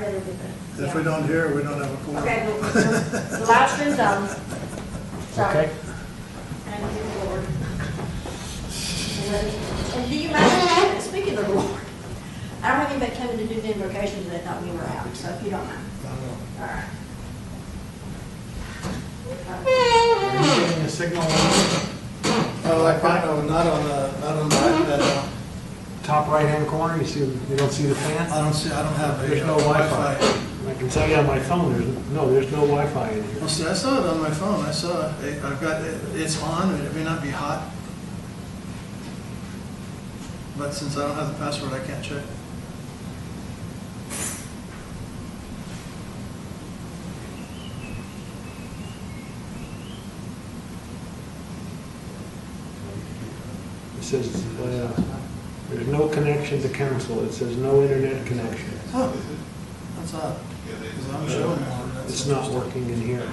better do that. If we don't hear, we don't have a quorum. Okay, the live stream's done. So, Okay. and give the Lord. And do you mind, speaking of the Lord, I don't have anybody coming to do the invocation that thought we were out, so if you don't mind. All right. Are you getting a signal? No, not on the iPad. Top right-hand corner, you don't see the fan? I don't have a There's no Wi-Fi. I can tell you on my phone, there's no Wi-Fi in here. Well, see, I saw it on my phone. I saw it. I've got it. It's on. It may not be hot. But since I don't have the password, I can't check. It says, there's no connection to council. It says no internet connection. Oh, that's odd. Because I'm showing one. It's not working in here.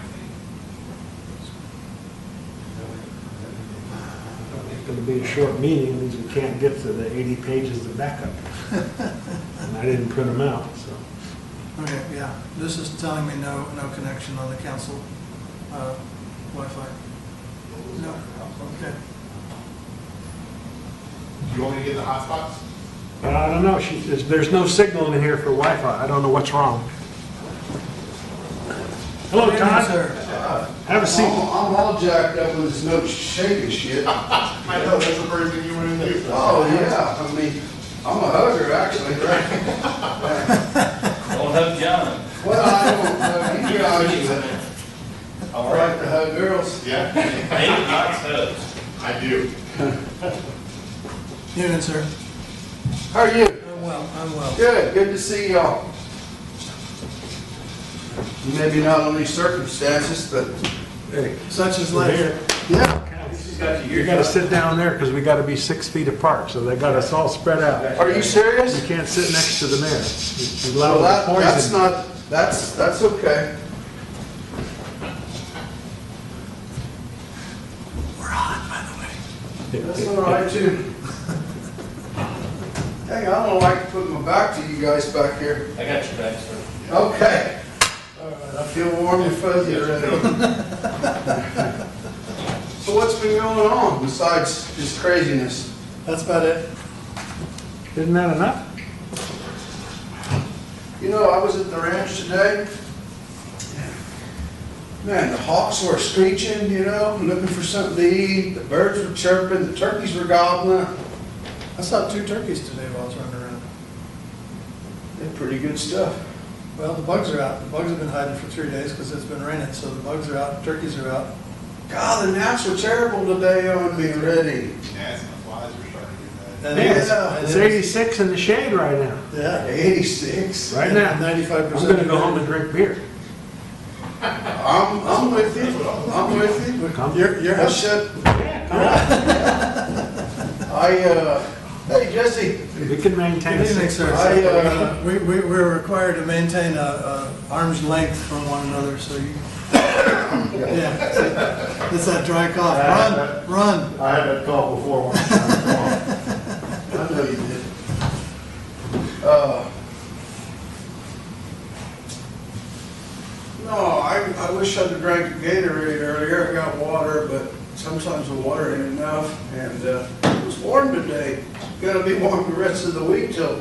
It's going to be a short meeting, means we can't get to the 80 pages of backup. And I didn't print them out, so. Okay, yeah. This is telling me no connection on the council Wi-Fi. No. Okay. Do you want me to get the hotspots? I don't know, there's no signal in here for Wi-Fi. I don't know what's wrong. Hello, Good evening, Todd. sir. Have a seat. I'm all jacked up with this no shaking shit. I know, that's the first thing you want to do. Oh, yeah, I mean, I'm a hugger, actually. Don't hug John. Well, I don't, you guys, I like to hug girls. Yeah, Eight nights hugs. I do. Evening, sir. How are you? I'm well. I'm well. Good to see y'all. Maybe not under these circumstances, but, Hey, Such as we're life. here. yeah. You gotta sit down there because we gotta be 6 feet apart, so they got us all spread out. Are you serious? You can't sit next to the mayor. You Well, allow the that's poison. not, that's okay. We're hot, by the way. That's all right, too. Hey, I don't like to put my back to you guys back here. I got your back, sir. Okay. All right, I feel warm and fuzzy already. So what's been going on besides this craziness? That's about it. Isn't that enough? You know, I was at the ranch today. Man, the hawks were screeching, you know, looking for something to eat. The birds were chirping, the turkeys were gobbling. I saw 2 turkeys today while I was running around. They're pretty good stuff. Well, the bugs are out. The bugs have been hiding for 3 days because it's been raining, so the bugs are out, turkeys are out. God, the gnats were terrible today on me already. Gnats and the flies are starting to do that. And Yeah, it it's is. 86 in the shade right now. Yeah. 86. Right now. 95%. I'm gonna go home and drink beer. I'm with you. I'm with you. Come. You're I should, hey Jesse, We can maintain Good a evening, 6 sir. We're required to maintain a arm's length from one another, so you, yeah, see, it's that dry cough. Run. I had that call before one time. I know you did. No, I wish I'd have drank a Gatorade earlier. I got water, but sometimes the water ain't enough. And it was warm today. Gonna be warm the rest of the week till,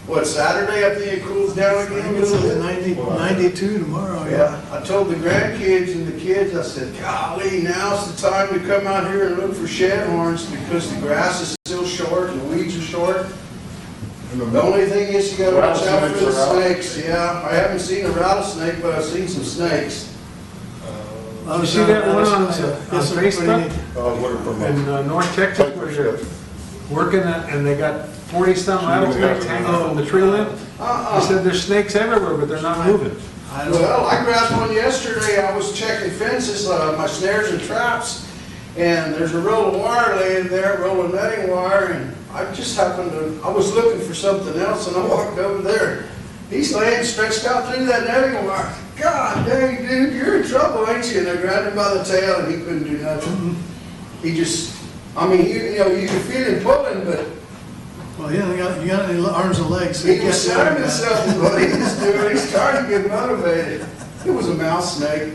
what, Saturday? I think it cools down I again think a it's little bit. 92 tomorrow, Yeah, I told the grandkids and the kids, I said, golly, now's the time to come out here and look for shedhorns because the grass is still short and the weeds are short. The only thing is you gotta watch out for the snakes. Yeah, I haven't seen a rattlesnake, but I've seen some snakes. You see that one on Yes, sir. Facebook? What are from In North Texas, where they're working and they got 40-some rattlesnakes hanging from the tree limb? They said there's snakes everywhere, but they're not moving. I don't, Well, I grabbed one yesterday. I was checking fences, my snares and traps, and there's a roll of wire laying there, roll of netting wire, and I just happened to, I was looking for something else, and I walked over there. He's laying stretched out through that netting wire. God dang, dude, you're in trouble, ain't you? And I grabbed him by the tail, and he couldn't do nothing. He just, I mean, you know, you could feel him pulling, but Well, you got any arms and legs? So you He was can't do showing that. himself what he was doing. He's trying to get motivated. It was a mouse snake.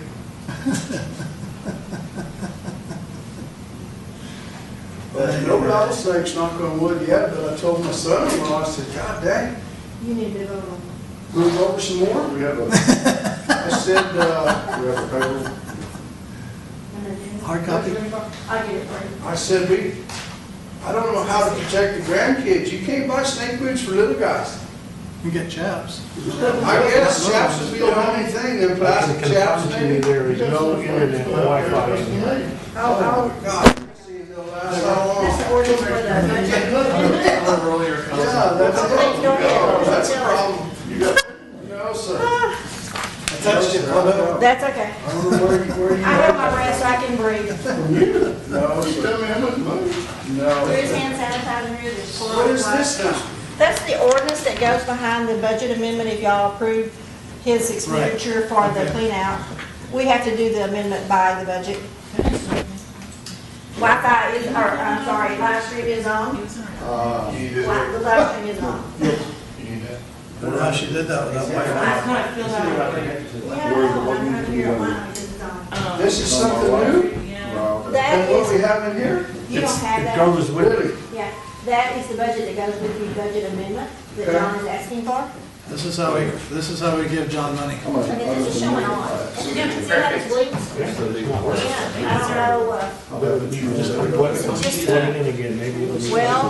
But no rattlesnakes, knock on wood yet, but I told my son-in-law, I said, God dang, You need to vote on. move over some more. We have a, I said, we have a paper. Hard copy? I'll get it for you. I said, I don't know how to protect the grandkids. You can't buy snake boots for little guys. You get chaps. I guess chaps would be the only thing, them I plastic can chaps confirm to you maybe. there is no internet Wi-Fi. Oh, God. See, they'll last how long? That's the ordinance for the budget. Yeah, that's Please it. don't get it. That's a problem. No, sir. I touched it. That's okay. I don't know where you I have my rest so I can breathe. No, You sir. tell me how much money? No. There's hand sanitizer here, there's four. What is this now? That's the ordinance that goes behind the budget amendment if y'all approve his expenditure for the clean out. We have to do the amendment by the budget. Wi-Fi is, or, I'm sorry, live stream is on. You need this. The live stream is on. You need that. I don't know how she did that without Yeah, wiping. I know, I'm trying to figure out why because it's on. This is something new Well, That than what we is, have in here? you don't have It that. goes with it. Really? Yeah, that is the budget that goes with the budget amendment that John is asking for. This is how we give John money. how much? And this is showing on. Yeah, see how it blinks? Yeah, I don't know, Just plug it in again, maybe it'll. well,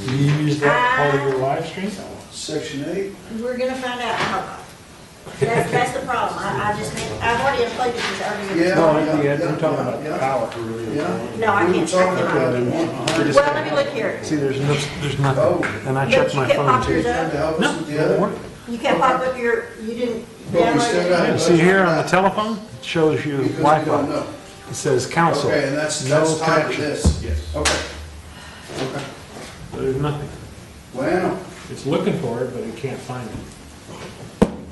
Do you use that part of your live stream? Section 8? we're gonna find out, I hope not. That's the problem, I've already unplugged it since earlier. Yeah. No, I'm talking about yeah. power. Yeah. No, I We were can't. talking about it. Well, let me look here. See, there's Oh. nothing, and I checked But my you kept phone popping too. yours Trying up? to help us with the Don't other. worry. You kept pop up you didn't But we download still it? got- See here on the telephone, it shows you Because we don't Wi-Fi. know. It says council, Okay, and that's no tied to connection. this? Yes. Okay. Okay. There's nothing. Well, It's looking for it, but it can't find it.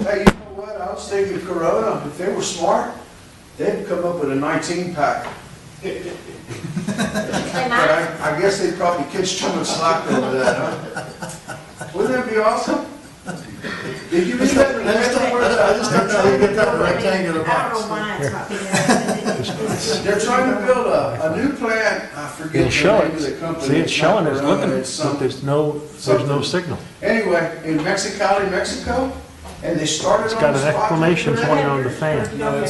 hey, you know what? I was thinking Corona, if they were smart, they'd come up with a 19-pack. They But might. I guess they'd probably catch too much slack over that, huh? Wouldn't that be awesome? Did you read that? I just don't know how you get that rectangular I don't box. know why it's not being. They're trying to build a new plant, I forget It'll the show name of the it. company. See, it's showing, it's not Corona, looking, it's but some- there's no signal. Anyway, in Mexicali, Mexico, and they started It's on got this an exclamation project point already. on the fan. No, it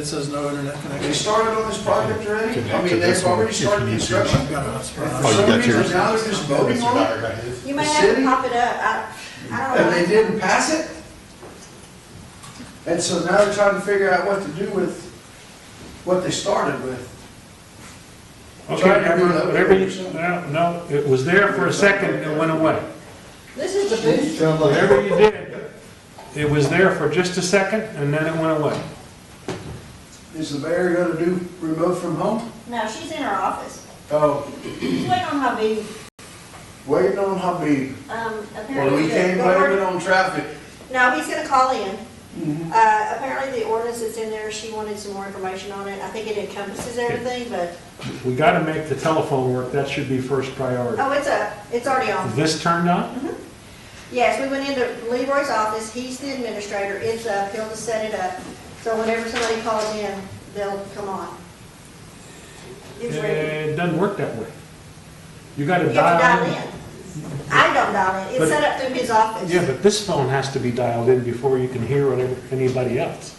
says no internet They connection. started on this project already? I mean, they've already started construction. I've got a And hotspot. for some reason, now they're just voting on it, You may The have to city? pop it up, I don't know. and they didn't pass it? And so now they're trying to figure out what to do with what they started with. Okay, Trying to whatever you, relocate no, it was there for a second, and it went away. This is the boost. Whatever you did, it was there for just a second, and then it went away. Is the mayor gonna do remote from home? No, she's in her office. Oh, She's waiting on hubby. waiting on Habib. Well, Apparently. we can't blame it on traffic. No, he's gonna call in. Mhm. Apparently the ordinance that's in there, she wanted some more information on it. I think it encompasses everything, but, We gotta make the telephone work, that should be first priority. oh, it's already on. Is this turned on? Yes, we went into Leroy's office, he's the administrator, it's up, he'll just set it up. So whenever somebody calls in, they'll come on. It's ready. It doesn't work that way. You gotta You have to dial dial in. in. I don't dial in, But- it's set up through his office. Yeah, but this phone has to be dialed in before you can hear whatever, anybody else.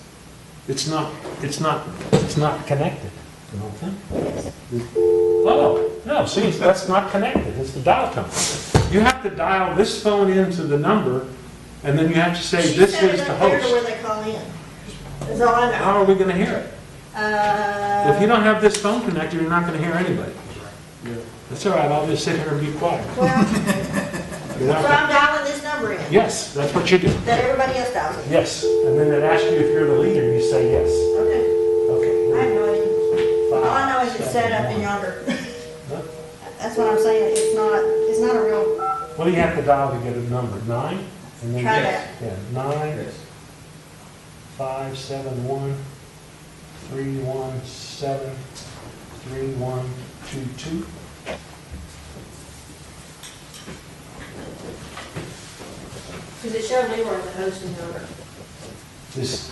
It's not connected. You don't think? Oh, no, see, that's not connected, it's the dial tone. You have to dial this phone into the number, and then you have to say, She this set is it the up there to host. where they call in. That's all I know. How are we gonna hear it? If you don't have this phone connected, you're not gonna hear anybody. That's all right, I'll just sit here and be quiet. Well, You're so not I'm gonna- dialing this number in, Yes, that's what you do. that everybody else dials in. Yes, and then it asks you if you're the leader, you say yes. Okay, Okay. I have no idea. All I know is it's set up in yonder. That's what I'm saying, it's not a real, What do you have to dial to get a number? 9? And then Try yes. that. Yeah, 9, 5, 7, 1, 3, 1, 7, 3, 1, 2, 2. Does it show Leroy the hosting number? This,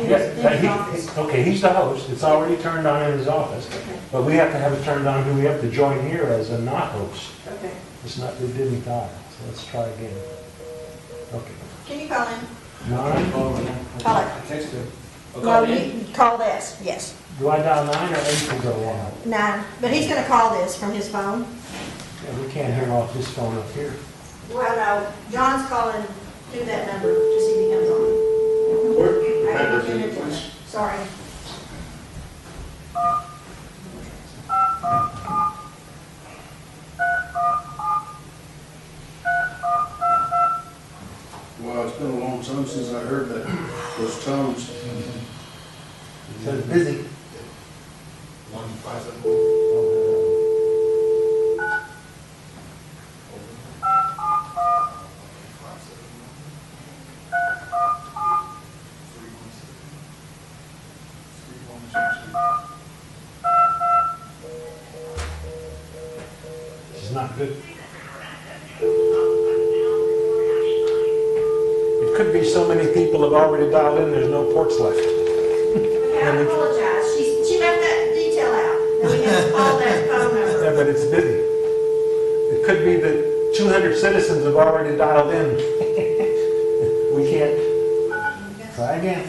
In yeah, his office? okay, he's the host, it's already turned on in his office, Okay, but we have to have it turned on, who we have to join here as a not host. okay. It's not, it didn't dial, so let's try again. Okay. Can you call him? 9, Call it. Text him. No, you call this, yes. do I dial 9 or 8 to go on? 9, but he's gonna call this from his phone. Yeah, we can't hear off this phone up here. Well, no, John's calling through that number to see if he comes on. I ain't looking into it. Sorry. Well, it's been a long time since I heard that, those tones. It says busy. 157. This is not good. It could be so many people have already dialed in, there's no ports left. Okay, I apologize. She left that detail out. And we have to call that phone Yeah, number. but it's busy. It could be that 200 citizens have already dialed in. We can't. Try again.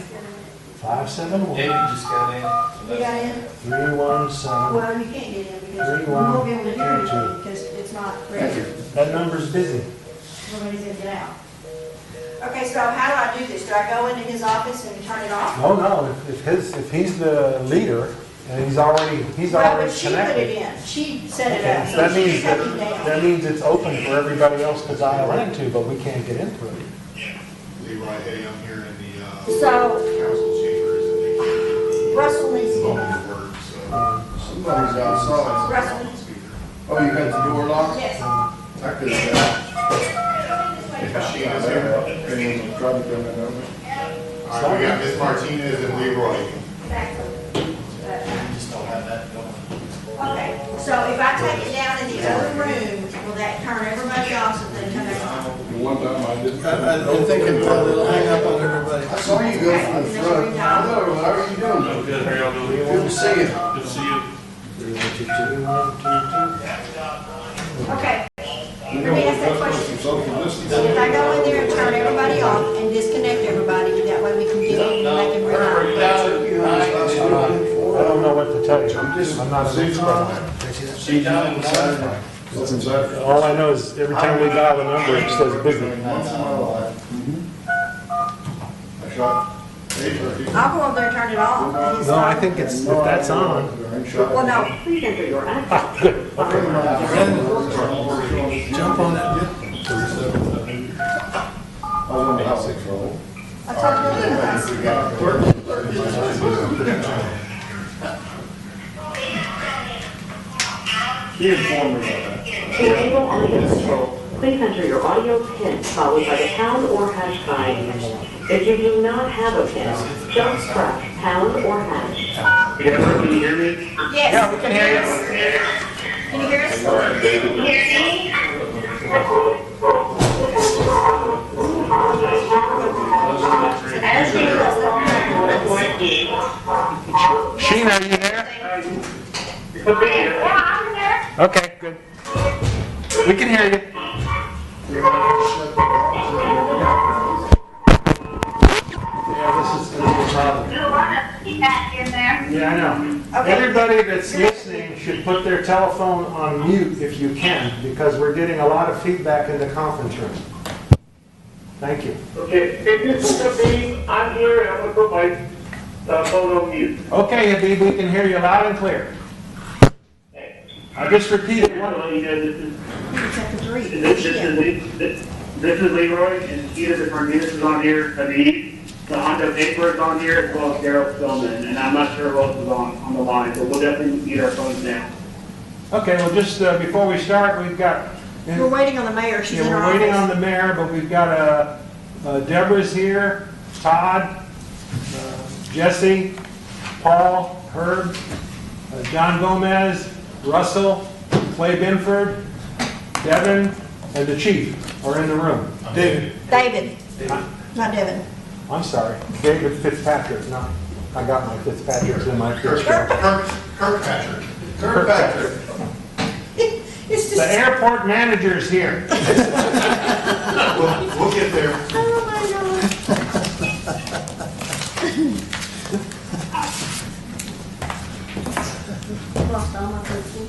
571 David just got in. So You got in? 317. Well, you can't get in because we won't be able to hear anything because it's not ready. That number's busy. Nobody's gonna get out. Okay, so how do I do this? Do I go into his office and turn it off? No, no, if he's the leader and he's Well, already but she put it connected. in. She set it Okay, up. so So that she means took that, it down. that means it's open for everybody else to dial into, but we can't get into it. Leroy, hey, I'm here in the, So council chambers and they can't get the Russell needs to phone get out. to work, so. Somebody's outside. Russell? Oh, you got the door locked? Yes. I could have got The machine is here. it. Probably from that number. All right, we got Ms. Martinez and Leroy. Exactly. Just don't have that going. Okay, so if I take it down in the other room, will that turn everybody off so they come in? One time I did. I'm thinking it'll hang up on everybody. I saw you go from the front. Hello, how are you doing? Good, how y'all doing? Good to see you. Good to see you. 3122122. Okay. Let me ask that question. If I go in there and turn everybody off and disconnect everybody, that way we can get in and they can Remember, you realize. I don't know what to tell you. I'm not an expert on that. See John inside. What's inside? All I know is every time we dial the number, it says busy. I shot. I'll go over there and turn it off. and he's No, I not- think it's, if that's on. Well, no, Ah, good, okay. Jump on that. I told you. He informed me about that. To enable audio control, please enter your audio PIN followed by the pound or hash sign. If you do not have a PIN, just press pound or hash. Can you hear me? Yes. Yeah, we can hear you. Can you hear us? Sheena, are you there? Okay, good. We can hear you. Yeah, this is gonna be a problem. Yeah, I know. Okay. Everybody that's listening should put their telephone on mute if you can, because we're getting a lot of feedback in the conference room. Thank you. Okay, if this is Habib, I'm here and I'm gonna put my phone on mute. Okay, Habib, we can hear you loud and clear. I just repeated I want to one. let you know this is, Second to read. this is Leroy and Peter Martinez is on here, Habib. The Honda paper is on here as well as Darryl Spillman, and I'm not sure what was on the line, but we'll definitely need our phones now. Okay, well, just before we start, we've got... We're waiting on the mayor. She's in Yeah, her we're waiting on office. the mayor, but we've got Deborah's here, Todd, Jesse, Paul, Herb, John Gomez, Russell, Clay Binford, Devin, and the chief are in the room. David. David, not Devin. I'm sorry, David Fitzpatrick, not, I got my Fitzpatricks in my Fitzpatrick. Kirkpatrick. Kirkpatrick. It's The just, airport manager's here. We'll get there. oh my God. Lost all my places.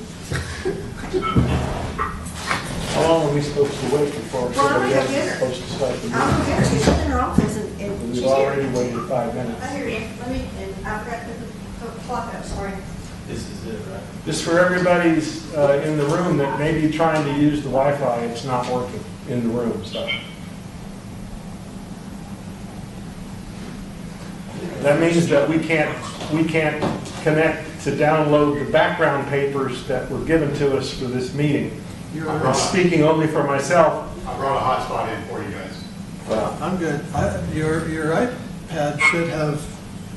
How long are we supposed to wait before Well, I'm somebody gonna else get is her. supposed to start the I'm meeting? here, she's in her office and she's We've here. already waited 5 minutes. I hear you, let me, and I forgot to put the clock up, sorry. This is it, right? Just for everybody's in the room that may be trying to use the Wi-Fi, it's not working in the room, so. That means that we can't connect to download the background papers that were given to us for this meeting. I'm speaking only for myself. I brought a hotspot in for you guys. I'm good. Your iPad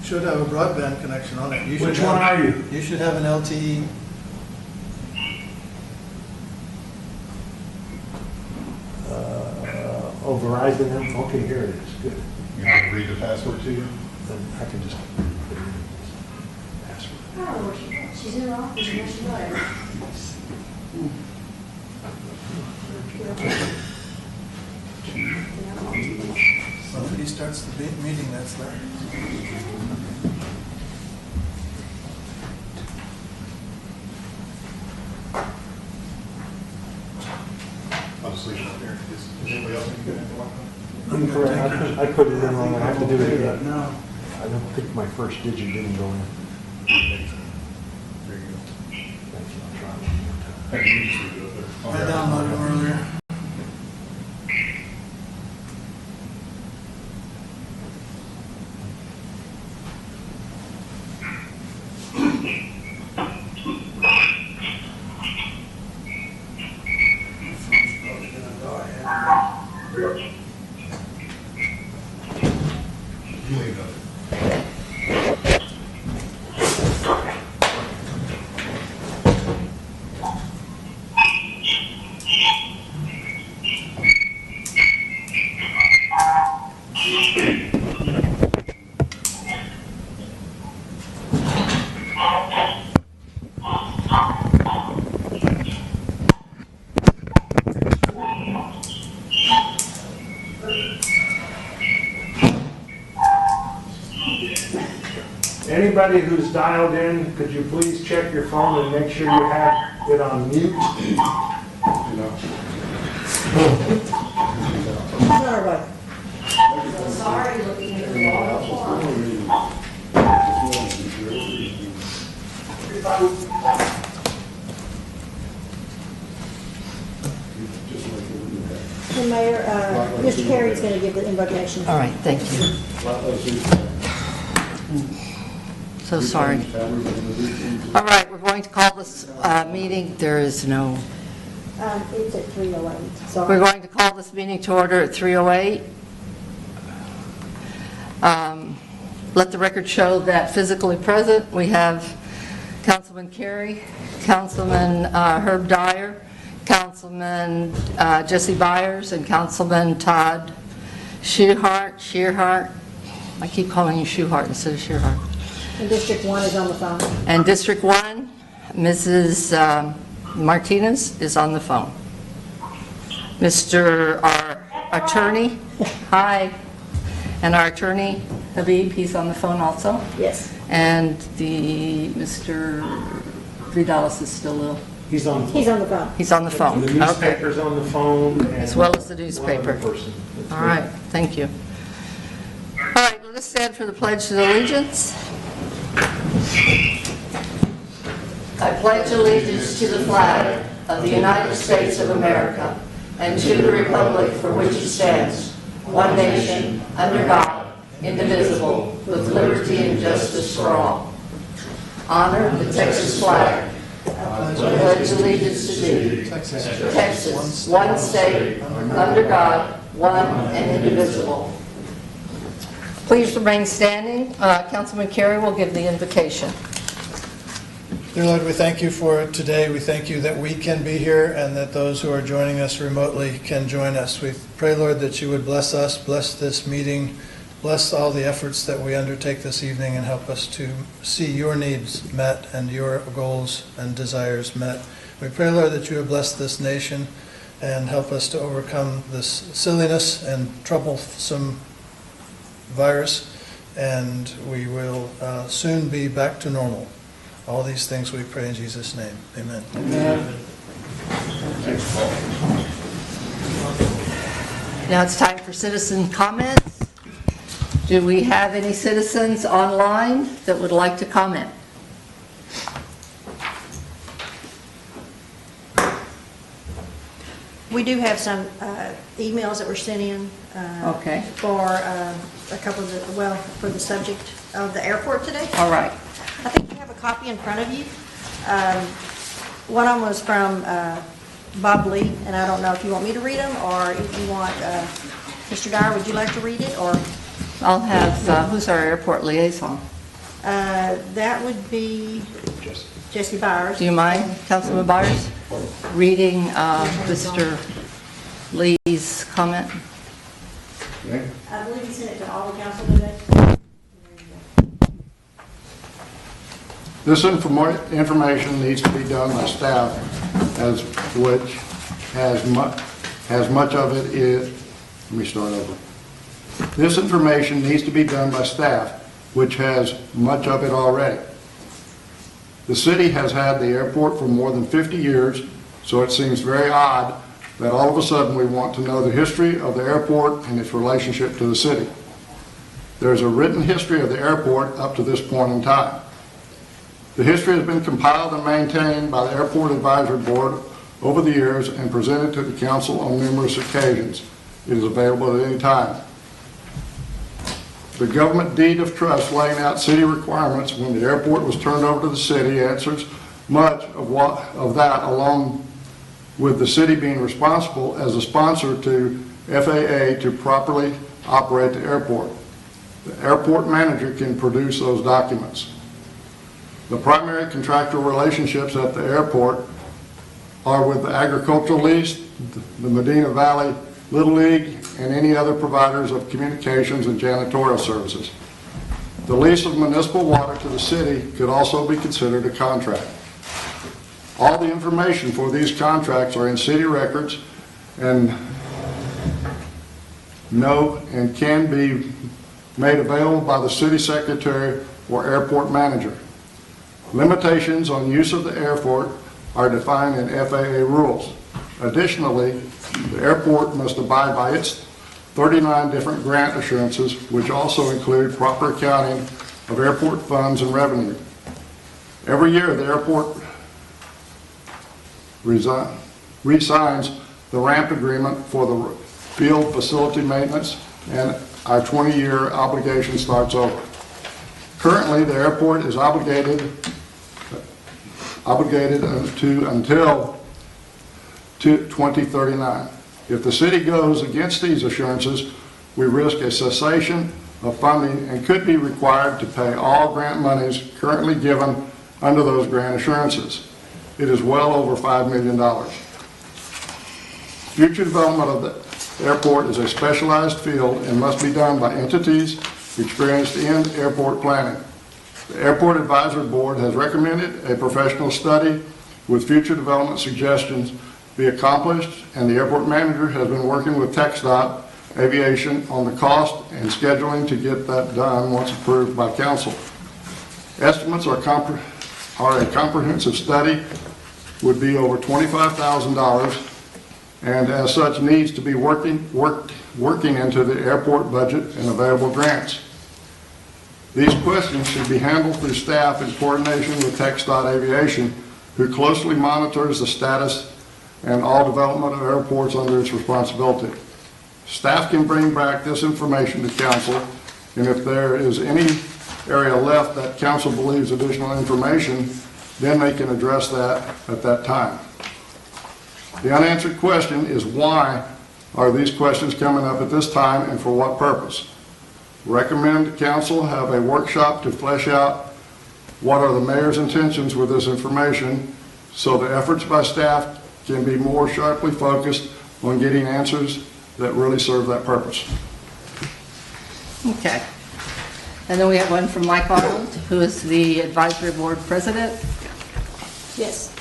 should have a broadband connection on it. You should Which one have- are you? You should have an LTE. Oh, Verizon, okay, here it is, good. You want me to read the password to you? Then I can just put it in password. I don't know where she is, she's in her office, and she's not. So if he starts the meeting, that's that. I'll just leave it up there. Does anybody else need to get into Wi-Fi? I'm correct. I put it in wrong, I have to do it again. No. I don't think my first digit didn't go in. There you go. Thank you, I'll try one more time. Hey, you just leave it up there. I downloaded them earlier. You leave it up there. Anybody who's dialed in, could you please check your phone and make sure you have it on mute? You know? She's on her way. So sorry, looking at the wrong clock. The mayor, Mr. Carey's going to give the invocation. All right, thank you. So sorry. All right, we're going to call this meeting, there is no, It's at 3:08, we're sorry. going to call this meeting to order at 3:08. Let the record show that physically present, we have Councilman Carey, Councilman Herb Dyer, Councilman Jesse Byers, and Councilman Todd Shearhart. I keep calling you Schuhart instead of Shearhart. And District 1 is on the phone. And District 1, Mrs. Martinez is on the phone. Mr. our attorney, hi, and our attorney, Habib, he's on the phone also. Yes. And Mr. Vidalis is still ill. He's on. He's on the phone. He's on the phone. The Okay. newspaper's on the phone. and As well as the one newspaper. other person. That's All good. right, thank you. All right, let us stand for the Pledge of Allegiance. I pledge allegiance to the flag of the United States of America and to the republic for which it stands, one nation, under God, indivisible, with liberty and justice for all. Honor the Texas flag. I pledge allegiance to thee, Texas, one state, under God, one and indivisible. Please remain standing. Councilman Carey will give the invocation. Dear Lord, we thank you for today. We thank you that we can be here and that those who are joining us remotely can join us. We pray, Lord, that you would bless us, bless this meeting, bless all the efforts that we undertake this evening, and help us to see your needs met and your goals and desires met. We pray, Lord, that you would bless this nation and help us to overcome this silliness and troublesome virus, and we will soon be back to normal. All these things we pray in Jesus' name. Amen. Amen. Now it's time for citizen comments. Do we have any citizens online that would like to comment? We do have some emails that were sent in Okay, for a couple of the, well, for the subject of the airport today. all right. I think you have a copy in front of you. One of them was from Bob Lee, and I don't know if you want me to read them, or if you want, Mr. Dyer, would you like to read it, or? I'll have, who's our airport liaison? That would be Jesse Byers. Do you mind, Councilman Byers, reading Mr. Lee's comment? I believe he sent it to all the council today. This information needs to be done by staff, as which has much of it is, let me start over. This information needs to be done by staff, which has much of it already. The city has had the airport for more than 50 years, so it seems very odd that all of a sudden we want to know the history of the airport and its relationship to the city. There's a written history of the airport up to this point in time. The history has been compiled and maintained by the Airport Advisory Board over the years and presented to the council on numerous occasions. It is available at any time. The government deed of trust laying out city requirements when the airport was turned over to the city answers much of that, along with the city being responsible as a sponsor to FAA to properly operate the airport. The airport manager can produce those documents. The primary contractual relationships at the airport are with the agricultural lease, the Medina Valley Little League, and any other providers of communications and janitorial services. The lease of municipal water to the city could also be considered a contract. All the information for these contracts are in city records and can be made available by the city secretary or airport manager. Limitations on use of the airport are defined in FAA rules. Additionally, the airport must abide by its 39 different grant assurances, which also include proper accounting of airport funds and revenue. Every year, the airport re-signs the ramp agreement for the field facility maintenance, and our 20-year obligation starts over. Currently, the airport is obligated until 2039. If the city goes against these assurances, we risk a cessation of funding and could be required to pay all grant monies currently given under those grant assurances. It is well over $5 million. Future development of the airport is a specialized field and must be done by entities experienced in airport planning. The Airport Advisory Board has recommended a professional study with future development suggestions be accomplished, and the airport manager has been working with TxDOT Aviation on the cost and scheduling to get that done once approved by council. Estimates are a comprehensive study would be over $25,000, and as such needs to be working into the airport budget and available grants. These questions should be handled through staff in coordination with TxDOT Aviation, who closely monitors the status and all development of airports under its responsibility. Staff can bring back this information to council, and if there is any area left that council believes additional information, then they can address that at that time. The unanswered question is, why are these questions coming up at this time and for what purpose? Recommend council have a workshop to flesh out What are the mayor's intentions with this information so the efforts by staff can be more sharply focused on getting answers that really serve that purpose? Okay. And then we have one from Mike Arnold, who is the advisory board president. Yes.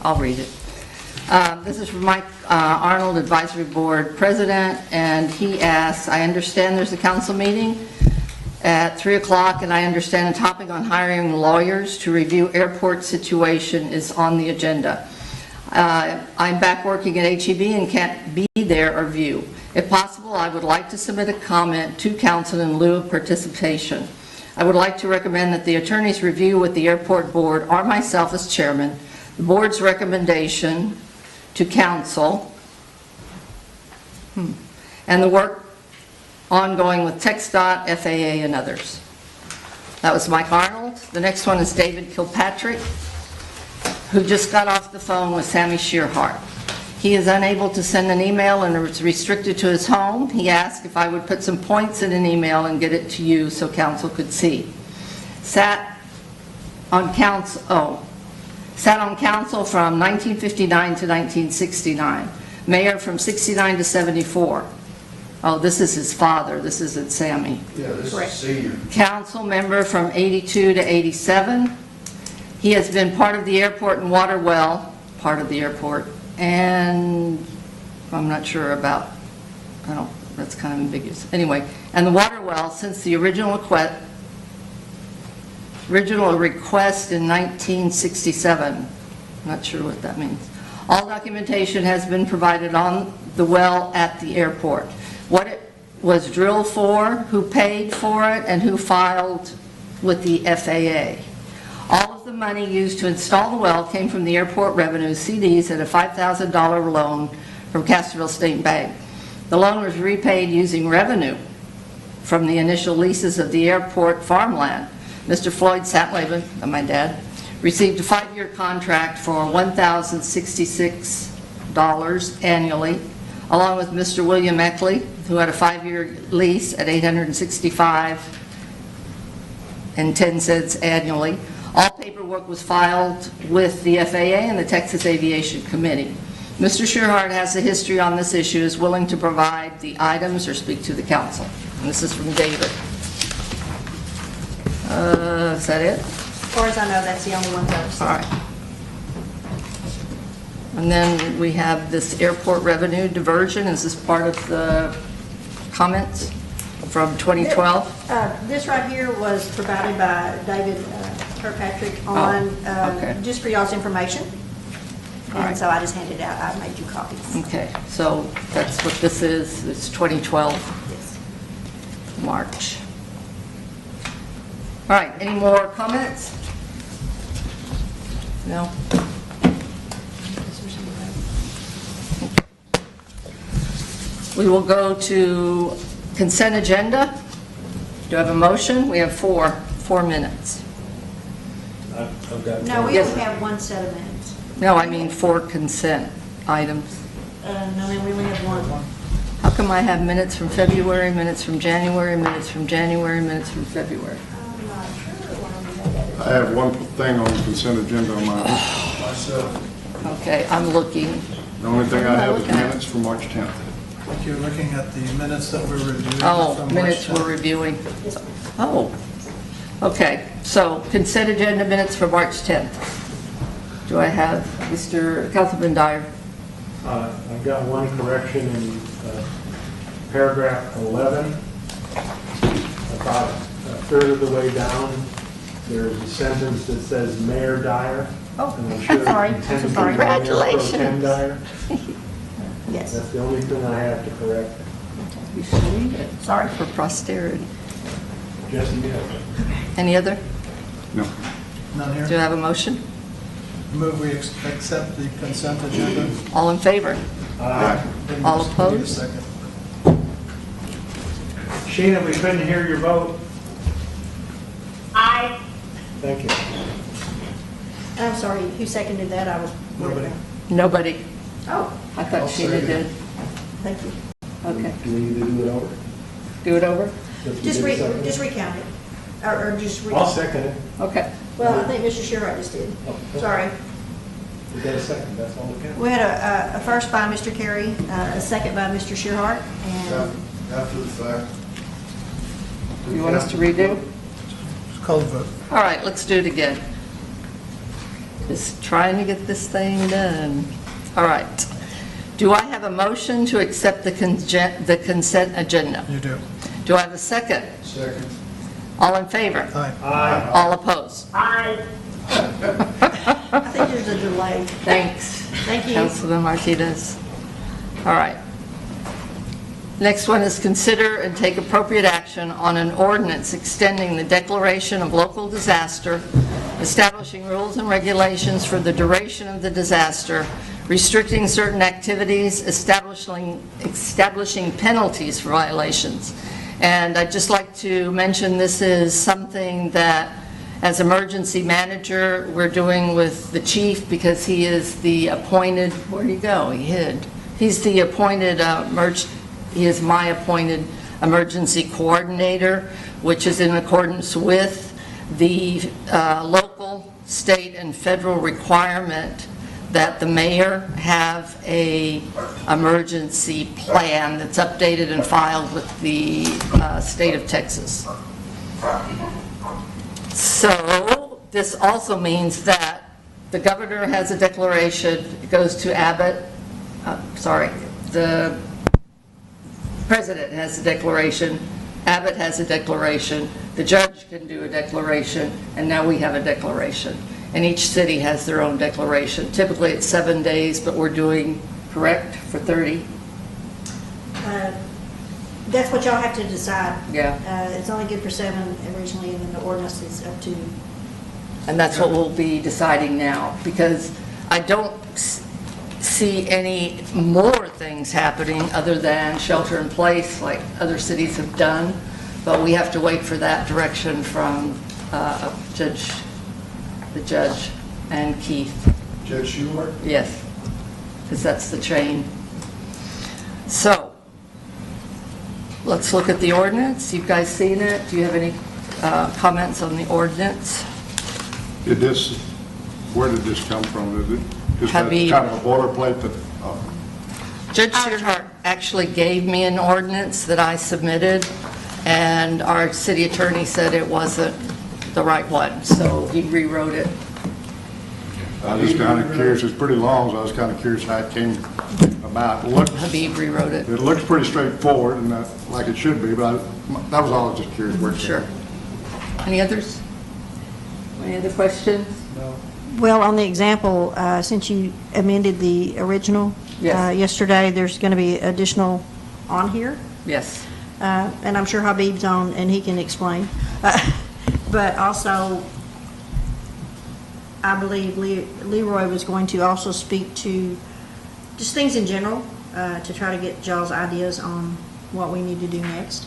I'll read it. This is from Mike Arnold, advisory board president, and he asks, I understand there's a council meeting at 3 o'clock, and I understand a topic on hiring lawyers to review airport situation is on the agenda. I'm back working at HEB and can't be there or view. If possible, I would like to submit a comment to council in lieu of participation. I would like to recommend that the attorneys review with the airport board or myself as chairman the board's recommendation to council and the work ongoing with TxDOT, FAA, and others. That was Mike Arnold. The next one is David Kilpatrick, who just got off the phone with Sammy Shearhart. He is unable to send an email and is restricted to his home. He asked if I would put some points in an email and get it to you so council could see. Sat on council from 1959 to 1969. Mayor from 69 to 74. Oh, this is his father. This isn't Sammy. Yeah, this Correct. is senior. Council member from 82 to 87. He has been part of the airport and water well, part of the airport, and I'm not sure about, that's kind of ambiguous. Anyway, and the water well since the original request in 1967. Not sure what that means. All documentation has been provided on the well at the airport. What it was drilled for, who paid for it, and who filed with the FAA. All of the money used to install the well came from the airport revenue CDs and a $5,000 loan from Castroville State Bank. The loan was repaid using revenue from the initial leases of the airport farmland. Mr. Floyd Satleben, my dad, received a 5-year contract for $1,066 annually, along with Mr. William Eckley, who had a 5-year lease at $865.10 annually. All paperwork was filed with the FAA and the Texas Aviation Committee. Mr. Shearhart has a history on this issue, is willing to provide the items or speak to the council. And this is from David. Is that it? As far as I know, that's the only one that I've seen. All right. And then we have this airport revenue diversion. Is this part of the comments from 2012? This right here was provided by David Kirkpatrick on, okay. just for y'all's information. All right. And so I just handed it out, I made you copies. Okay, so that's what this is. It's 2012, Yes. March. All right, any more comments? No? We will go to consent agenda. Do I have a motion? We have four minutes. I've got. No, we Yes. only have one set of minutes. No, I mean 4 consent items. No, we only have one. How come I have minutes from February, minutes from January, minutes from January, minutes from February? I'm not sure why we have that. I have one thing on the consent agenda on mine. Myself. Okay, I'm looking. The only thing I have is Looking at- minutes from March 10th. I think you're looking at the minutes that we're reviewing. Oh, from March minutes 10th. we're reviewing. Oh, okay. So consent agenda minutes for March 10th. Do I have Mr. Councilman Dyer? I've got one correction in paragraph 11. About a third of the way down, there's a sentence that says Mayor Dyer. Oh, And I'm sure it's sorry. intended to be Sorry. Mayor Pro Tem Congratulations. Dyer. Yes, That's the only thing I have to correct. You should read it. sorry. For posterity. Jesse, yes. Any other? No. None Do I here? have a motion? Move we accept the consent agenda. All in favor? Didn't All need a opposed? second. Sheena, we couldn't hear your vote. Aye. Thank you. I'm sorry, who seconded that? I was. Nobody. Nobody. Oh, I thought I'll Sheena second. did. thank you. Okay. Do we need to do it over? Do it over? Since we Just did second? just recount it. or just read? I'll second it. Okay. Well, I think Mr. Sherritt just did. Sorry. We got a second, that's all we got. We had a first by Mr. Carey, a second by Mr. Shearhart, and After the fact. You want us to redo? Just call the vote. All right, let's do it again. Just trying to get this thing done. All right. Do I have a motion to accept the consent agenda? You do. Do I have a second? Second. All in favor? Aye. All opposed? Aye. I think there's a delay. Thanks. Thank you. Councilman Martinez. All right. Next one is consider and take appropriate action on an ordinance extending the declaration of local disaster, establishing rules and regulations for the duration of the disaster, restricting certain activities, establishing penalties for violations. And I'd just like to mention this is something that, as emergency manager, we're doing with the chief because he is the appointed, where'd he go? He hid. He's the appointed, he is my appointed emergency coordinator, which is in accordance with the local, state, and federal requirement that the mayor have a emergency plan that's updated and filed with the state of Texas. So this also means that the governor has a declaration, it goes to Abbott, the president has a declaration, Abbott has a declaration, the judge can do a declaration, and now we have a declaration. And each city has their own declaration. Typically it's 7 days, but we're doing, correct, for 30? That's what y'all have to decide. Yeah. It's only good for 7 originally, and then the ordinance is up to. And that's what we'll be deciding now, because I don't see any more things happening other than shelter in place like other cities have done, but we have to wait for that direction from the judge and Keith. Judge Schuler? Yes, because that's the chain. So, let's look at the ordinance. You guys seen it? Do you have any comments on the ordinance? Where did this come from? Is it just kind of Habib. a boilerplate that, Judge Shearhart actually gave me an ordinance that I submitted, and our city attorney said it wasn't the right one, so he rewrote it. I was just kind of curious, it's pretty long, so I was kind of curious how it came about. Habib rewrote it. It looks pretty straightforward and like it should be, but that was all I was just curious where it came Sure. from. Any others? Any other questions? Well, on the example, since you amended the original Yes. yesterday, there's going to be additional on here. Yes. And I'm sure Habib's on, and he can explain. But also, I believe Leroy was going to also speak to just things in general, to try to get y'all's ideas on what we need to do next.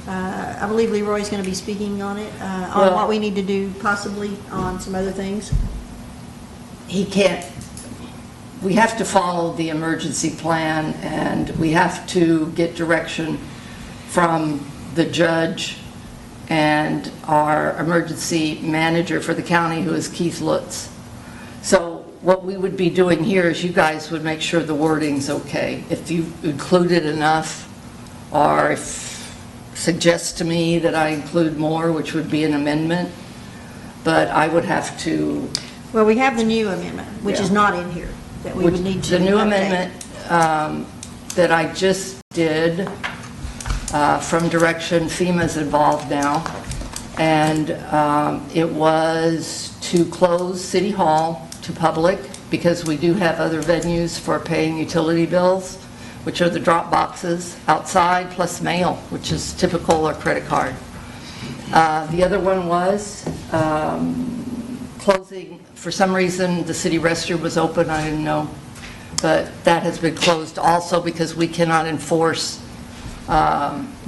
I believe Leroy's going to be speaking on it, on what we need to do possibly on some other things. He can't, we have to follow the emergency plan, and we have to get direction from the judge and our emergency manager for the county, who is Keith Lutz. So what we would be doing here is you guys would make sure the wording's okay. If you included enough, or if suggest to me that I include more, which would be an amendment, but I would have to. Well, we have the new amendment, which is not in here, that we would need to. The new update. amendment that I just did from direction, FEMA's involved now, and it was to close City Hall to public because we do have other venues for paying utility bills, which are the drop boxes outside plus mail, which is typical, or credit card. The other one was closing, for some reason, the city restroom was open, I didn't know, but that has been closed also because we cannot enforce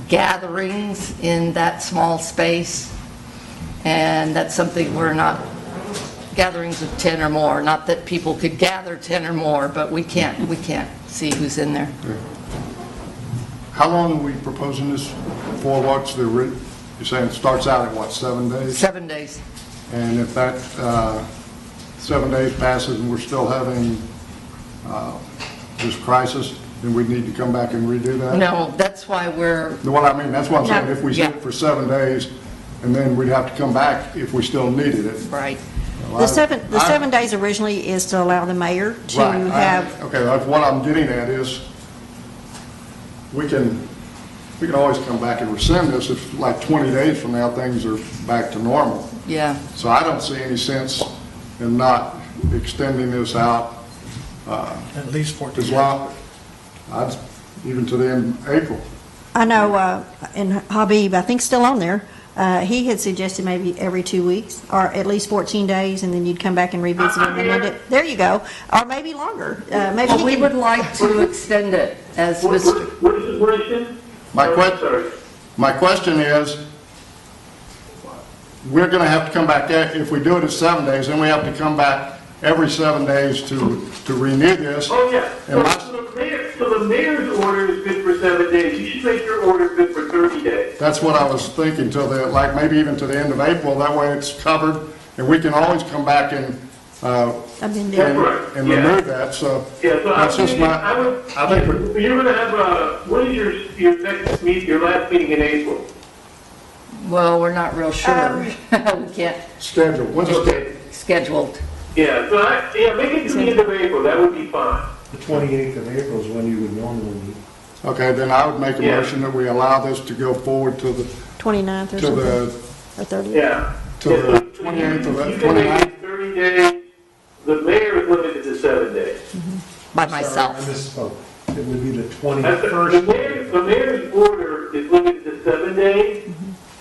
gatherings in that small space, and that's something we're not, gatherings of 10 or more, not that people could gather 10 or more, but we can't see who's in there. How long are we proposing this for? What's the you're saying it starts out at what, 7 days? 7 days. And if that 7 days passes and we're still having this crisis, then we need to come back and redo that? No, that's why we're, No, what I mean, that's what I'm saying, No, if we yeah. sit for 7 days, and then we'd have to come back if we still needed it. right. The 7 days originally is to allow the mayor to Right, have, okay, that's what I'm getting at is, we can always come back and rescind this if, like, 20 days from now, things are back to normal. Yeah. So I don't see any sense in not extending this out At least 14 as days. long, even to the end of April. I know, and Habib, I think still on there, he had suggested maybe every 2 weeks, or at least 14 days, and then you'd come back and revisit it. And then there you go, or maybe longer. Maybe Well, he we can- would like to extend it as Mr. What is the question? Sorry. My question is, we're going to have to come back, if we do it at 7 days, then we have to come back every 7 days to renew this. Oh, yeah. And my- So the mayor's order is good for 7 days. You should make your order good for 30 days. That's what I was thinking, till the, like, maybe even to the end of April, that way it's covered, and we can always come back and amend it. That's right. and Yeah. remove that, so Yeah, so that's just my, I think we're you're gonna have, when is your next meet, your last meeting in April? Well, we're not real sure. We can't scheduled. When's the, scheduled. Yeah, so make it to the end of April, that would be fine. The 28th of April is when you would normally meet. okay, then I would make a Yeah. motion that we allow this to go forward to the, 29th or to something, the, or 30th. Yeah. to the 28th of You can make 29th. it 30 days, the mayor is limited to 7 days. By Sorry, I myself. misspoke. It would be the The 21st. mayor's order is limited to 7 days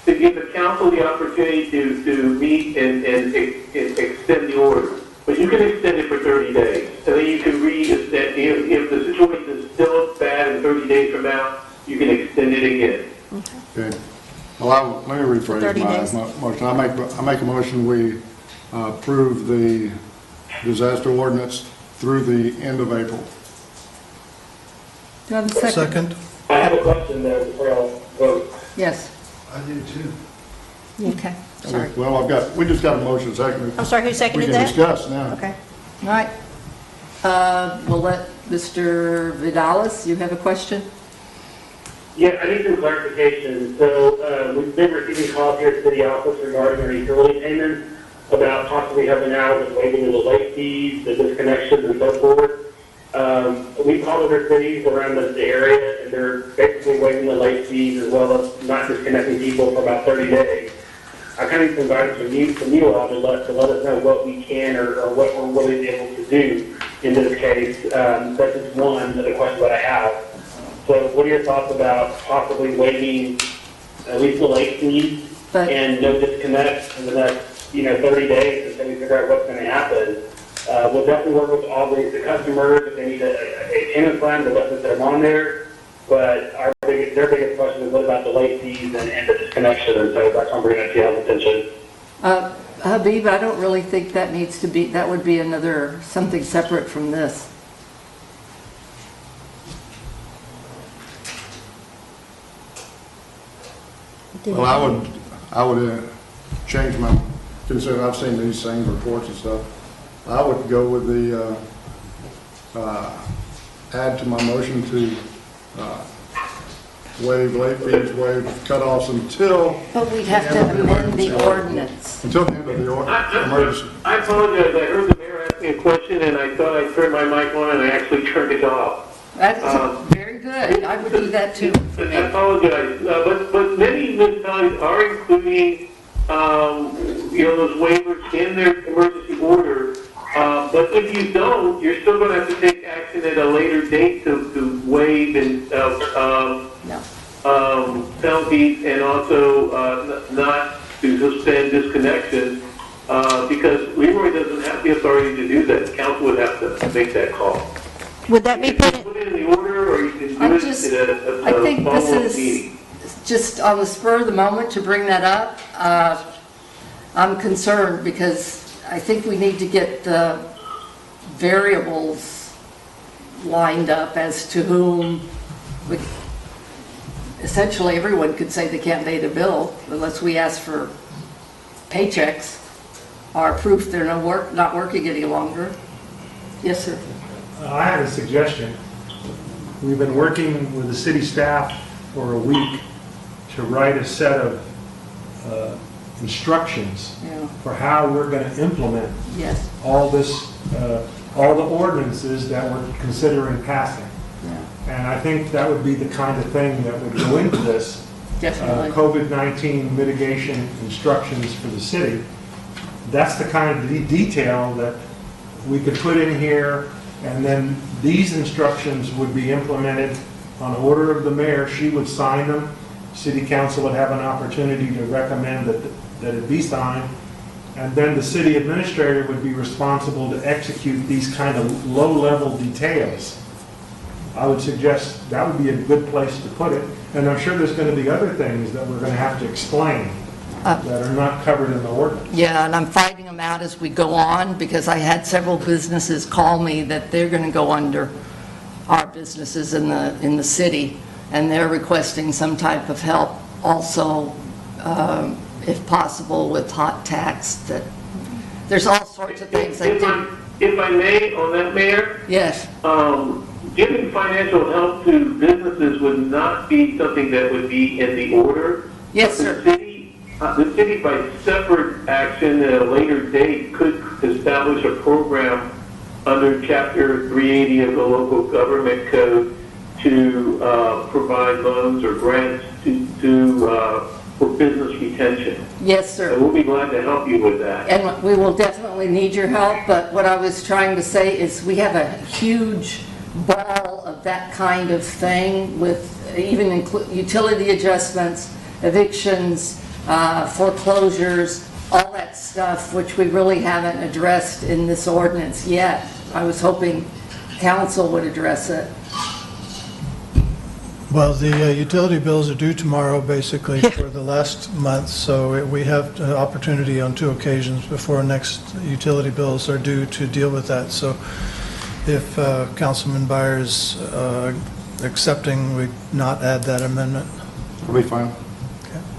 to give the council the opportunity to meet and extend the order. But you can extend it for 30 days. And then you can extend, if the situation is still bad in 30 days from now, you can extend it again. Okay. Well, let me 30 days. rephrase my motion. I make a motion, we approve the disaster ordinance through the end of April. Do you have a second? Second? I have a question there before I'll vote. Yes. I do too. Okay, sorry. Well, we just got a motion second. I'm sorry, who We seconded can that? discuss now. Okay. All right. We'll let Mr. Vidalis, you have a question? Yeah, I need some clarification. So, we've been receiving calls here at City Office regarding our utility payments about possibly helping out with waiving of the late fees, the disconnections and so forth. We called other cities around the area, and they're basically waiving the late fees as well as not disconnecting people for about 30 days. I kind of need some guidance from you all to let us know what we can or what we're really able to do in this case. That's just one of the questions that I have. So what are your thoughts about possibly waiving at least the late fees But- and no disconnect in the next, 30 days until we figure out what's going to happen? We'll definitely work with all the customers if they need a payment plan, we'll let them put them on there. But their biggest question is what about the late fees and the disconnection? And so that's why I'm bringing it to y'all's attention. Habib, I don't really think that needs to be, that would be something separate from this. Well, I would change my, considering I've seen these same reports and stuff, I would go with the, add to my motion to waive late fees, waive cutoffs until But we'd have to amend the ordinance. the end of the emergency. I apologize, I heard the mayor ask me a question, and I thought I turned my mic on, and I actually turned it off. That's very good. I would do that too for I me. apologize, but many municipalities are including, those waivers in their emergency order. But if you don't, you're still going to have to take action at a later date to waive and, No. penalties and also not to suspend disconnection, because Leroy doesn't have the authority to do that. Council would have to make that call. Would that be You can put in, put it in the order, or you can I do just- it at I a think this follow-up is meeting. just on the spur of the moment to bring that up. I'm concerned because I think we need to get the variables lined up as to whom, essentially everyone could say they can't pay the bill unless we ask for paychecks or proof they're not working any longer. Yes, sir. I have a suggestion. We've been working with the city staff for a week to write a set of instructions Yeah. for how we're going to implement Yes. all this, all the ordinances that we're considering passing. Yeah. And I think that would be the kind of thing that would go into this. Definitely. COVID-19 mitigation instructions for the city. That's the kind of detail that we could put in here, and then these instructions would be implemented on order of the mayor. She would sign them. City council would have an opportunity to recommend that it be signed, and then the city administrator would be responsible to execute these kind of low-level details. I would suggest that would be a good place to put it, and I'm sure there's going to be other things that we're going to have to explain that are not covered in the ordinance. Yeah, and I'm finding them out as we go on, because I had several businesses call me that they're going to go under our businesses in the city, and they're requesting some type of help also, if possible, with hot tax. That there's all sorts of things I do. If I may, on that, Mayor, Yes, giving financial help to businesses would not be something that would be in the order. yes, sir. The city, by separate action at a later date, could establish a program under Chapter 380 of the Local Government Code to provide loans or grants for business retention. Yes, sir. And we'll be glad to help you with that. And we will definitely need your help, but what I was trying to say is we have a huge ball of that kind of thing with even utility adjustments, evictions, foreclosures, all that stuff, which we really haven't addressed in this ordinance yet. I was hoping council would address it. Well, the utility bills are due tomorrow, basically, for the last month, so we have the opportunity on 2 occasions before next utility bills are due to deal with that. So if Councilman Byers accepting, we'd not add that amendment. It'll be fine.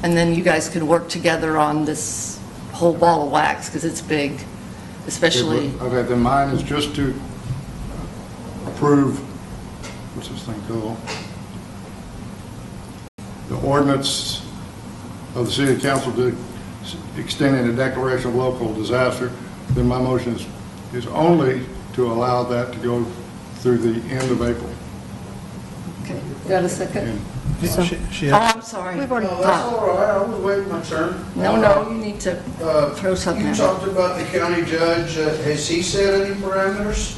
And then you guys can work together on this whole ball of wax, because it's big, especially, Okay, then mine is just to approve, what's this thing called? The ordinance of the city council to extending a declaration of local disaster. Then my motion is only to allow that to go through the end of April. okay, got a second? And She Oh, has- I'm sorry. We've already No, that's all right, I was waiting my turn. No, you need to throw something You out. talked about the county judge, has he set any parameters?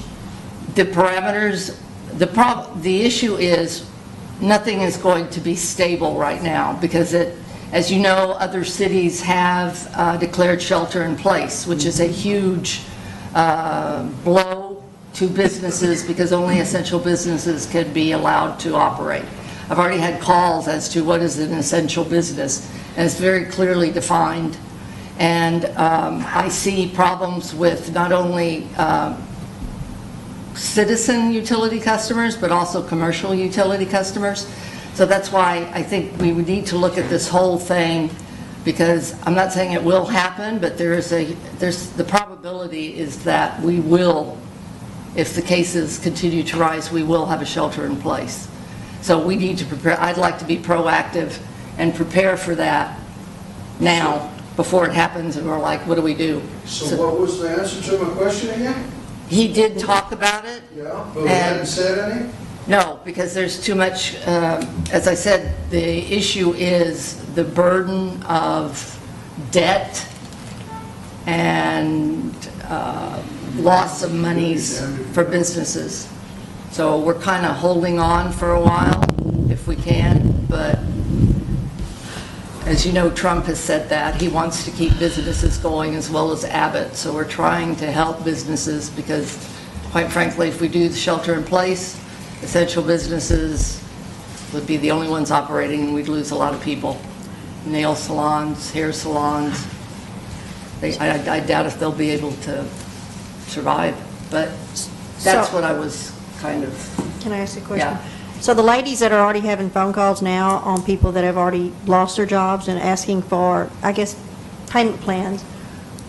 The parameters, the issue is, nothing is going to be stable right now, because as you know, other cities have declared shelter in place, which is a huge blow to businesses, because only essential businesses can be allowed to operate. I've already had calls as to what is an essential business, and it's very clearly defined. And I see problems with not only citizen utility customers, but also commercial utility customers. So that's why I think we would need to look at this whole thing, because I'm not saying it will happen, but there's the probability is that we will, if the cases continue to rise, we will have a shelter in place. So we need to prepare. I'd like to be proactive and prepare for that now, before it happens and we're like, what do we do? So what was the answer to my question again? He did talk about it. Yeah, but we hadn't said any? No, because there's too much, as I said, the issue is the burden of debt and loss of monies for businesses. So we're kind of holding on for a while, if we can, but as you know, Trump has said that. He wants to keep businesses going, as well as Abbott. So we're trying to help businesses, because quite frankly, if we do the shelter in place, essential businesses would be the only ones operating, and we'd lose a lot of people. Nail salons, hair salons. I doubt if they'll be able to survive, but that's So- what I was kind of, Can I ask you a question? Yeah. So the ladies that are already having phone calls now on people that have already lost their jobs and asking for, I guess, payment plans,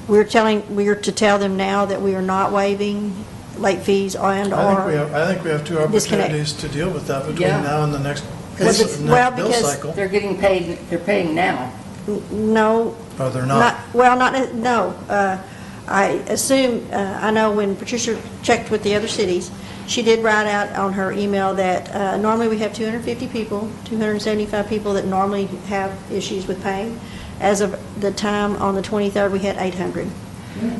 we're to tell them now that we are not waiving late fees and or I think we have two disconnect. opportunities to deal with that between Yeah. now and the next Because well, bill because cycle. they're getting paid, they're paying now. no. Oh, they're not. No. I assume, I know when Patricia checked with the other cities, she did write out on her email that normally we have 250 people, 275 people that normally have issues with paying. As of the time on the 23rd, we had 800.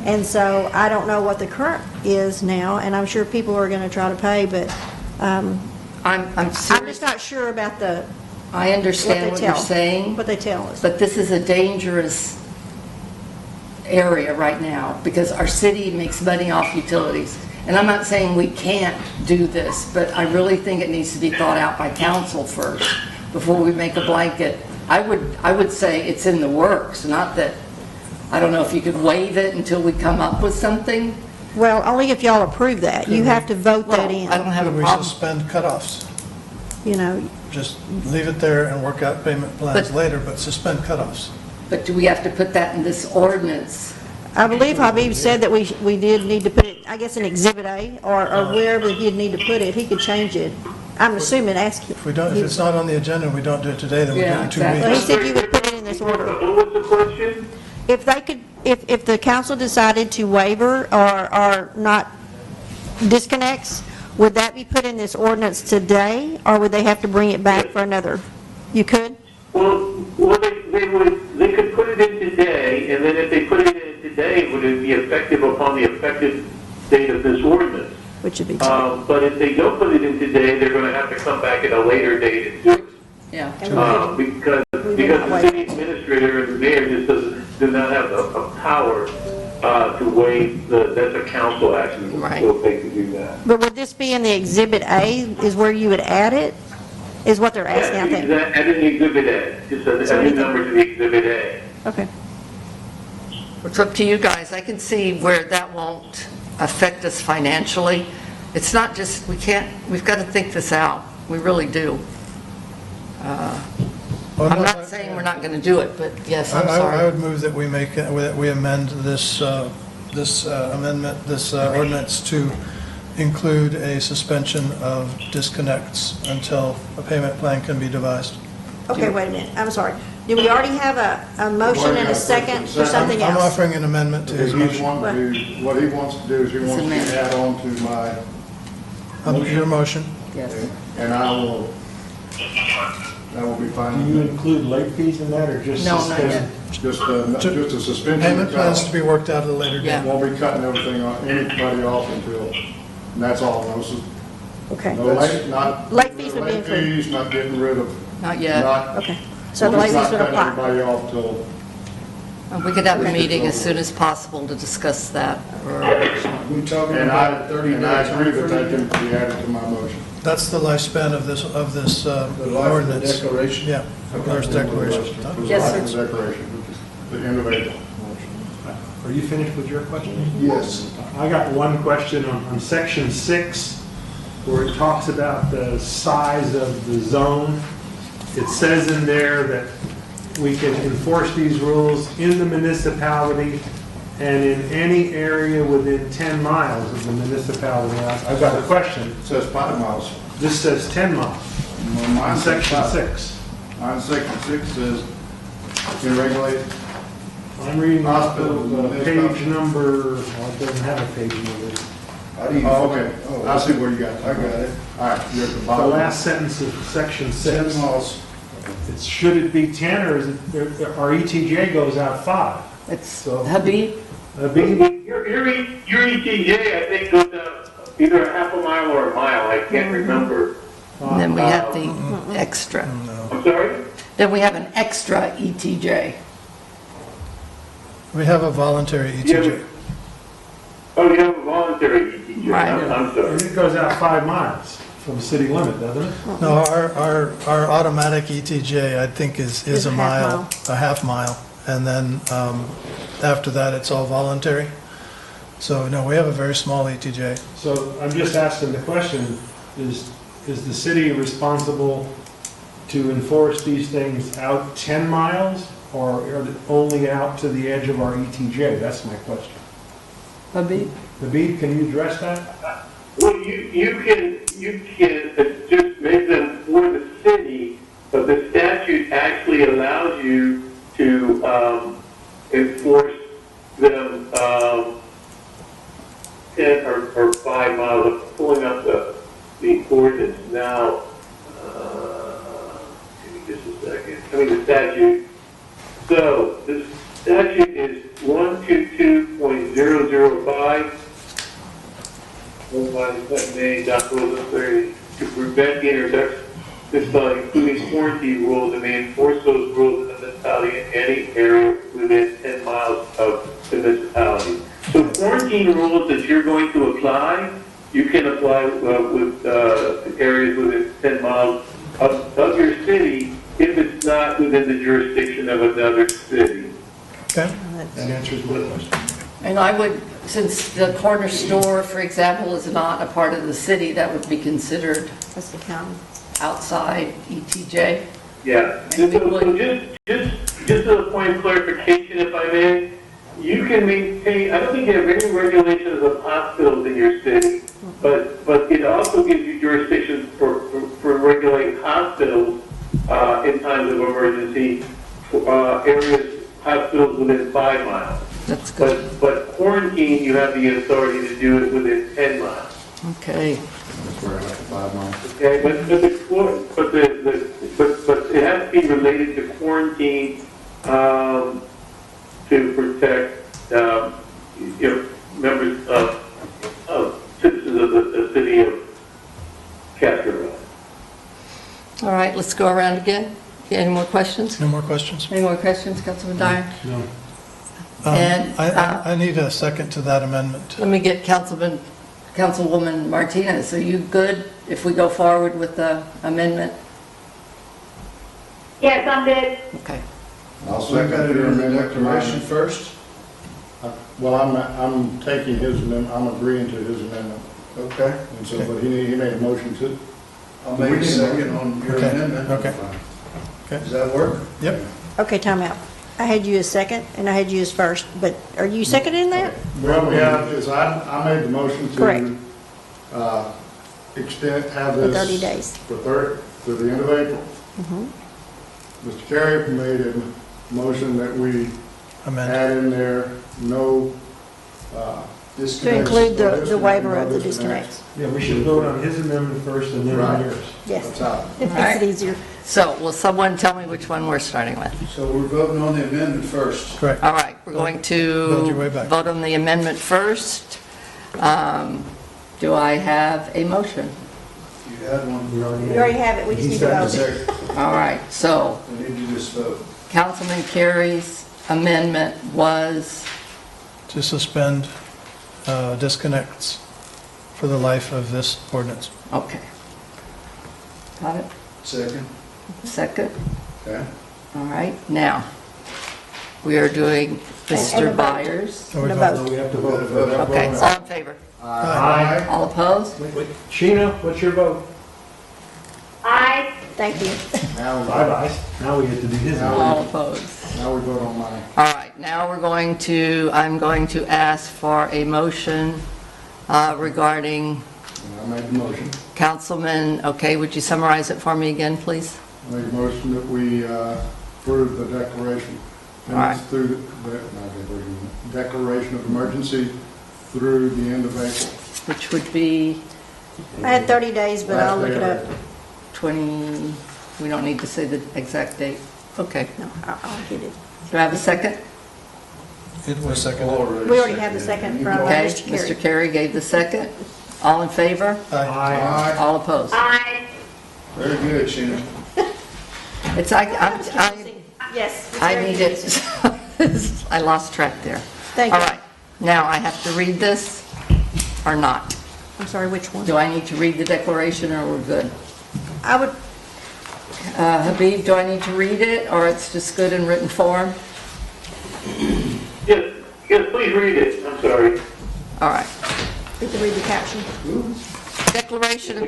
And so I don't know what the current is now, and I'm sure people are going to try to pay, but I'm I'm serious. just not sure about the, I understand what you're saying, what they tell us. but this is a dangerous area right now because our city makes money off utilities. And I'm not saying we can't do this, but I really think it needs to be thought out by council first before we make a blanket. I would say it's in the works, not that, I don't know if you could waive it until we come up with something. Well, only if y'all approve that. You have to vote that Well, in, I don't have Could a we problem. suspend cutoffs? you know. Just leave it there and work out payment plans But- later, but suspend cutoffs. But do we have to put that in this ordinance? I believe Habib said that we did need to put it, I guess, in Exhibit A, or wherever he'd need to put it. He could change it. I'm assuming, ask him. If it's not on the agenda, we don't do it today, then we do it Yeah, in 2 exactly. Well, he weeks. said you would put it in this order. What was the question? If they could, if the council decided to waiver or not disconnects, would that be put in this ordinance today, or would they have to bring it back for another? You could? Well, they could put it in today, and then if they put it in today, would it be effective upon the effective date of this ordinance? Which would be, But if they don't put it in today, they're gonna have to come back at a later date and do it. Yeah. Because the city administrator and the mayor just do not have a power to waive that's a council action. Right. So they can do that. but would this be in the Exhibit A, is where you would add it? Is what they're asking, I think. Add in the exhibit A, just a new number to the exhibit A. Okay. It's up to you guys. I can see where that won't affect us financially. It's not just, we've got to think this out. We really do. I'm not saying we're not going to do it, but yes, I'm I sorry. would move that we amend this ordinance to include a suspension of disconnects until a payment plan can be devised. Okay, wait a minute, I'm sorry. Did we already have a motion and a second for something I'm else? offering an amendment to his motion. What he wants to do is he wants to add on to my, Your motion. Yes. and that will be Do fine. you include late fees in that, or just No, not yet. suspension? Just a suspension. Payment plans to be worked out at a later Yeah. date. Won't be cutting everything off, anybody off until, and that's all. Okay, No late, not. Late fees would be late included. fees, not getting rid of, Not yet. not. okay. So the ladies not would cutting apply. everybody off till, We could have a meeting as soon as possible to discuss that. We talking and about a 30-day I agree that that timeframe? can be added to my motion. That's the lifespan of this The life of the ordinance. declaration? Yeah, mayor's declaration. Yes, Life of the declaration, the end of April. Are you finished with your question? Yes. I got one question on section 6, where it talks about the size of the zone. It says in there that we can enforce these rules in the municipality and in any area within 10 miles of the municipality. I've got a question. It says 5 miles. This says 10 miles Well, on mine says section 5. 6. On section 6 says, can regulate, I'm reading off Hospitals, of page number, well, it doesn't have a page number. How do you? oh, okay, I see where you got it. I got it. All right, you're at the The bottom. last sentence of section 6. 10 miles. Should it be 10, or is it, our ETJ goes out 5? It's Habib. Your ETJ, I think, goes down either a half a mile or a mile, I can't remember. And then we have the extra. I'm sorry? Then we have an extra ETJ. We have a voluntary ETJ. Oh, you have a voluntary ETJ, Right. I'm sorry. And it goes out 5 miles from city limit, doesn't it? No, our automatic ETJ, I think, is a mile, a half mile. And then after that, it's all voluntary. So, no, we have a very small ETJ. So I'm just asking the question, is is the city responsible to enforce these things out 10 miles, or are they only out to the edge of our ETJ? That's my question. Habib? Habib, can you address that? Well, you can just make them for the city, but the statute actually allows you to enforce them 10 or 5 miles. I'm pulling up the ordinance now. Give me just a second. I mean the statute. So the statute is 122.005. To prevent the introduction of this felony, including quarantine rules, and may enforce those rules in the municipality in any area within 10 miles of the municipality. So quarantine rules that you're going to apply, you can apply with areas within 10 miles of your city if it's not within the jurisdiction of another city. Okay? That answers my question. And I would, since the corner store, for example, is not a part of the city, that would be considered That's the county. outside ETJ. Yeah, And we so would- just as a point of clarification, if I may, you can maintain, I don't think you have any regulations of hospitals in your city, but it also gives you jurisdictions for regulating hospitals in times of emergency, areas, hospitals within 5 miles. That's good. But quarantine, you have the authority to do it within 10 miles. Okay. That's where I have 5 miles. Okay, but it has to be related to quarantine to protect members of citizens of the city of Castroville. All right, let's go around again. Any more questions? No more questions? Any more questions, Councilman Dyer? No. And, I need a second to that amendment. Let me get Councilwoman Martinez. Are you good if we go forward with the amendment? Yes, I'm good. Okay. I'll So we second gotta your do the amendment to declaration mine. first? Well, I'm taking his amendment, I'm agreeing to his amendment. Okay. And so, but he made a motion to. I'll make a second on your Okay, amendment. okay. Does that work? Yep. Okay, time out. I had you as second, and I had you as first, but are you seconding that? Well, we have, is I made the motion Correct. to have For this. 30 days. Through the end of April. Mr. Carey made a motion that we Amendment. add in there no, To include the waiver of the disconnects. disconnects. Yeah, we should vote on his amendment first and then Right. on yours. Yes, That's how. it makes it easier. So will someone tell me which one we're starting with? So we're voting on the amendment first. Correct. All right, we're going Build your way to back. vote on the amendment first. Do I have a motion? You had one. We already have it, we just need to vote. Second. All right, so We need to just vote. Councilman Carey's amendment was, To suspend disconnects for the life of this ordinance. okay. Got it? Second. Second? Okay. All right, now, we are doing And Mr. a vote. Byers. Are we And a voting? vote. We have to We gotta vote. vote. Okay, all in favor? Aye. All opposed? Wait. Sheena, what's your vote? Aye. Thank you. Now, Bye-bye. Now we get to do his. Now All opposed. now we vote on mine. All right, now I'm going to ask for a motion regarding And I made the motion. Councilman, okay, would you summarize it for me again, please? I made a motion that we approve the declaration. All right. And it's through the declaration of emergency through the end of April. Which would be I had 30 days, but I'll look it up. 20, we don't need to say the exact date. Okay. No, I'll get it. Do I have a second? It was seconded. We already have the second from Okay, Mr. Carey. Mr. Carey gave the second. All in favor? Aye. Aye. All opposed? Aye. Very good, Sheena. It's, Yes. it's I very need confusing. it. I lost track there. Thank All you. right, now I have to read this or not? I'm sorry, which one? Do I need to read the declaration or we're good? I would, Habib, do I need to read it or it's just good in written form? Yes, please read it, I'm sorry. All right. we could read the caption. Declaration of,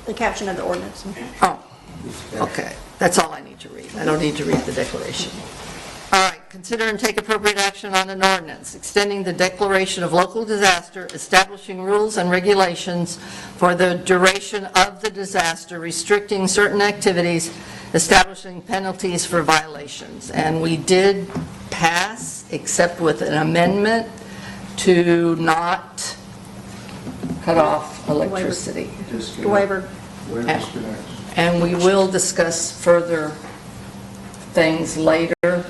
The caption of the ordinance. oh, okay. That's all I need to read. I don't need to read the declaration. All right, consider and take appropriate action on an ordinance extending the declaration of local disaster, establishing rules and regulations for the duration of the disaster, restricting certain activities, establishing penalties for violations. And we did pass, except with an amendment to not cut off electricity. The waiver. And we will discuss further things later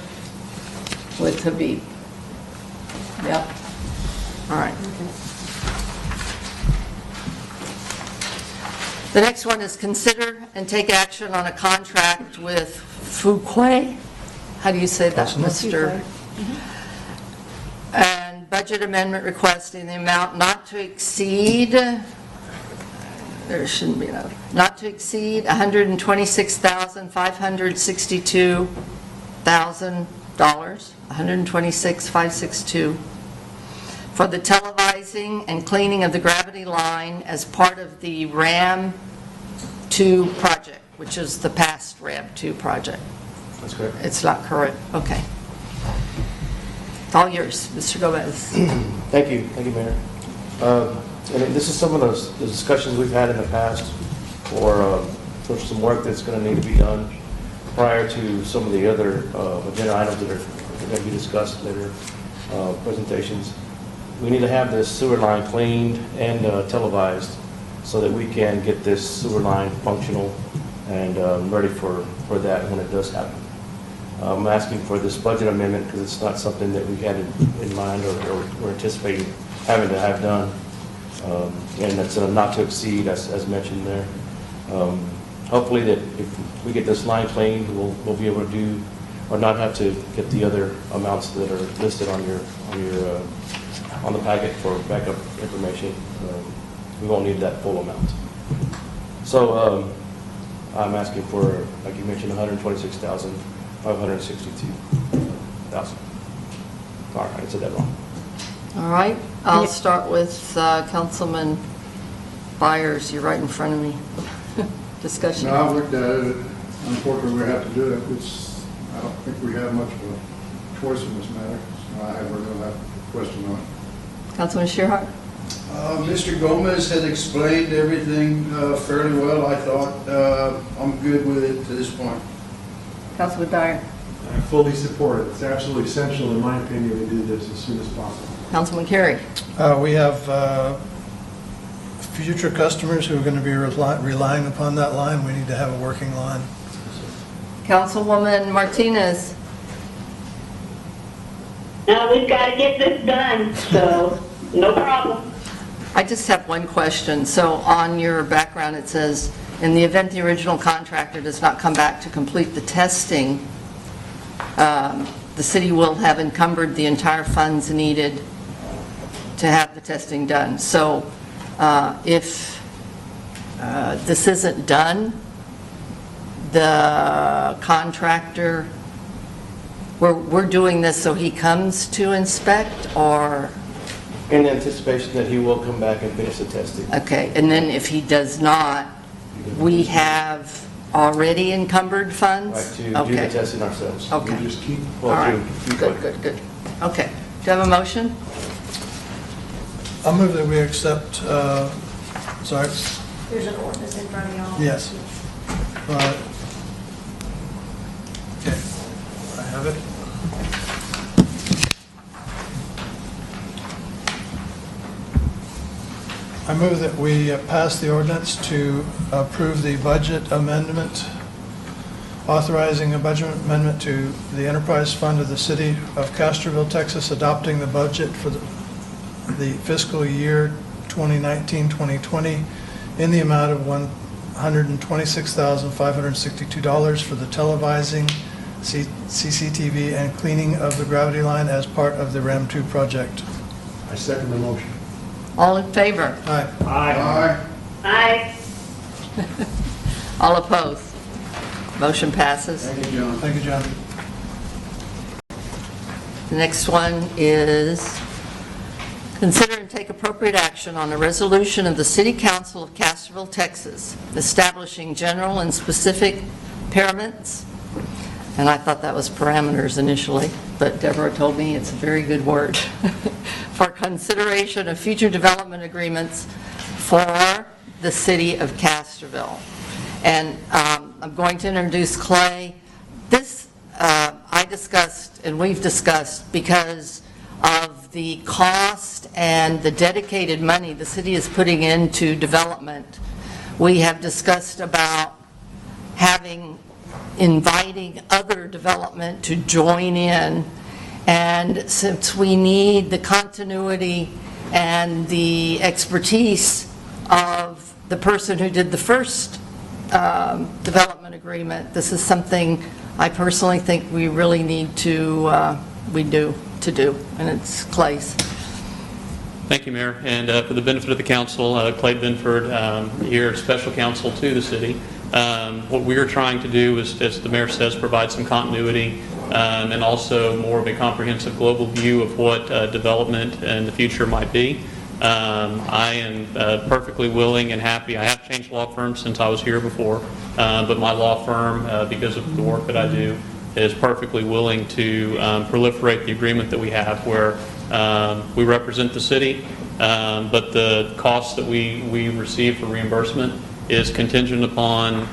with Habib. Yep. All right. The next one is consider and take action on a contract with Fuquay. How do you say that, Mr.? And budget amendment request in the amount not to exceed, there shouldn't be enough, not to exceed $126,562, $126,562, for the televising and cleaning of the gravity line as part of the RAM 2 project, which is the past RAM 2 project. That's correct. It's not correct, okay. It's all yours, Mr. Gomez. Thank you, Mayor. And this is some of the discussions we've had in the past for some work that's going to need to be done prior to some of the other agenda items that are going to be discussed later, presentations. We need to have this sewer line cleaned and televised so that we can get this sewer line functional and ready for that when it does happen. I'm asking for this budget amendment because it's not something that we had in mind or we're anticipating having to have done. And it's not to exceed, as mentioned there. Hopefully that if we get this line cleaned, we'll be able to do, or not have to get the other amounts that are listed on the packet for backup information. We won't need that full amount. So I'm asking for, like you mentioned, $126,562. All right, I said that wrong. All right, I'll start with Councilman Byers. You're right in front of me. Discussion. No, I've looked at it. Unfortunately, we have to do it. I don't think we have much of a choice in this matter. So we're going to have a question on it. Councilman Shearhart? Mr. Gomez had explained everything fairly well, I thought. I'm good with it to this point. Councilman Dyer? I fully support it. It's absolutely essential, in my opinion, to do this as soon as possible. Councilman Carey? We have future customers who are going to be relying upon that line. We need to have a working line. Councilwoman Martinez? No, we've got to get this done, so no problem. I just have one question. So on your background, it says, in the event the original contractor does not come back to complete the testing, the city will have encumbered the entire funds needed to have the testing done. So if this isn't done, the contractor, we're doing this so he comes to inspect, or? In anticipation that he will come back and finish the testing. Okay, and then if he does not, we have already encumbered funds? Right, to do the testing ourselves. Okay. We just keep, Well, All right, keep good, good, good. Okay, do you have a motion? I'll move that we accept, sorry, There's an ordinance in front of y'all. yes. Okay, I have it. I move that we pass the ordinance to approve the budget amendment, authorizing a budget amendment to the enterprise fund of the city of Castroville, Texas, adopting the budget for the fiscal year 2019-2020 in the amount of $126,562 for the televising, CCTV, and cleaning of the gravity line as part of the RAM 2 project. I second the motion. All in favor? Aye. Aye. Aye. All opposed? Motion passes. Thank you, John. Thank you, John. The next one is Consider and take appropriate action on a resolution of the City Council of Castroville, Texas, establishing general and specific parameters, and I thought that was parameters initially, but Deborah told me it's a very good word, for consideration of future development agreements for the city of Castroville. And I'm going to introduce Clay. This I discussed and we've discussed because of the cost and the dedicated money the city is putting into development. We have discussed about inviting other development to join in, and since we need the continuity and the expertise of the person who did the first development agreement, this is something I personally think we really need to do, and it's Clay's. Thank you, Mayor. And for the benefit of the council, Clay Binford, here, special counsel to the city. What we're trying to do is, as the mayor says, provide some continuity and also more of a comprehensive global view of what development in the future might be. I am perfectly willing and happy. I have changed law firms since I was here before, but my law firm, because of the work that I do, is perfectly willing to proliferate the agreement that we have where we represent the city, but the costs that we receive for reimbursement is contingent upon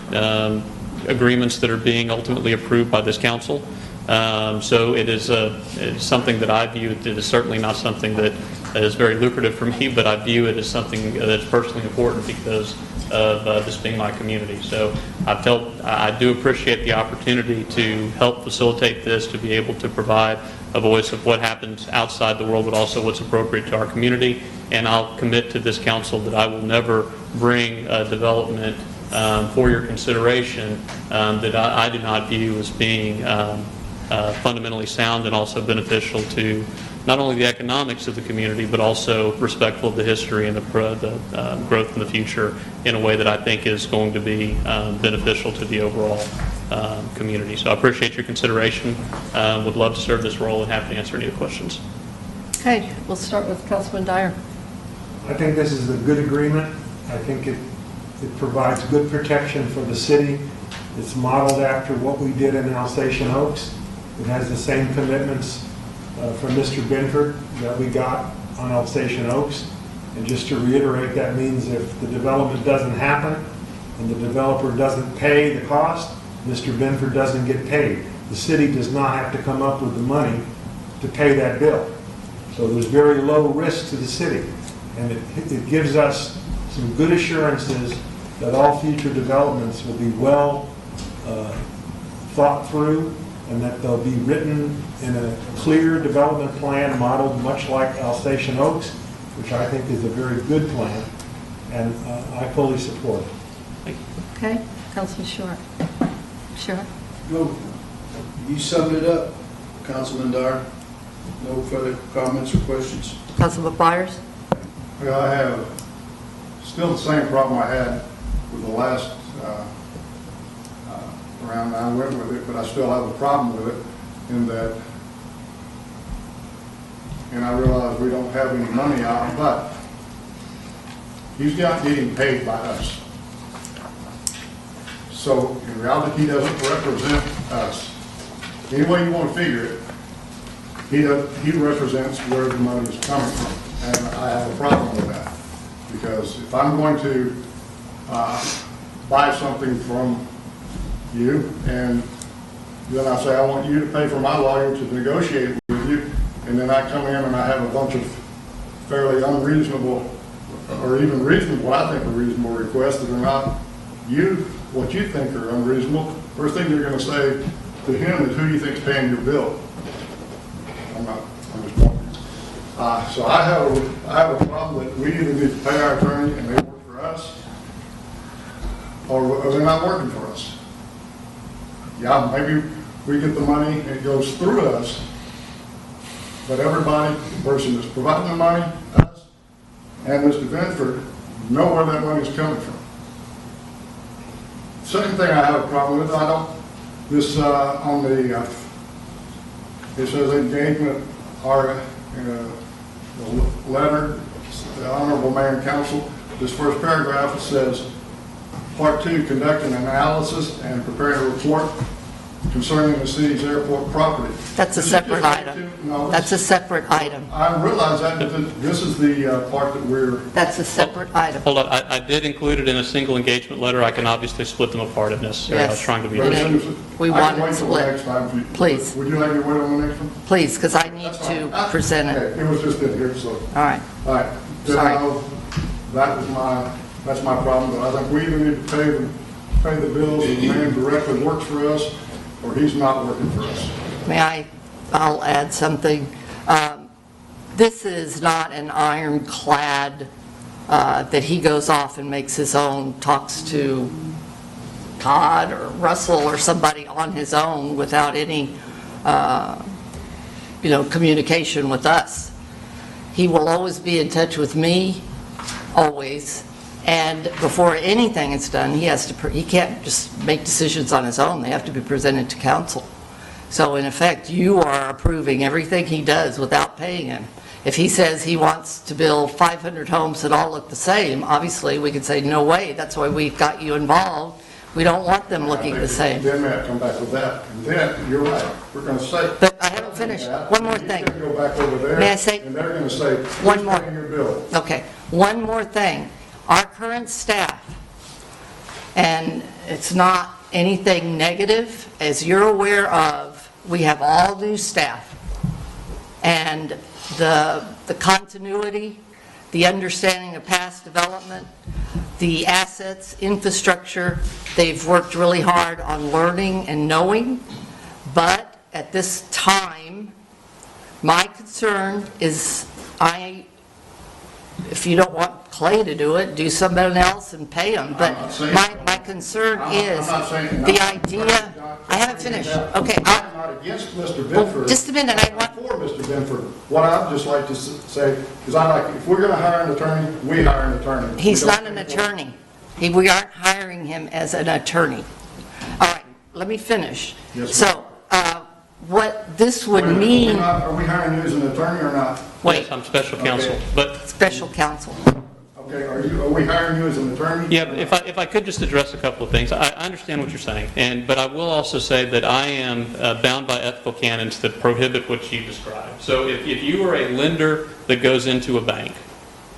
agreements that are being ultimately approved by this council. So it's something that I view, it is certainly not something that is very lucrative for me, but I view it as something that's personally important because of this being my community. So I do appreciate the opportunity to help facilitate this, to be able to provide a voice of what happens outside the world, but also what's appropriate to our community. And I'll commit to this council that I will never bring development for your consideration that I do not view as being fundamentally sound and also beneficial to not only the economics of the community, but also respectful of the history and the growth in the future in a way that I think is going to be beneficial to the overall community. So I appreciate your consideration. Would love to serve this role and happy to answer any questions. Okay, we'll start with Councilman Dyer. I think this is a good agreement. I think it provides good protection for the city. It's modeled after what we did in Alsatian Oaks. It has the same commitments from Mr. Binford that we got on Alsatian Oaks. And just to reiterate, that means if the development doesn't happen and the developer doesn't pay the cost, Mr. Binford doesn't get paid. The city does not have to come up with the money to pay that bill. So there's very low risk to the city. And it gives us some good assurances that all future developments will be well thought through, and that they'll be written in a clear development plan modeled much like Alsatian Oaks, which I think is a very good plan, and I fully support it. Okay, Councilman Short. Sure. No, you summed it up, Councilman Dyer. No further comments or questions? Councilman Byers? Well, I have still the same problem I had with the last round I went with it, but I still have a problem with it in that, and I realize we don't have any money out, but he's not getting paid by us. So in reality, he doesn't represent us. Any way you want to figure it, he represents where the money is coming from, and I have a problem with that. Because if I'm going to buy something from you, and then I say I want you to pay for my lawyer to negotiate with you, and then I come in and I have a bunch of fairly unreasonable, or even reasonable, what I think are reasonable requests that are not what you think are unreasonable, first thing you're going to say to him is, who do you think is paying your bill? I'm just wondering. So I have a problem that we either need to pay our attorney and they work for us, or they're not working for us. Yeah, maybe we get the money and it goes through us, but everybody, the person that's providing the money, us, and Mr. Binford, know where that money is coming from. Second thing I have a problem with, it says engagement, the letter, the Honorable Mayor and Council, this first paragraph, it says, Part 2, conduct an analysis and prepare a report concerning the city's airport property. That's a separate item. No, That's a separate item. I realize that, but this is the part that we're, That's a separate item. Hold on, I did include it in a single engagement letter. I can obviously split them apart if necessary. I was Yes. trying to be... We I can want it wait till split. next time. for you. Please. Would you like me to wait on the next one? Please, because I need That's to fine. present it. Okay, it was just in here, so. All right. All right. Then Sorry. that's my problem, but I think we either need to pay the bills and the man directly works for us, or he's not working for us. I'll add something. This is not an ironclad that he goes off and makes his own, talks to Todd or Russell or somebody on his own without any, communication with us. He will always be in touch with me, always. And before anything is done, he can't just make decisions on his own. They have to be presented to council. So in effect, you are approving everything he does without paying him. If he says he wants to build 500 homes that all look the same, obviously we could say, no way, that's why we've got you involved. We don't want them looking the same. Then may come back with that. And then, you're right, we're going to say. But I haven't finished. One more thing. He's going to go back over there. May I say- And they're going to say, One who's more. paying your bill? Okay, one more thing. Our current staff, and it's not anything negative, as you're aware of, we have all new staff. And the continuity, the understanding of past development, the assets, infrastructure, they've worked really hard on learning and knowing. But at this time, my concern is if you don't want Clay to do it, do somebody else and pay them. But my concern is the idea, I haven't finished. Okay, I'm not against Mr. Benford. just a minute, I want, For Mr. Benford. What I'd just like to say is if we're going to hire an attorney, we hire an attorney. he's We don't not an pay for it. attorney. We aren't hiring him as an attorney. All right, let me finish. Yes, So, what this would Wait a minute, mean, Are we hiring you as an attorney or not? wait, Yes, I'm special counsel, Okay. but... special counsel. Okay, are we hiring you as an attorney? Yeah, if I could just address a couple of things. I understand what you're saying, but I will also say that I am bound by ethical canons that prohibit what you described. So if you are a lender that goes into a bank,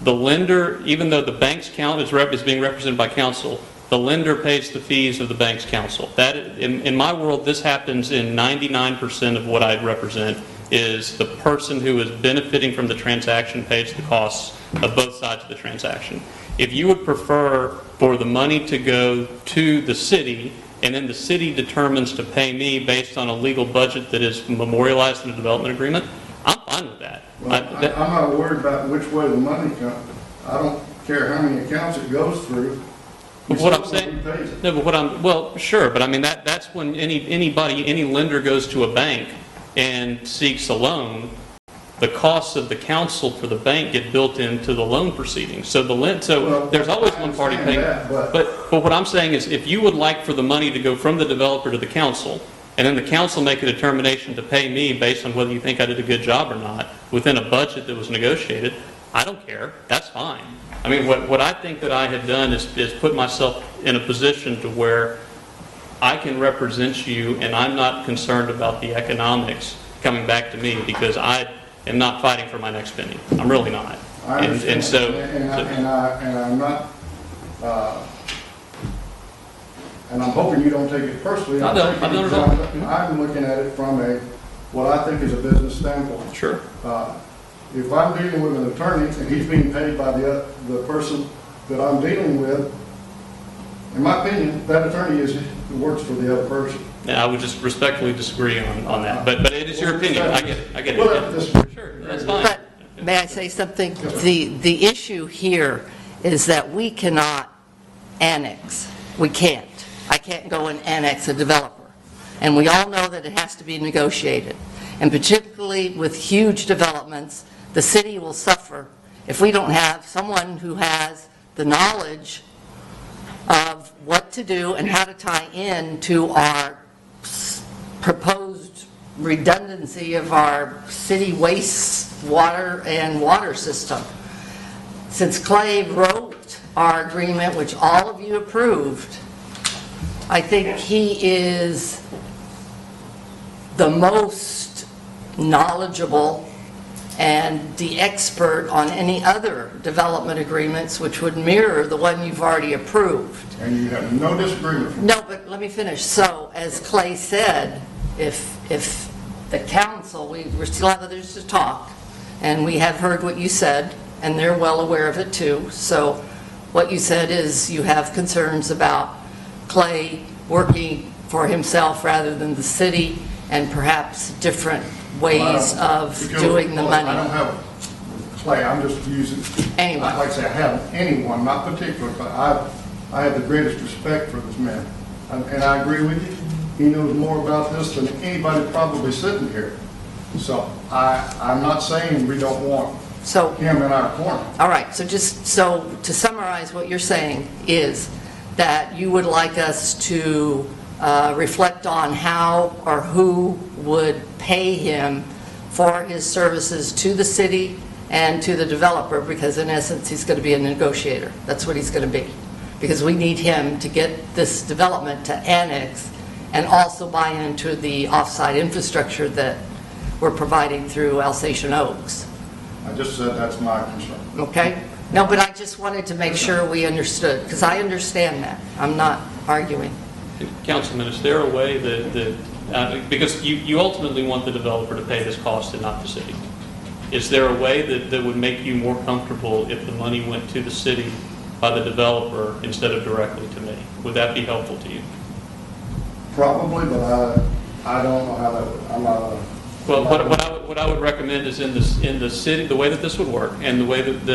the lender, even though the bank's count is being represented by counsel, the lender pays the fees of the bank's counsel. That, in my world, this happens in 99% of what I represent, is the person who is benefiting from the transaction pays the costs of both sides of the transaction. If you would prefer for the money to go to the city, and then the city determines to pay me based on a legal budget that is memorialized in the development agreement, I'm fine with that. Well, I'm not worried about which way the money comes. I don't care how many accounts it goes through. What I'm saying, no, but well, sure, but I mean, that's when any lender goes to a bank and seeks a loan, the costs of the counsel for the bank get built into the loan proceedings. So there's always one party paying. But what I'm saying is, if you would like for the money to go from the developer to the council, and then the council make a determination to pay me based on whether you think I did a good job or not, within a budget that was negotiated, I don't care. That's fine. I mean, what I think that I have done is put myself in a position to where I can represent you, and I'm not concerned about the economics coming back to me, because I am not fighting for my next penny. I'm really not. I understand. And so, And I'm not, and I'm hoping you don't take it personally. I don't at all. I'm looking at it from what I think is a business standpoint. Sure. If I'm dealing with an attorney and he's being paid by the person that I'm dealing with, in my opinion, that attorney works for the other person. Yeah, I would just respectfully disagree on that, but it is your opinion. I get it. Well, Sure, that's fine. But may I say something? The issue here is that we cannot annex. We can't. I can't go and annex a developer. And we all know that it has to be negotiated. And particularly with huge developments, the city will suffer if we don't have someone who has the knowledge of what to do and how to tie in to our proposed redundancy of our city wastewater and water system. Since Clay wrote our agreement, which all of you approved, I think he is the most knowledgeable and the expert on any other development agreements which would mirror the one you've already approved. And you have no disagreement. No, but let me finish. So, as Clay said, if the council, we still have others to talk, and we have heard what you said, and they're well aware of it too. So, what you said is you have concerns about Clay working for himself rather than the city, and perhaps different ways of doing the money. I don't have Clay, I'm just using, Anyone. like I say, I have anyone, not particular, but I have the greatest respect for this man. And I agree with you. He knows more about this than anybody probably sitting here. So I'm not saying we don't want him in our corner. All right, so just so to summarize, what you're saying is that you would like us to reflect on how or who would pay him for his services to the city and to the developer, because in essence he's going to be a negotiator. That's what he's going to be, because we need him to get this development to annex and also buy into the offsite infrastructure that we're providing through Alsatian Oaks. I just said that's my concern. Okay? No, but I just wanted to make sure we understood, because I understand that. I'm not arguing. Councilman, is there a way because you ultimately want the developer to pay this cost and not the city. Is there a way that would make you more comfortable if the money went to the city by the developer instead of directly to me? Would that be helpful to you? Probably, but I don't know how that would, I'm not a... Well, what I would recommend is in the city, the way that this would work, and the way that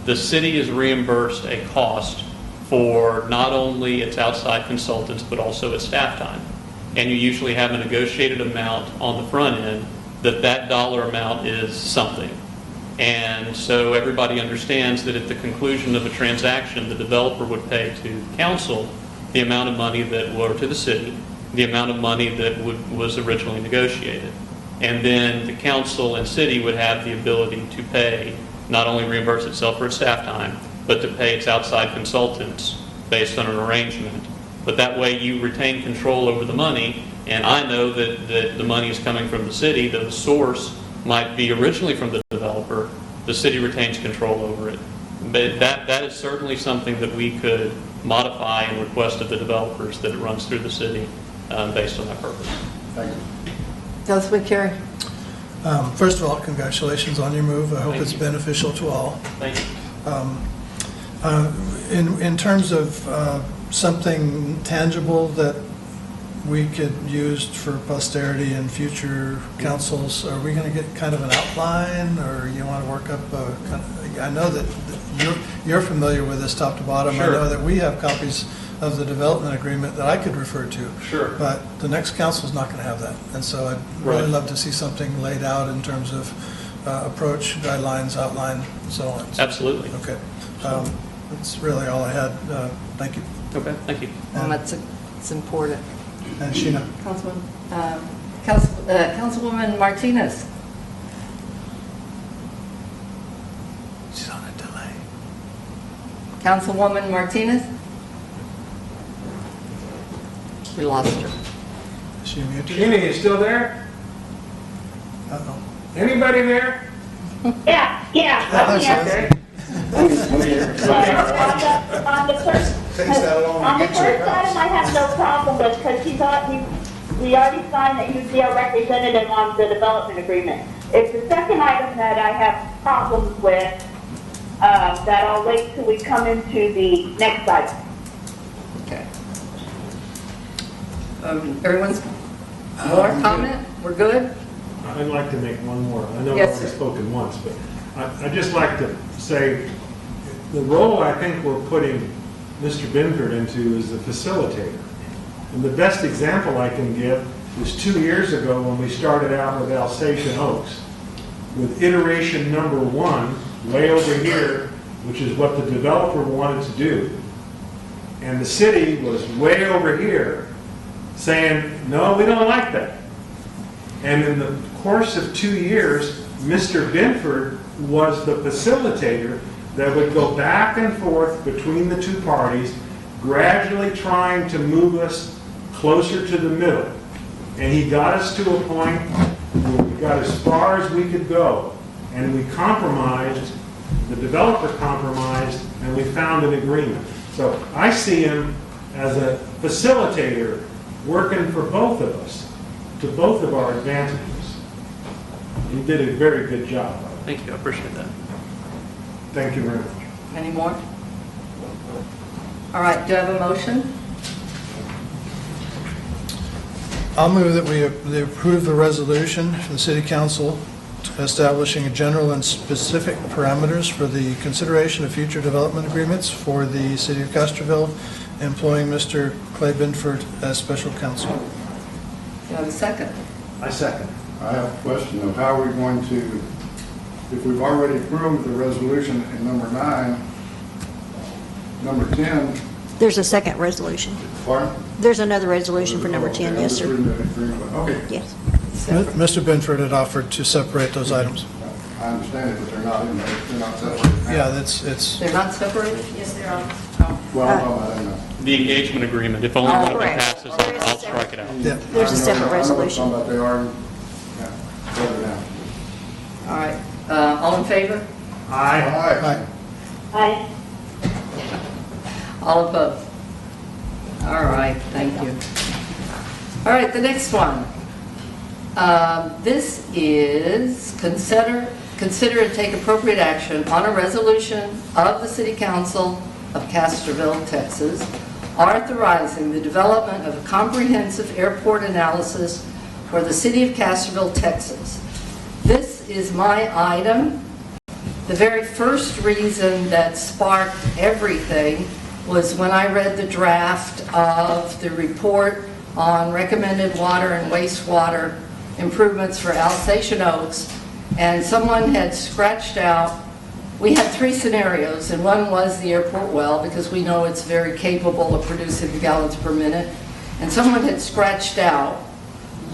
the city is reimbursed a cost for not only its outside consultants, but also its staff time. And you usually have a negotiated amount on the front end that dollar amount is something. And so everybody understands that at the conclusion of a transaction, the developer would pay to council the amount of money or to the city, the amount of money that was originally negotiated. And then the council and city would have the ability to pay, not only reimburse itself for its staff time, but to pay its outside consultants based on an arrangement. But that way you retain control over the money, and I know that the money is coming from the city, though the source might be originally from the developer, the city retains control over it. But that is certainly something that we could modify and request of the developers, that it runs through the city based on that purpose. Thank you. Councilman Carey. First of all, congratulations on your move. I hope Thank it's you. beneficial to all. Thank you. In terms of something tangible that we could use for posterity and future councils, are we going to get kind of an outline, or you want to work up I know that you're familiar with this top to bottom. Sure. I know that we have copies of the development agreement that I could refer to. Sure. But the next council's not going to have that. And so I'd really Right. love to see something laid out in terms of approach, guidelines, outline, and so on. Absolutely. Okay. That's really all I had. Thank you. Okay, thank you. It's important. And Sheena. Councilwoman Martinez. She's on a delay. Councilwoman Martinez? We lost her. Is she muted? Sheena, you still there? Uh-oh. Anybody there? Yeah, I'm here. Okay. On the first item, I have no problem with, because we already signed that he'd be our representative on the development agreement. It's the second item that I have problems with, that I'll wait till we come into the next item. Okay. Everyone's more comment? We're good? I'd like to make one more. I know I've Yes, already sir. spoken once, but I'd just like to say the role I think we're putting Mr. Binford into is the facilitator. And the best example I can give is 2 years ago when we started out with Alsatian Oaks, with iteration number 1, way over here, which is what the developer wanted to do. And the city was way over here saying, no, we don't like that. And in the course of 2 years, Mr. Binford was the facilitator that would go back and forth between the two parties, gradually trying to move us closer to the middle. And he got us to a point where we got as far as we could go. And we compromised, the developer compromised, and we found an agreement. So I see him as a facilitator working for both of us, to both of our advantages. He did a very good job. Thank you, I appreciate that. Thank you very much. Any more? All right, do I have a motion? I'll move that we approve the resolution for the City Council establishing general and specific parameters for the consideration of future development agreements for the City of Castroville, employing Mr. Clay Binford as special counsel. Do I have a second? I second. I have a question of how are we going to, if we've already approved the resolution in number 9, number 10, There's a second resolution. pardon? There's another resolution for number 10, Okay, yes, sir. I'm just reading the agreement. Okay, Yes. Mr. Binford had offered to separate those items. I understand it, but they're not in there, they're not separated. Yeah, it's, They're not separated? Yes, they are. Well, I don't know. The engagement agreement, if only one of them correct. passes, I'll strike it out. yeah. There's a separate I know resolution. what you're talking about. They are, yeah, further down. All right, all in favor? Aye. Aye. Aye. All opposed? All right, thank you. All right, the next one. This is consider and take appropriate action on a resolution of the City Council of Castroville, Texas, authorizing the development of a comprehensive airport analysis for the City of Castroville, Texas. This is my item. The very first reason that sparked everything was when I read the draft of the report on recommended water and wastewater improvements for Alsatian Oaks, and someone had scratched out, we had 3 scenarios, and one was the airport well, because we know it's very capable of producing gallons per minute, and someone had scratched out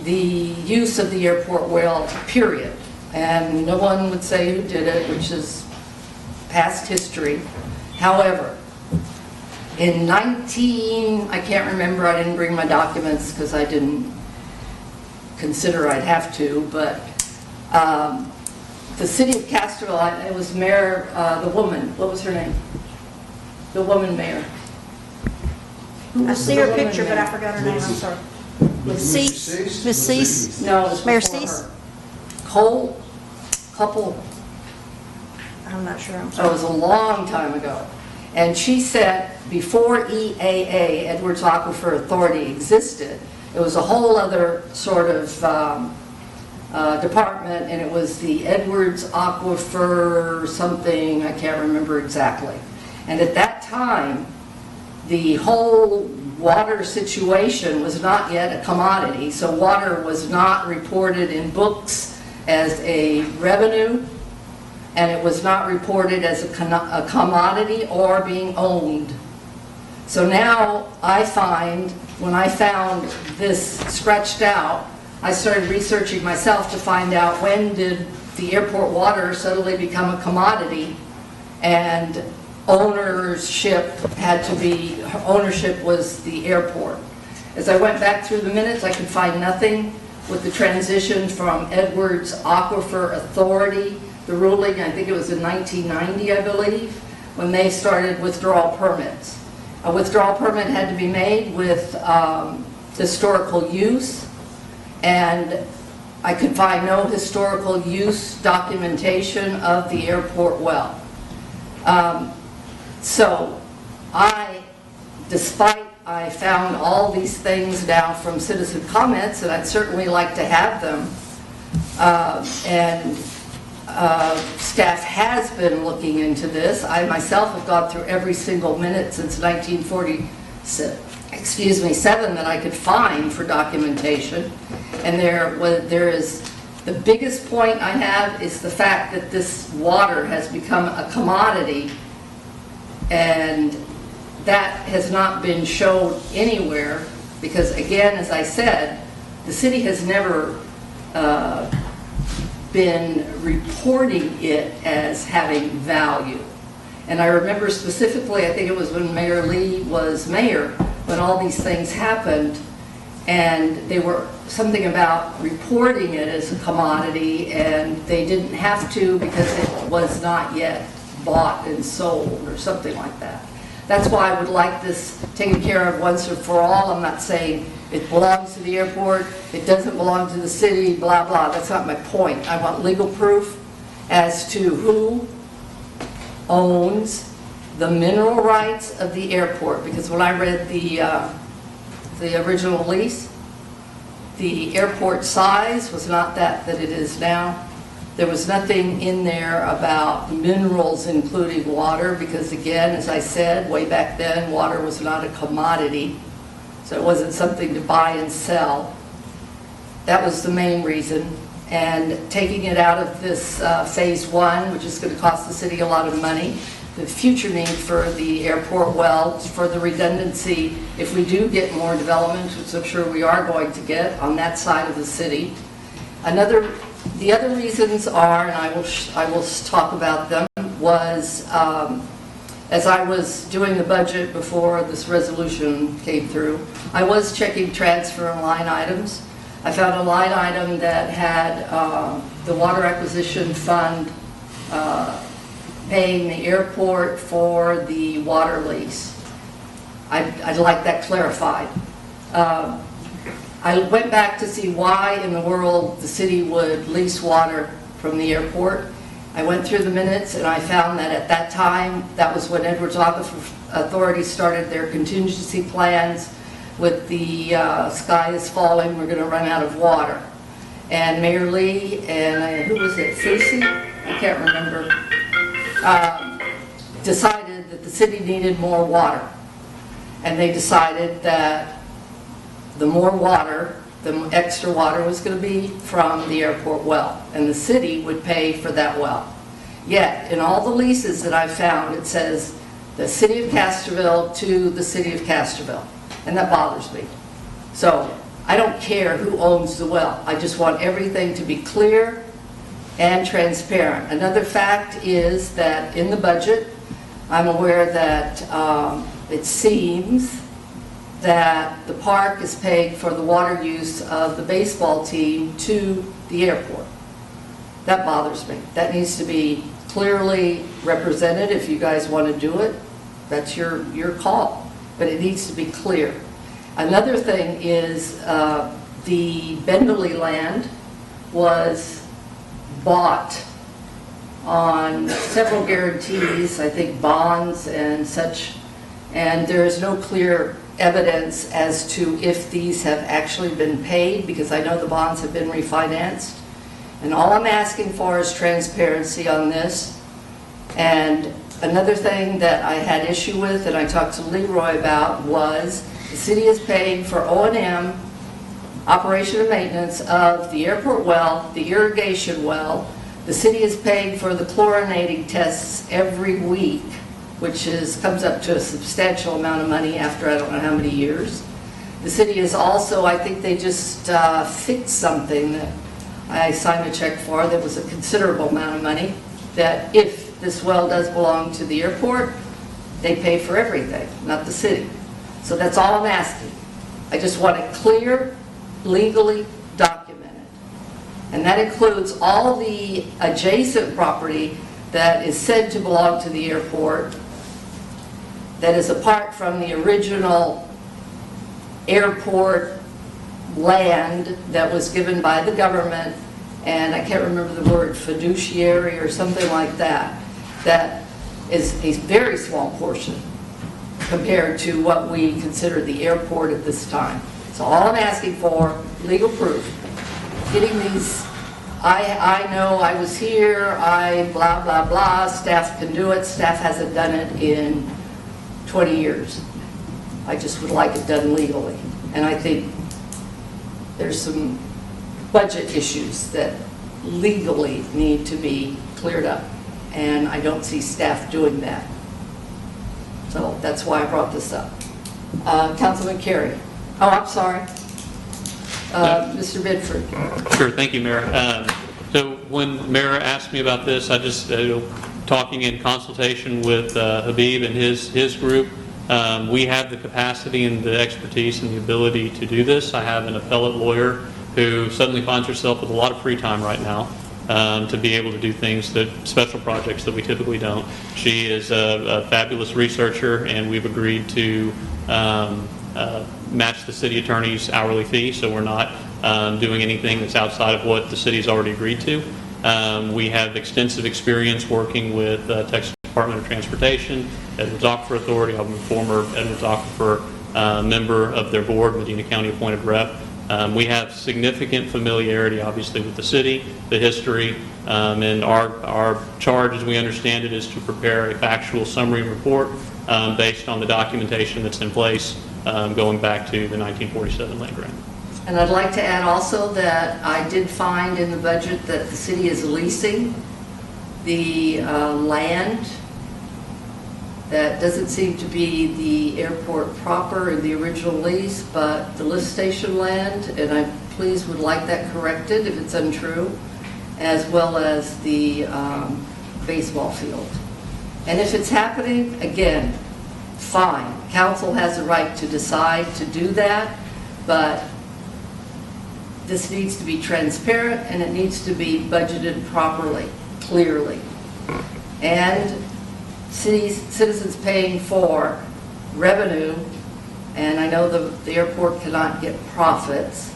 the use of the airport well, period. And no one would say who did it, which is past history. However, in I can't remember, I didn't bring my documents because I didn't consider I'd have to, but the City of Castroville, it was Mayor, the woman, what was her name? The woman mayor. Who I was see the her woman picture, but I mayor? forgot her name, I'm sorry. Miss Cease? Miss Cease? No, it was Mayor before Cease? her. Cole, couple, I'm not sure, I'm it sorry. was a long time ago. And she said, before EAA, Edwards Aquifer Authority, existed, it was a whole other sort of department, and it was the Edwards Aquifer something, I can't remember exactly. And at that time, the whole water situation was not yet a commodity, so water was not reported in books as a revenue, and it was not reported as a commodity or being owned. So now I find, when I found this scratched out, I started researching myself to find out when did the airport water suddenly become a commodity, and ownership was the airport. As I went back through the minutes, I could find nothing with the transition from Edwards Aquifer Authority, the ruling, I think it was in 1990, I believe, when they started withdrawal permits. A withdrawal permit had to be made with historical use, and I could find no historical use documentation of the airport well. So despite I found all these things now from citizen comments, and I'd certainly like to have them, and staff has been looking into this. I myself have gone through every single minute since 1947 that I could find for documentation, and there is, the biggest point I have is the fact that this water has become a commodity, and that has not been shown anywhere, because again, as I said, the city has never been reporting it as having value. And I remember specifically, I think it was when Mayor Lee was mayor, when all these things happened, and they were something about reporting it as a commodity, and they didn't have to because it was not yet bought and sold or something like that. That's why I would like this taken care of once and for all. I'm not saying it belongs to the airport, it doesn't belong to the city, blah, blah. That's not my point. I want legal proof as to who owns the mineral rights of the airport. Because when I read the original lease, the airport size was not that it is now. There was nothing in there about minerals, including water, because again, as I said, way back then, water was not a commodity. So it wasn't something to buy and sell. That was the main reason. And taking it out of this phase one, which is going to cost the city a lot of money, the future need for the airport well, for the redundancy, if we do get more development, which I'm sure we are going to get on that side of the city. The other reasons are, and I will talk about them, was as I was doing the budget before this resolution came through, I was checking transfer and line items. I found a line item that had the water acquisition fund paying the airport for the water lease. I'd like that clarified. I went back to see why in the world the city would lease water from the airport. I went through the minutes and I found that at that time, that was when Edwards Authority started their contingency plans with the sky is falling, we're going to run out of water. And Mayor Lee and who was it, Fusi? I can't remember. Decided that the city needed more water. And they decided that the more water, the extra water was going to be from the airport well, and the city would pay for that well. Yet, in all the leases that I found, it says the city of Castroville to the city of Castroville, and that bothers me. So, I don't care who owns the well. I just want everything to be clear and transparent. Another fact is that in the budget, I'm aware that it seems that the park is paying for the water use of the baseball team to the airport. That bothers me. That needs to be clearly represented. If you guys want to do it, that's your call. But it needs to be clear. Another thing is the Benderley land was bought on several guarantees, I think bonds and such, and there is no clear evidence as to if these have actually been paid, because I know the bonds have been refinanced. And all I'm asking for is transparency on this. And another thing that I had issue with, and I talked to Leroy about, was the city is paying for O&M, operation and maintenance of the airport well, the irrigation well. The city is paying for the chlorinating tests every week, which comes up to a substantial amount of money after I don't know how many years. The city is also, I think they just fixed something that I signed a check for that was a considerable amount of money, that if this well does belong to the airport, they pay for everything, not the city. So that's all I'm asking. I just want it clear, legally documented. And that includes all the adjacent property that is said to belong to the airport, that is apart from the original airport land that was given by the government, and I can't remember the word, fiduciary or something like that. That is a very small portion compared to what we consider the airport at this time. So all I'm asking for, legal proof. Getting these, I know I was here, I blah, blah, blah, staff can do it. Staff hasn't done it in 20 years. I just would like it done legally. And I think there's some budget issues that legally need to be cleared up. And I don't see staff doing that. So that's why I brought this up. Councilman Carey. Oh, I'm sorry. Mr. Bedford. Sure, thank you, Mayor. So when Mayor asked me about this, I just, talking in consultation with Habib and his group, we have the capacity and the expertise and the ability to do this. I have an appellate lawyer who suddenly finds herself with a lot of free time right now to be able to do things, special projects that we typically don't. She is a fabulous researcher, and we've agreed to match the city attorney's hourly fee, so we're not doing anything that's outside of what the city's already agreed to. We have extensive experience working with Texas Department of Transportation, Edwards Aquifer Authority. I'm a former Edwards Aquifer member of their board, Medina County appointed rep. We have significant familiarity, obviously, with the city, the history, and our charge, as we understand it, is to prepare a factual summary report based on the documentation that's in place going back to the 1947 land grant. And I'd like to add also that I did find in the budget that the city is leasing the land that doesn't seem to be the airport proper in the original lease, but the lift station land, and I please would like that corrected if it's untrue, as well as the baseball field. And if it's happening, again, fine. Council has a right to decide to do that, but this needs to be transparent and it needs to be budgeted properly, clearly. And citizens paying for revenue, and I know the airport cannot get profits,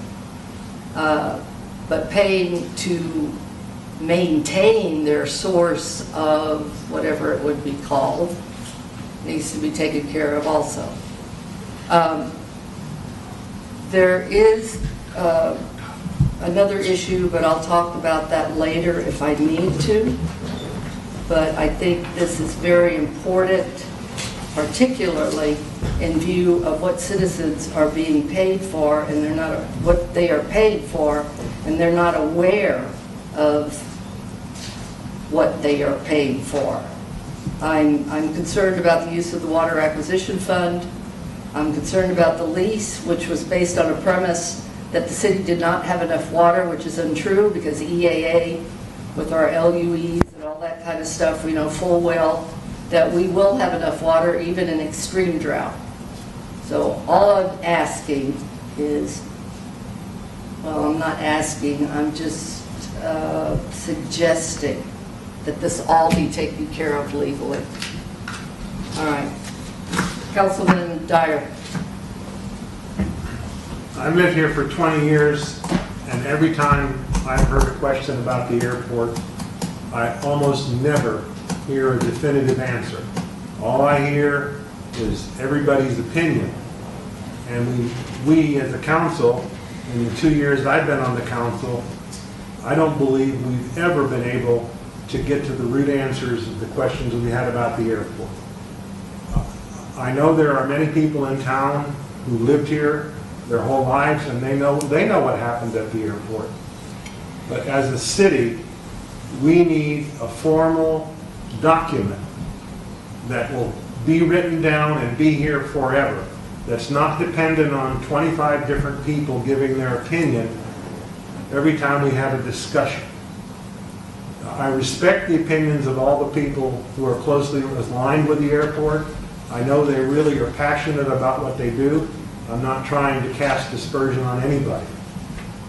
but paying to maintain their source of whatever it would be called needs to be taken care of also. There is another issue, but I'll talk about that later if I need to. But I think this is very important, particularly in view of what citizens are being paid for, and they're not what they are paid for, and they're not aware of what they are paying for. I'm concerned about the use of the Water Acquisition Fund. I'm concerned about the lease, which was based on a premise that the city did not have enough water, which is untrue because EAA, with our LUEs and all that kind of stuff, we know full well that we will have enough water even in extreme drought. So all I'm asking is, well, I'm not asking, I'm just suggesting that this all be taken care of legally. All right. Councilman Dyer. I've lived here for 20 years, and every time I've heard a question about the airport, I almost never hear a definitive answer. All I hear is everybody's opinion. And we as a council, in the 2 years I've been on the council, I don't believe we've ever been able to get to the root answers of the questions we had about the airport. I know there are many people in town who lived here their whole lives, and they know what happened at the airport. But as a city, we need a formal document that will be written down and be here forever, that's not dependent on 25 different people giving their opinion every time we have a discussion. I respect the opinions of all the people who are closely aligned with the airport. I know they really are passionate about what they do. I'm not trying to cast dispersion on anybody.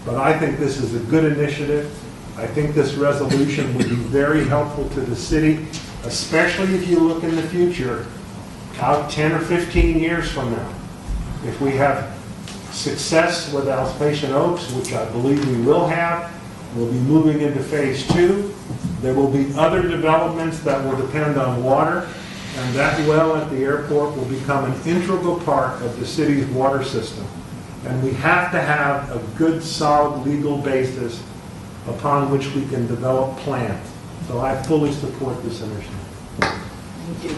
But I think this is a good initiative. I think this resolution would be very helpful to the city, especially if you look in the future, out 10 or 15 years from now. If we have success with Alsatian Oaks, which I believe we will have, we'll be moving into phase 2. There will be other developments that will depend on water, and that well at the airport will become an integral part of the city's water system. And we have to have a good, solid legal basis upon which we can develop plans. So I fully support this initiative. Thank you.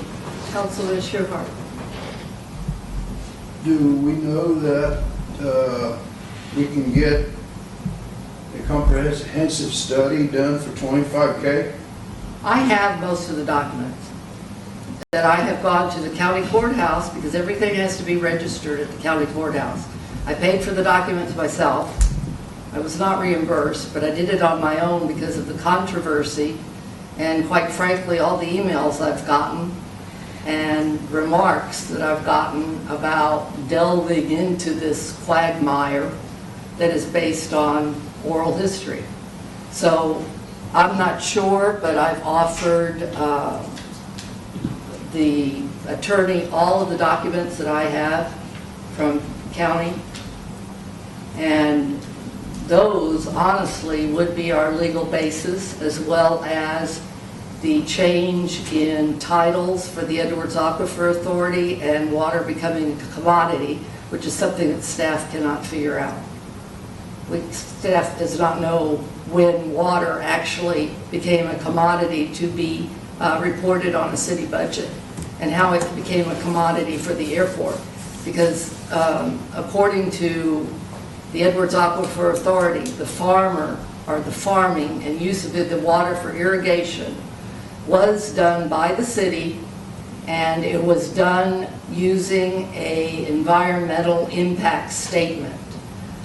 Councilman Sherhart. Do we know that we can get a comprehensive study done for $25K? I have most of the documents. That I have gone to the county courthouse because everything has to be registered at the county courthouse. I paid for the documents myself, I was not reimbursed, but I did it on my own because of the controversy and, quite frankly, all the emails I've gotten and remarks that I've gotten about delving into this quagmire that is based on oral history. So I'm not sure, but I've offered the attorney all of the documents that I have from county, and those honestly would be our legal basis, as well as the change in titles for the Edwards Aquifer Authority and water becoming a commodity, which is something that staff cannot figure out. Staff does not know when water actually became a commodity to be reported on a city budget, and how it became a commodity for the airport. Because according to the Edwards Aquifer Authority, the farmer, or the farming and use of the water for irrigation was done by the city, and it was done using an environmental impact statement.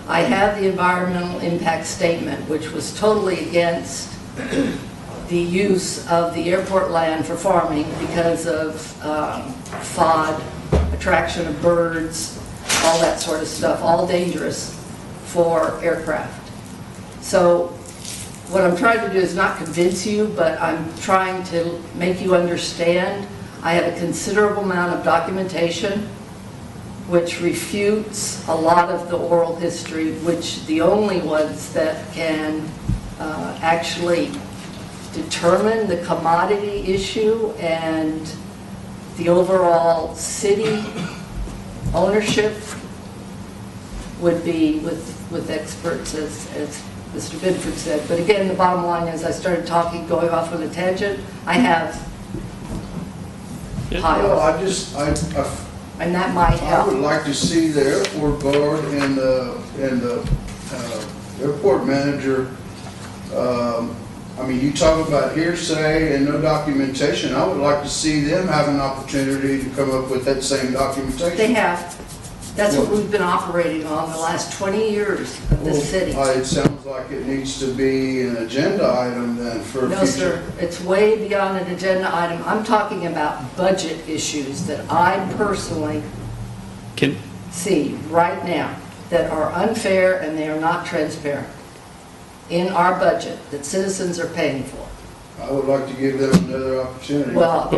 I have the environmental impact statement, which was totally against the use of the airport land for farming because of FOD, attraction of birds, all that sort of stuff, all dangerous for aircraft. So what I'm trying to do is not convince you, but I'm trying to make you understand. I have a considerable amount of documentation which refutes a lot of the oral history, which the only ones that can actually determine the commodity issue and the overall city ownership would be with experts, as Mr. Binford said. But again, the bottom line is I started talking, going off on a tangent. I have piles. And that might help. I would like to see the airport guard and the airport manager. I mean, you talk about hearsay and no documentation. I would like to see them have an opportunity to come up with that same documentation. They have. That's what we've been operating on the last 20 years of this city. It sounds like it needs to be an agenda item then for future. No, sir. It's way beyond an agenda item. I'm talking about budget issues that I personally see right now that are unfair and they are not transparent in our budget that citizens are paying for. I would like to give them another opportunity. Well,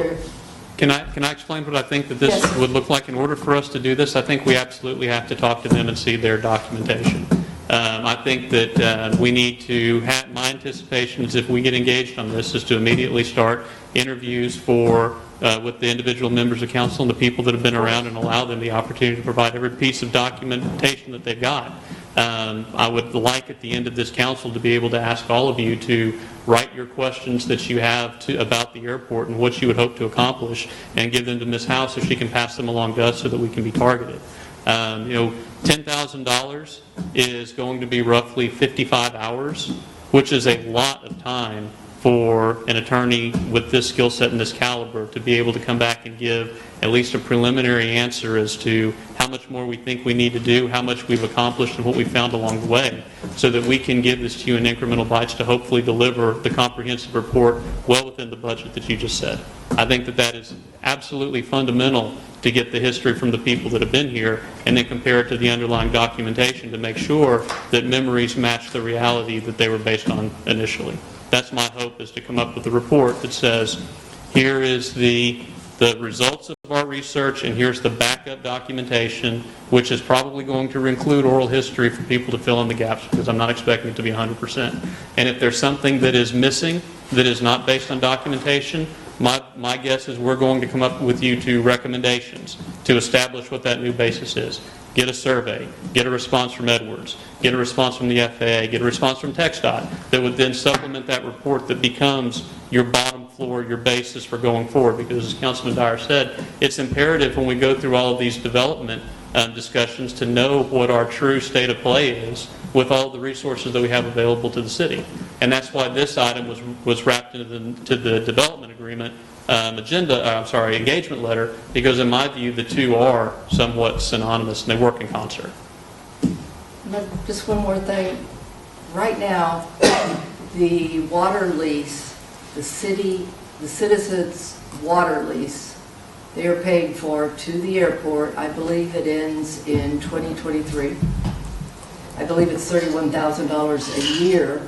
Can I explain what I think that this Yes. would look like in order for us to do this? I think we absolutely have to talk to them and see their documentation. I think that we need to have, my anticipation is if we get engaged on this, is to immediately start interviews with the individual members of council and the people that have been around, and allow them the opportunity to provide every piece of documentation that they've got. I would like at the end of this council to be able to ask all of you to write your questions that you have about the airport and what you would hope to accomplish, and give them to Ms. House so she can pass them along to us so that we can be targeted. $10,000 is going to be roughly 55 hours, which is a lot of time for an attorney with this skill set and this caliber to be able to come back and give at least a preliminary answer as to how much more we think we need to do, how much we've accomplished, and what we found along the way, so that we can give this to you in incremental bites to hopefully deliver the comprehensive report well within the budget that you just said. I think that that is absolutely fundamental to get the history from the people that have been here, and then compare it to the underlying documentation to make sure that memories match the reality that they were based on initially. That's my hope, is to come up with a report that says, here is the results of our research, and here's the backup documentation, which is probably going to include oral history for people to fill in the gaps, because I'm not expecting it to be 100%. And if there's something that is missing that is not based on documentation, my guess is we're going to come up with you two recommendations to establish what that new basis is. Get a survey, get a response from Edwards, get a response from the FAA, get a response from TxDOT that would then supplement that report, that becomes your bottom floor, your basis for going forward. Because as Councilman Dyer said, it's imperative when we go through all of these development discussions to know what our true state of play is with all the resources that we have available to the city. And that's why this item was wrapped into the development agreement engagement letter, because in my view the two are somewhat synonymous and they work in concert. Just one more thing. right now, the water lease, the citizens' water lease, they are paying for to the airport. I believe it ends in 2023. I believe it's $31,000 a year,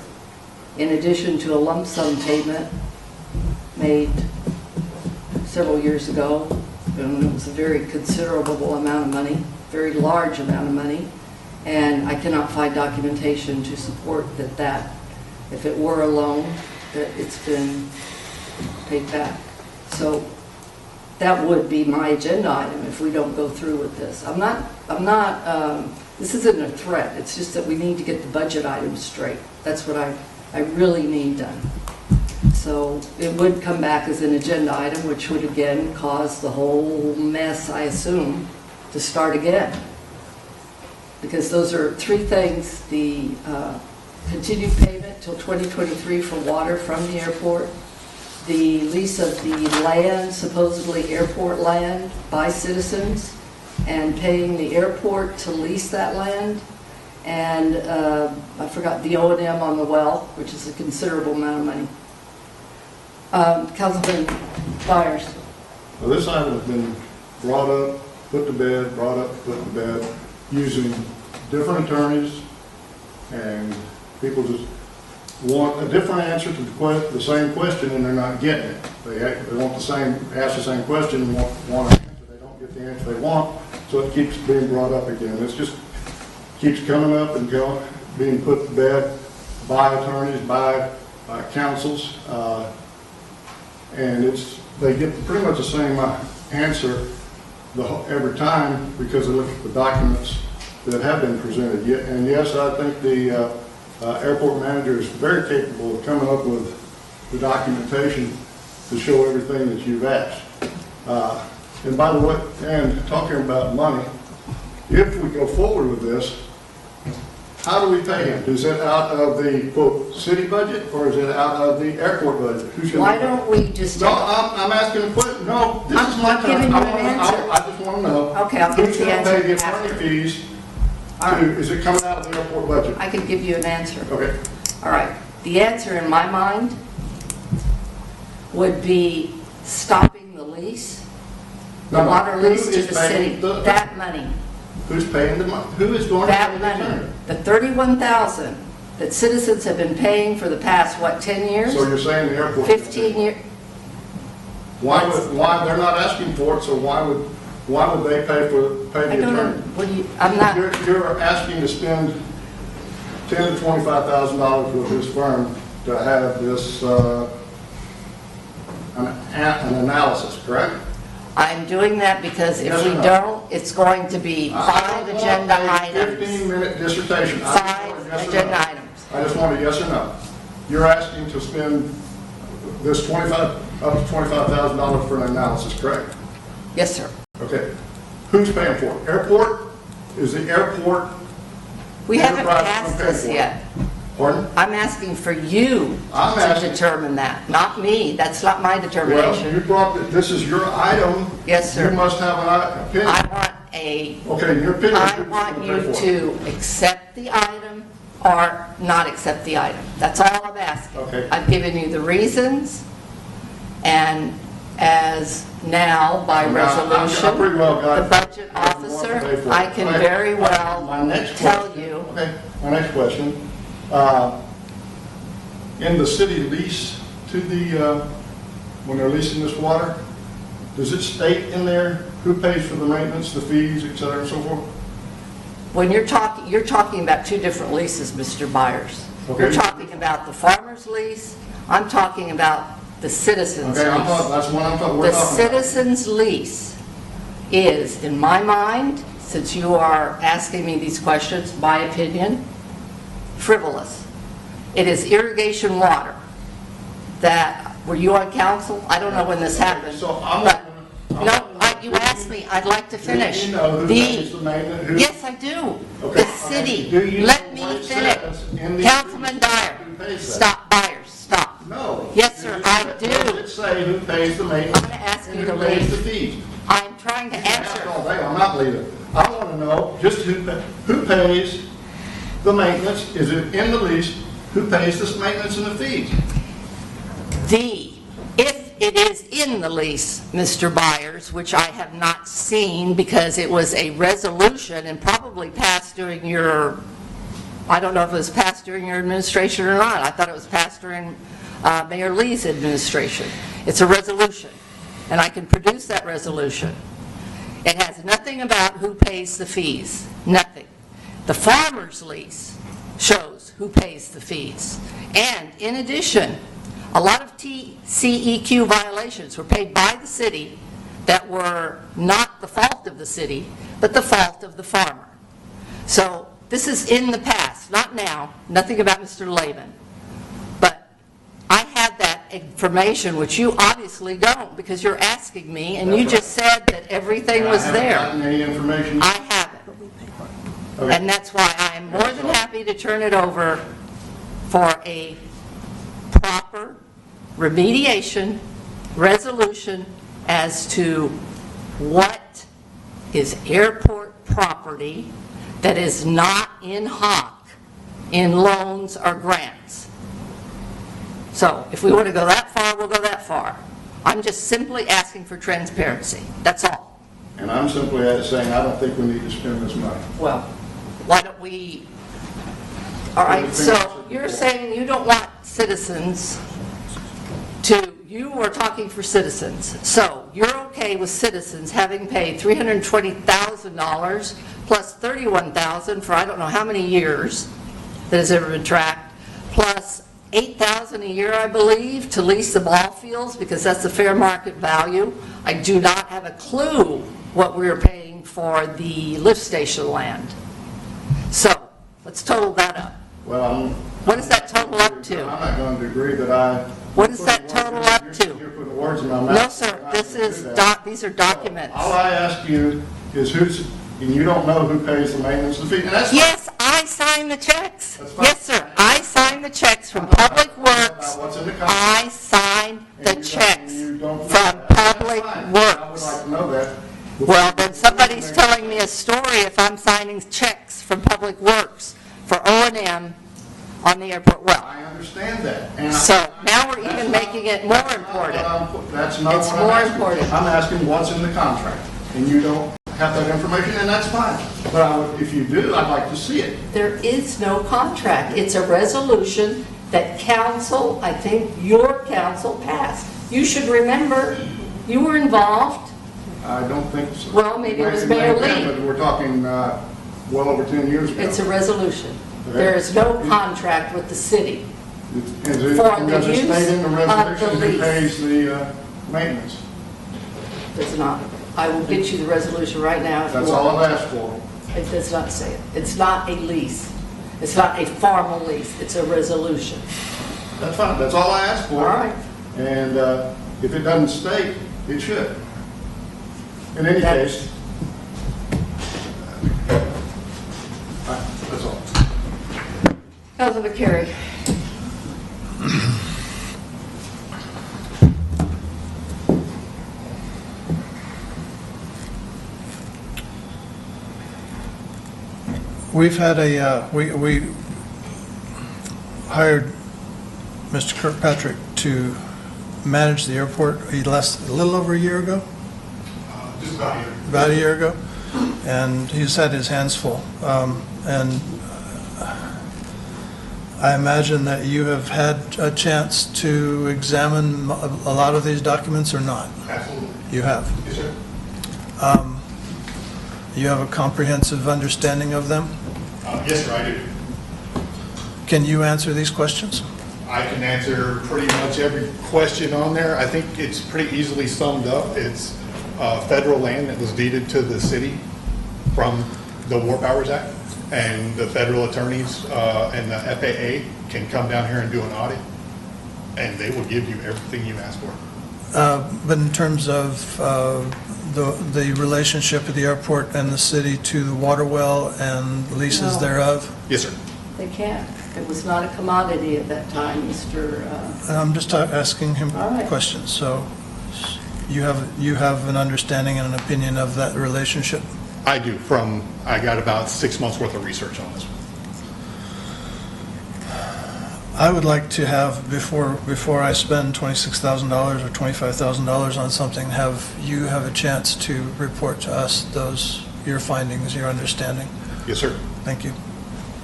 in addition to a lump sum payment made several years ago. And it was a very considerable amount of money, very large amount of money. And I cannot find documentation to support that if it were a loan, that it's been paid back. So that would be my agenda item if we don't go through with this. This isn't a threat, it's just that we need to get the budget items straight. That's what I really need done. So it would come back as an agenda item, which would again cause the whole mess, I assume, to start again. Because those are three things: the continued payment till 2023 for water from the airport, the lease of the land, supposedly airport land, by citizens, and paying the airport to lease that land, and I forgot the O&M on the well, which is a considerable amount of money. Councilman Byers. Well, this item has been brought up, put to bed, brought up, put to bed, using different attorneys, and people just want a different answer to the same question, and they're not getting it. They want ask the same question, and want an answer. They don't get the answer they want, so it keeps being brought up again. It just keeps coming up and being put to bed by attorneys, by councils, and they get pretty much the same answer every time, because they look at the documents that have been presented. And yes, I think the airport manager is very capable of coming up with the documentation to show everything that you've asked. And by the way, and talking about money, if we go forward with this, how do we pay him? Is it out of the, quote, city budget, or is it out of the airport budget? Why don't we just... No, I'm asking a question. No, this is my turn. Giving you an answer. I just want to know. Okay, I'll get who's the going to answer pay the attorney after. fees? All right. Is it coming out of the airport budget? I can give you an answer. Okay. All right. The answer in my mind would be stopping the lease, the water lease to the city. That money. Who's paying the money? Who is going to pay That the attorney? money. The $31,000 that citizens have been paying for the past, what, 10 years? So you're saying the airport? 15 years. Why they're not asking for it? So why would they pay the I don't know. attorney? What do you, I'm not, You're asking to spend $10,000 to $25,000 with this firm to have this an analysis, correct? I'm doing that because if Yes we or no? don't, it's going to be 5 agenda items. 15-minute dissertation. 5 agenda items. I just want a yes or no. You're asking to spend this up to $25,000 for an analysis, correct? Yes, sir. Okay. Who's paying for it? Airport? Is the airport? We haven't enterprise passed paying this for it? yet. Pardon? I'm asking for you I'm to asking- determine that, not me. That's not my Well, determination. you brought, this is your item. Yes, sir. You must have an opinion. I want a, Okay, your opinion. I who's want gonna you pay for it? to accept the item or not accept the item. That's all I'm asking. Okay. I've given you the reasons, and as now by I resolution, pretty well got the budget what you want to pay officer, for it. I can Okay. very well My next tell question- you. Okay, my next question. In the city lease to the, when they're leasing this water, does it state in there who pays for the maintenance, the fees, et cetera, and so forth? When you're talking about 2 different leases, Mr. Byers. Okay. You're talking about the farmer's lease, I'm talking about the citizen's Okay, lease. that's what I'm talking, we're The talking about. citizen's lease is, in my mind, since you are asking me these questions, my opinion, frivolous. It is irrigation water that, were you on council? I don't know when this happened. So I'm but- I'm- No, you asked me, I'd like to finish. Do you know who pays the maintenance? Who- Yes, I do. Okay, The city. do you Let know what me it finish. says in the Councilman agreement Dyer, who pays that? stop, Byers, stop. No. Yes, sir, I Does do. it say who pays the maintenance? I'm gonna ask you and to who pays leave. the fees? I'm trying to Ask answer. all day, I'm not leaving. I want to know just who pays the maintenance? Is it in the lease? Who pays this maintenance and the fees? If it is in the lease, Mr. Byers, which I have not seen because it was a resolution and probably passed during your, I don't know if it was passed during your administration or not. I thought it was passed during Mayor Lee's administration. It's a resolution, and I can produce that resolution. It has nothing about who pays the fees, nothing. The farmer's lease shows who pays the fees. And in addition, a lot of TCEQ violations were paid by the city that were not the fault of the city, but the fault of the farmer. So this is in the past, not now, nothing about Mr. Laban. But I had that information, which you obviously don't, because you're asking me, and you just said that everything was there. I haven't gotten any information. I haven't. Okay. And that's why I'm more than happy to turn it over for a proper remediation resolution as to what is airport property that is not in hock in loans or grants. So if we want to go that far, we'll go that far. I'm just simply asking for transparency. That's all. And I'm simply saying I don't think we need to spend this money. Well, why don't we, all right, so you're saying you don't want citizens to, you are talking for citizens. So you're okay with citizens having paid $320,000 plus $31,000 for I don't know how many years that has ever been tracked, plus $8,000 a year, I believe, to lease the ball fields because that's the fair market value. I do not have a clue what we are paying for the lift station land. So let's total that up. Well, What does that total up to? I'm not going to agree that I... What does that total up to? You're putting words in my mouth. No, sir, this is, these are documents. All I ask you is who's, and you don't know who pays the maintenance and the fee, and that's fine. Yes, I sign the checks. That's fine. Yes, sir, I sign the checks from Public Works. What's in the contract. I sign the And checks you don't do from that. Public That's fine. I would Works. like to know that. Well, then somebody's telling me a story if I'm signing checks from Public Works for O&M on the airport. Well, I understand that. And so now we're even making it more important. That's not It's what I'm more asking. important. I'm asking what's in the contract, and you don't have that information, and that's fine. But if you do, I'd like to see it. There is no contract. It's a resolution that council, I think your council passed. You should remember, you were involved. I don't think so. Well, maybe it was Mayor Lee. But we're talking well over 10 years ago. It's a resolution. Okay. There is no contract with the city. Does it for the state in the use resolution of the who lease. pays the maintenance? It's not. I will get you the resolution right now. if you That's all want. I've asked for. It does not say it. It's not a lease. It's not a formal lease. It's a resolution. That's fine, that's all I asked for. All right. And if it doesn't state, it should. In any That's- case. That's all. Councilman Carey. We've had we hired Mr. Kirkpatrick to manage the airport a little over a year ago? Just about a year. About a year ago, and he's had his hands full. And I imagine that you have had a chance to examine a lot of these documents or not? Absolutely. You have? Yes, sir. You have a comprehensive understanding of them? Yes, sir, I do. Can you answer these questions? I can answer pretty much every question on there. I think it's pretty easily summed up. It's federal land that was deeded to the city from the War Powers Act, and the federal attorneys and the FAA can come down here and do an audit, and they will give you everything you ask for. But in terms of the relationship of the airport and the city to the water well and leases No. thereove? Yes, sir. They can't. It was not a commodity at that time, Mr. I'm just asking him All right. questions, so you have an understanding and an opinion of that relationship? I do. I got about 6 months worth of research on this one. I would like to have, before I spend $26,000 or $25,000 on something, have you have a chance to report to us your findings, your understanding. Yes, sir. Thank you.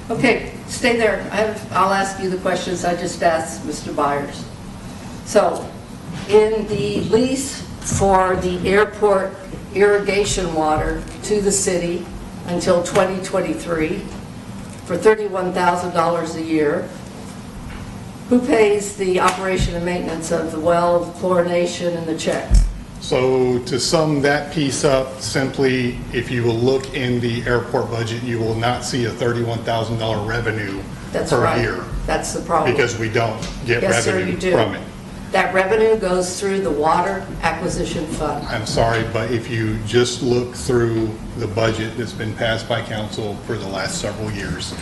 Okay, stay there. I'll ask you the questions I just asked Mr. Byers. So, in the lease for the airport irrigation water to the city until 2023 for $31,000 a year, who pays the operation and maintenance of the well, chlorination, and the checks? So to sum that piece up, simply, if you will look in the airport budget, you will not see a $31,000 revenue That's per right. year. That's the problem. Because we don't get Yes, sir, revenue you do. from it. That revenue goes through the water acquisition fund. I'm sorry, but if you just look through the budget that's been passed by council for the last several years,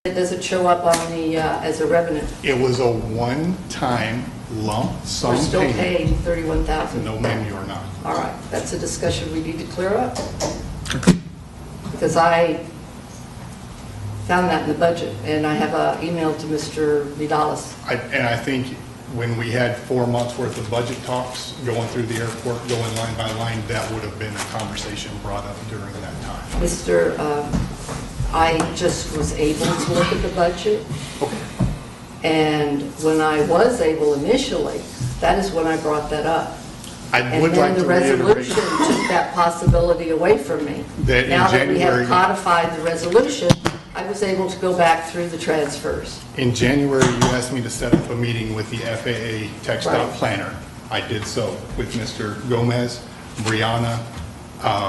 It doesn't show up on the, as a revenue. it was a one-time lump sum We're still payment. paying $31,000. No, ma'am, you are not. All right, that's a discussion we need to clear up. Because I found that in the budget, and I have an email to Mr. Vidalis. And I think when we had 4 months worth of budget talks going through the airport, going line by line, that would have been a conversation brought up during that time. Mr., I just was able to look at the budget. And when I was able initially, that is when I brought that up. I would like And to then the reiterate resolution took that possibility away from me. that in Now that we have January, codified the resolution, I was able to go back through the transfers. in January, you asked me to set up a meeting with the FAA Tech Stop Right. planner. I did so with Mr. Gomez, Brianna,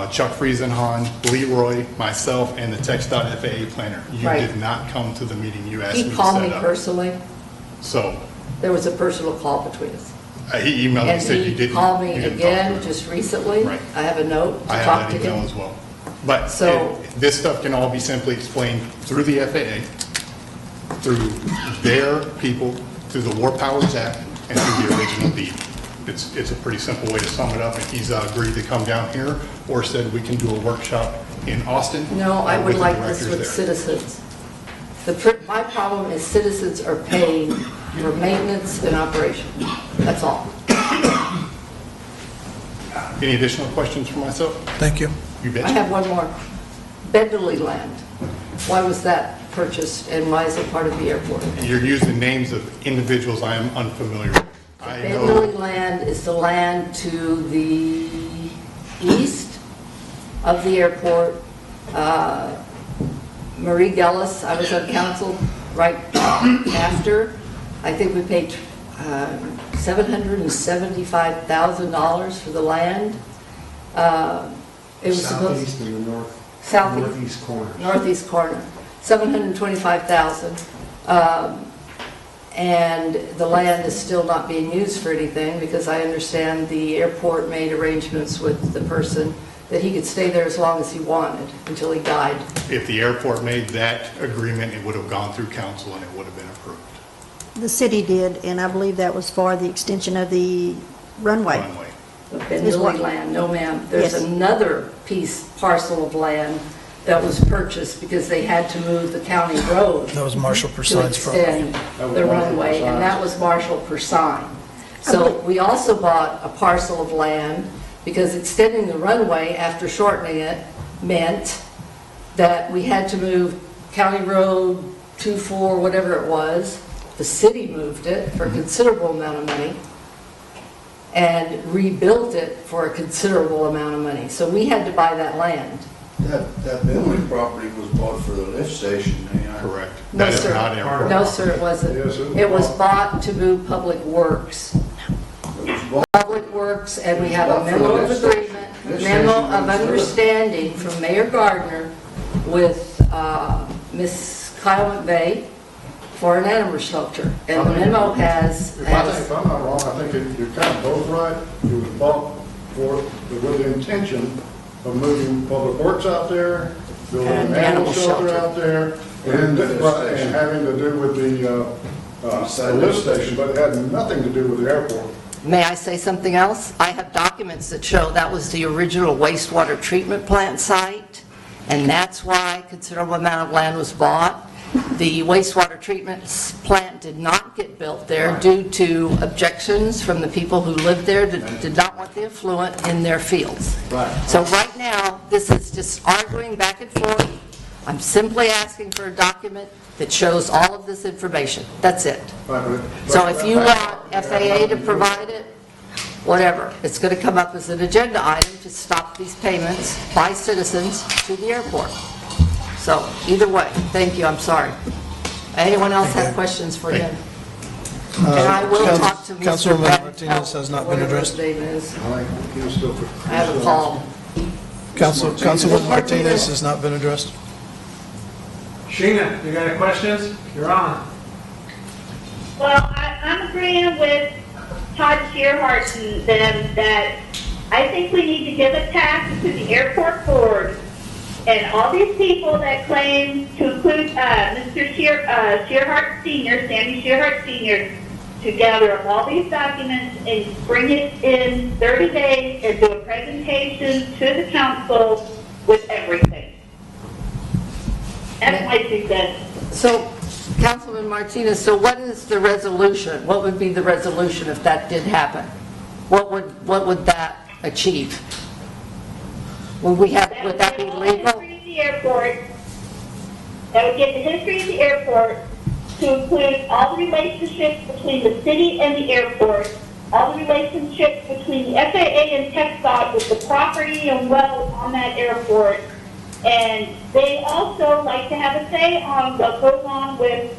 Chuck Friesenhahn, Leroy, myself, and the TxDOT FAA planner. You Right. did not come to the meeting you asked me He to called me set up. personally. So There was a personal call between us. he emailed me, And said you he didn't. called me you didn't talk to again her. just recently. Right. I have a note I to have talk that to email him. as well. But So- this stuff can all be simply explained through the FAA, through their people, through the War Powers Act, and through the original deed. It's a pretty simple way to sum it up, and he's agreed to come down here, or said we can do a workshop in Austin. No, I or would with the like this directors with there. citizens. My problem is citizens are paying for maintenance and operation. That's all. Any additional questions for myself? Thank you. You I betcha. have one more. Bentley Land. Why was that purchased and why is it part of the airport? You're using names of individuals I am unfamiliar with. I Bentley know, Land is the land to the east of the airport. Marie Gellis, I was on council right after. I think we paid $775,000 for the land. It was supposed, Southeast and the north. Southeast? Northeast corner. Northeast corner, 725,000. And the land is still not being used for anything because I understand the airport made arrangements with the person that he could stay there as long as he wanted until he died. If the airport made that agreement, it would have gone through council and it would have been approved. The city did, and I believe that was for the extension of the runway. Runway. Okay, Is what- Lily land, no ma'am. There's Yes. another parcel of land that was purchased because they had to move the county road That was Marshall to Persine's property. extend the runway, and that was Marshall Persine. So we also bought a parcel of land because extending the runway after shortening it meant that we had to move County Road 24, whatever it was. The city moved it for a considerable amount of money and rebuilt it for a considerable amount of money. So we had to buy that land. That Bentley property was bought for the lift station, Correct. No, That is sir. not airport. No, sir, it wasn't. Yes, it was It was bought. bought to move Public Works. It was bought. Public Works, and we have a memo of agreement, memo of understanding from Mayor Gardner with Miss Kyle McVeigh for an animal shelter. And the memo has, If I'm not wrong, I think you're kind of both right. It was bought with the intention of moving public works out there, building an And animal animal shelter shelter. out there, and having to do with the lift station, but it had nothing to do with the airport. may I say something else? I have documents that show that was the original wastewater treatment plant site, and that's why a considerable amount of land was bought. The wastewater treatment plant did not get built there due to objections from the people who lived there, did not want the effluent in their fields. Right. So right now, this is just arguing back and forth. I'm simply asking for a document that shows all of this information. That's it. So if you want FAA to provide it, whatever, it's going to come up as an agenda item to stop these payments by citizens to the airport. So either way, thank you, I'm sorry. Anyone else have questions for him? And I will talk to Mr. Councilwoman Beck, Martinez has not been whatever his addressed. name is. I I have a call. Councilwoman Martinez has not been addressed. Sheena, you got any questions? You're on. Well, I'm agreeing with Todd Shearhart and them that I think we need to give a tax to the airport board and all these people that claim to include Mr. Shearhart Sr., Sandy Shearhart Sr., to gather up all these documents and bring it in 30 days and do a presentation to the council with everything. That's my 2 cents. So, Councilman Martinez, so what is the resolution? What would be the resolution if that did happen? What would that achieve? Would that be legal? History of the airport. That would get the history of the airport to include all the relationships between the city and the airport, all the relationships between the FAA and TxDOT with the property and wells on that airport. And they also like to have a say on what goes on with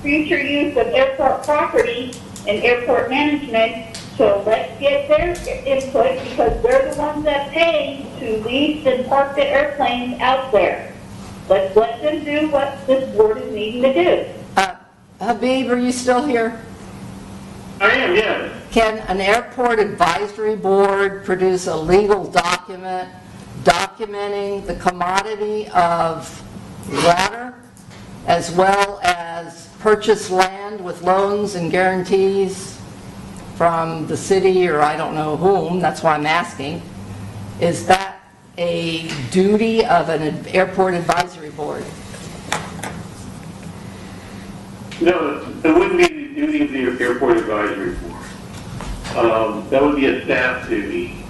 future use of airport property and airport management. So let's get their input because they're the ones that pay to lease and park the airplanes out there. Let's let them do what this board is needing to do. Habib, are you still here? I am, yes. Can an airport advisory board produce a legal document documenting the commodity of water as well as purchase land with loans and guarantees from the city or I don't know whom, that's why I'm asking. Is that a duty of an airport advisory board? No, it wouldn't be the duty of the airport advisory board. That would be a staff duty.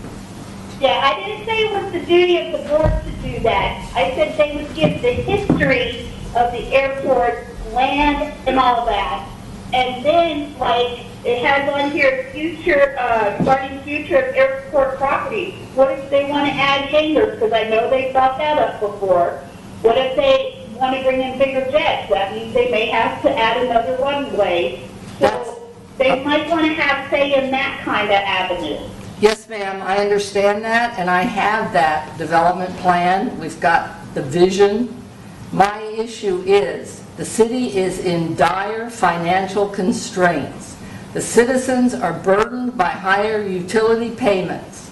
Yeah, I didn't say it was the duty of the board to do that. I said they would give the history of the airport, land, and all that. And then, like, it has on here future, starting future of airport property. What if they want to add hangars? Because I know they brought that up before. What if they want to bring in bigger jets? That means they may have to add another runway. So they might want to have say in that kind of avenue. Yes, ma'am, I understand that, and I have that development plan. We've got the vision. My issue is the city is in dire financial constraints. The citizens are burdened by higher utility payments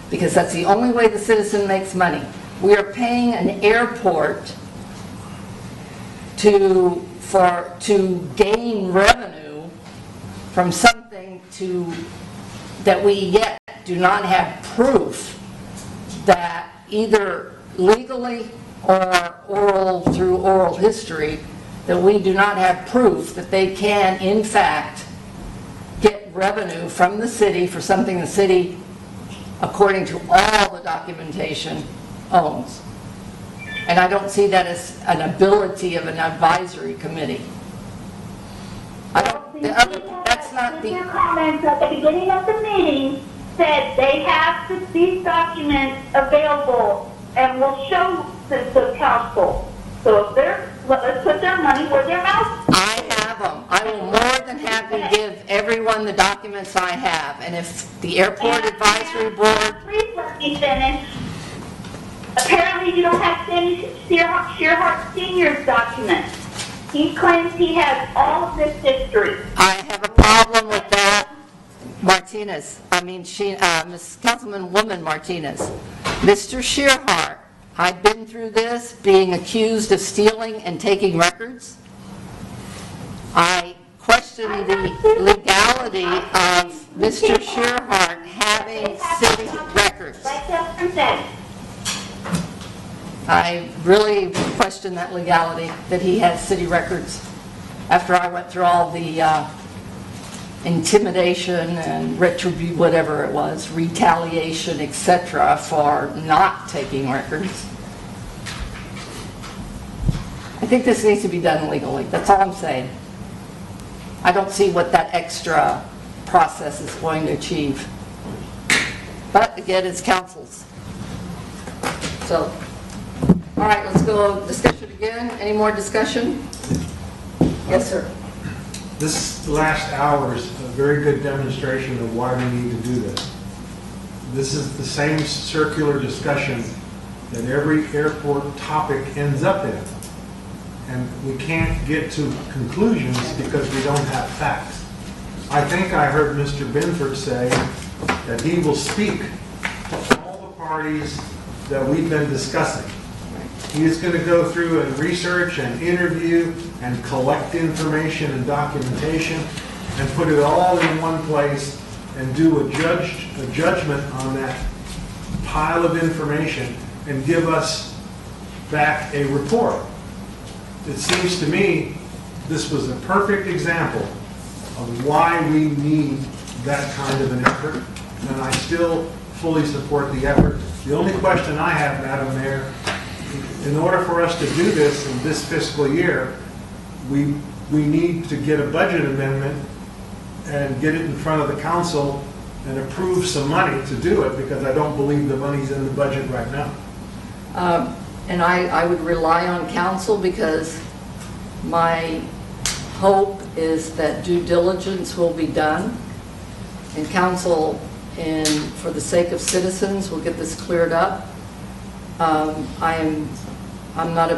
because that's the only way the citizen makes money. We are paying an airport to gain revenue from something that we yet do not have proof that either legally or through oral history, that we do not have proof that they can in fact get revenue from the city for something the city, according to all the documentation, owns. And I don't see that as an ability of an advisory committee. That's not the... Your comments at the beginning of the meeting said they have these documents available and will show the council. So let's put their money where their mouth is. I have them. I will more than happy give everyone the documents I have. And if the Airport Advisory Board... Please let me finish. Apparently you don't have Shearhart Sr.'s documents. He claims he has all of this history. I have a problem with that, Miss Councilwoman Martinez. Mr. Shearhart, I've been through this, being accused of stealing and taking records. I question the legality of Mr. Shearhart having city records. I really question that legality, that he has city records, after I went through all the intimidation and whatever it was, retaliation, etc., for not taking records. I think this needs to be done legally. That's all I'm saying. I don't see what that extra process is going to achieve. But again, it's council's. So, all right, let's go discussion again. Any more discussion? Yes, sir. This last hour is a very good demonstration of why we need to do this. This is the same circular discussion that every airport topic ends up in. And we can't get to conclusions because we don't have facts. I think I heard Mr. Binford say that he will speak to all the parties that we've been discussing. He is going to go through and research and interview and collect information and documentation and put it all in one place and do a judgment on that pile of information and give us back a report. It seems to me this was a perfect example of why we need that kind of an effort, and I still fully support the effort. The only question I have, Madam Mayor, in order for us to do this in this fiscal year, we need to get a budget amendment and get it in front of the council and approve some money to do it, because I don't believe the money's in the budget right now. And I would rely on council, because my hope is that due diligence will be done, and council, for the sake of citizens, will get this cleared up. I'm not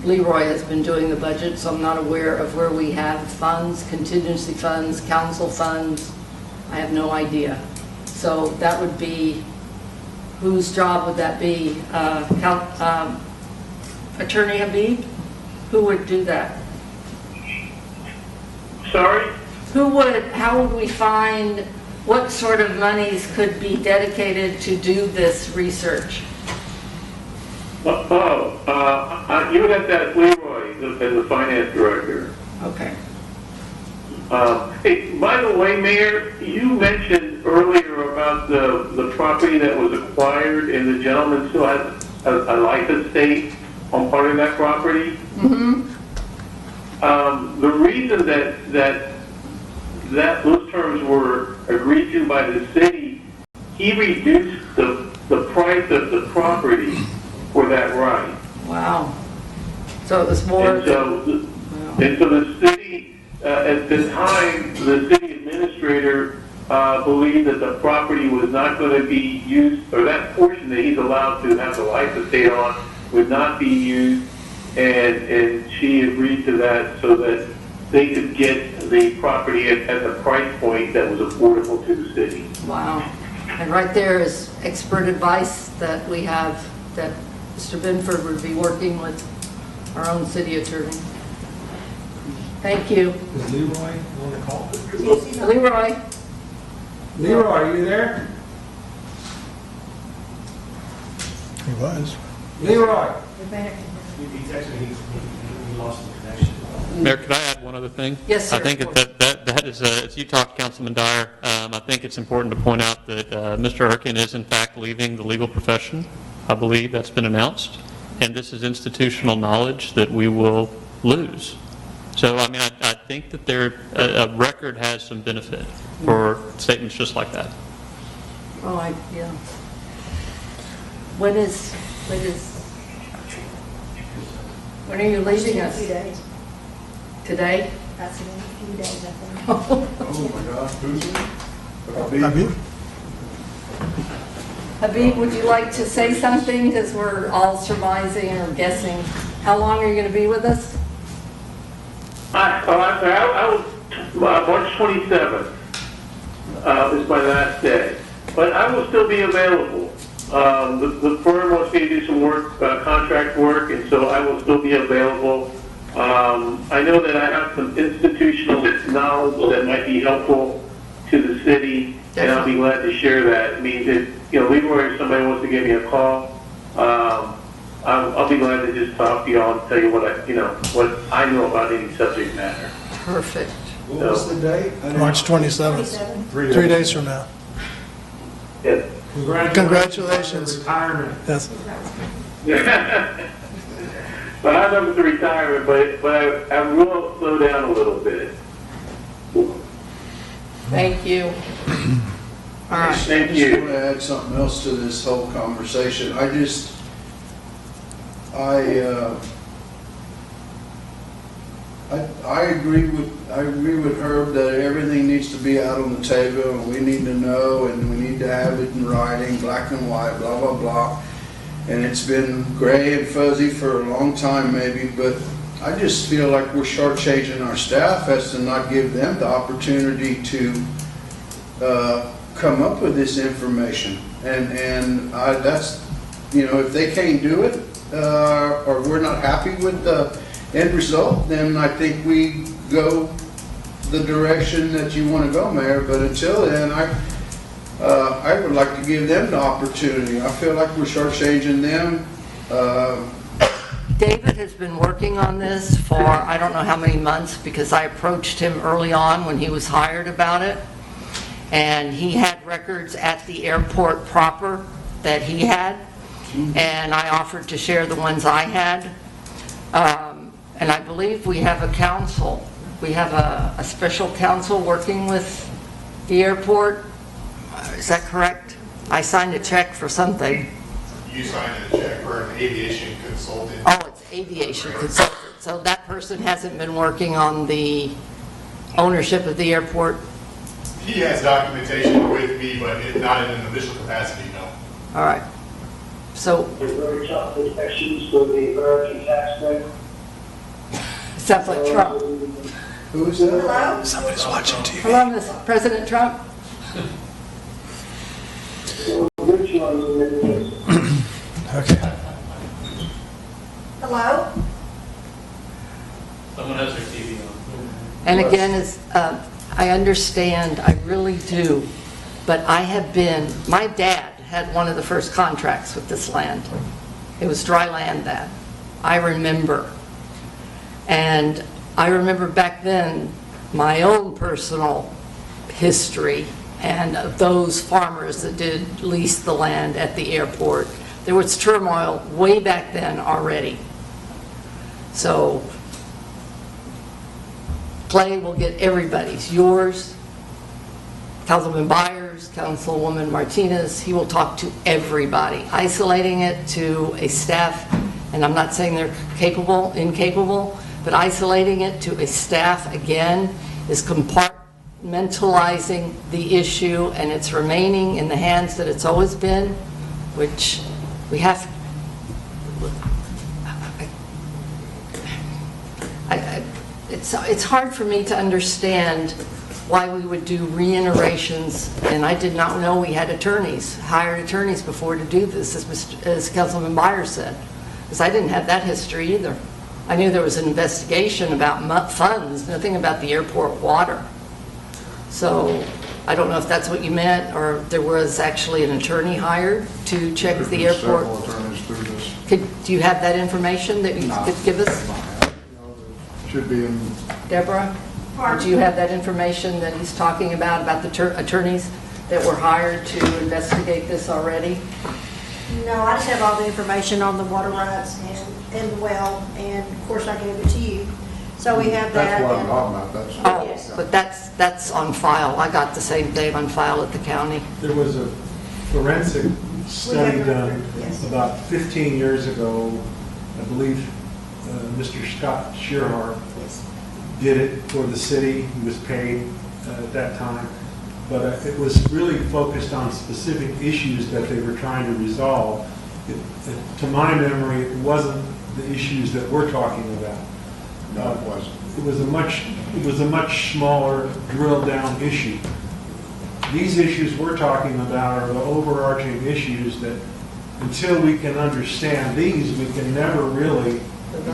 Leroy has been doing the budget, so I'm not aware of where we have funds, contingency funds, council funds. I have no idea. So that would be, whose job would that be? Attorney Habib? Who would do that? Sorry? How would we find what sort of monies could be dedicated to do this research? You would have to ask Leroy as the finance director. Okay. Hey, by the way, Mayor, you mentioned earlier about the property that was acquired, and the gentleman still has a life estate on part of that property. Mm-hmm. The reason that those terms were agreed to by the city, he reduced the price of the property for that right. Wow. So it was more... And so the city, at the time, the city administrator believed that the property was not going to be used, or that portion that he's allowed to have the life estate on would not be used, and she agreed to that so that they could get the property at a price point that was affordable to the city. Wow. And right there is expert advice that we have, that Mr. Binford would be working with our own city attorney. Thank you. Is Leroy on the call? Leroy? Leroy, are you there? He was. Leroy? Mayor, could I add one other thing? Yes, sir. I think that is, as you talked, Councilman Dyer, I think it's important to point out that Mr. Erkin is in fact leaving the legal profession. I believe that's been announced. And this is institutional knowledge that we will lose. So, I mean, I think that a record has some benefit for statements just like that. Oh, yeah. When are you leaving us? A few days. Today? That's in a few days, I think. Oh my gosh, who's it? Habib? Habib, would you like to say something, because we're all surmising or guessing? How long are you going to be with us? I was, March 27th is my last day, but I will still be available. The firm wants me to do some work, contract work, and so I will still be available. I know that I have some institutional knowledge that might be helpful to the city, and I'll be glad to share that. I mean, if Leroy or somebody wants to give me a call, I'll be glad to just talk to y'all and tell you what I know about any subject matter. Perfect. What was the date? March 27th. 3 days from now. Yes. Congratulations. Retirement. Yes. But I'm up to retirement, but I will slow down a little bit. Thank you. All right. Thank I you. just want to add something else to this whole conversation. I agree with Herb that everything needs to be out on the table, and we need to know, and we need to have it in writing, black and white, blah, blah, blah. And it's been gray and fuzzy for a long time maybe, but I just feel like we're shortchanging our staff as to not give them the opportunity to come up with this information. And that's, if they can't do it, or we're not happy with the end result, then I think we go the direction that you want to go, Mayor. But until then, I would like to give them the opportunity. I feel like we're shortchanging them. David has been working on this for I don't know how many months, because I approached him early on when he was hired about it. And he had records at the airport proper that he had. And I offered to share the ones I had. And I believe we have a council. We have a special counsel working with the airport. Is that correct? I signed a check for something. You signed a check for an aviation consultant. Oh, it's aviation consultant. So that person hasn't been working on the ownership of the airport? He has documentation with me, but not in an official capacity, no. All right. So, Inspections for the American tax thing. sounds like Trump. Who is that? Hello? Somebody's watching TV. Hello, Mr. President Trump. Okay. Hello? Someone has their TV on. And again, I understand, I really do, but I have been, my dad had one of the first contracts with this land. It was dry land then. I remember. And I remember back then my own personal history and of those farmers that did lease the land at the airport. There was turmoil way back then already. So Clay will get everybody's, yours, Councilman Byers, Councilwoman Martinez. He will talk to everybody, isolating it to a staff, and I'm not saying they're incapable, but isolating it to a staff, again, is compartmentalizing the issue, and it's remaining in the hands that it's always been, which we have, it's hard for me to understand why we would do reiterations, and I did not know we had attorneys, hired attorneys before to do this, as Councilman Byers said, because I didn't have that history either. I knew there was an investigation about funds, nothing about the airport water. So I don't know if that's what you meant, or if there was actually an attorney hired to check the airport. Several attorneys through this. Do you have that information that you could give us? Should be in, Deborah? Do you have that information that he's talking about the attorneys that were hired to investigate this already? No, I just have all the information on the water rights and the well, and of course I gave it to you. So we have that. that's what I'm and- talking about, that's. Oh, but that's on file. I got the same thing on file at the county. There was a forensic study done Yes. about 15 years ago. I believe Mr. Scott Shearhart did it for the city. He was paid at that time. But it was really focused on specific issues that they were trying to resolve. To my memory, it wasn't the issues that we're talking about. No, it wasn't. It was a much smaller, drilled down issue. These issues we're talking about are the overarching issues that until we can understand these, we can never really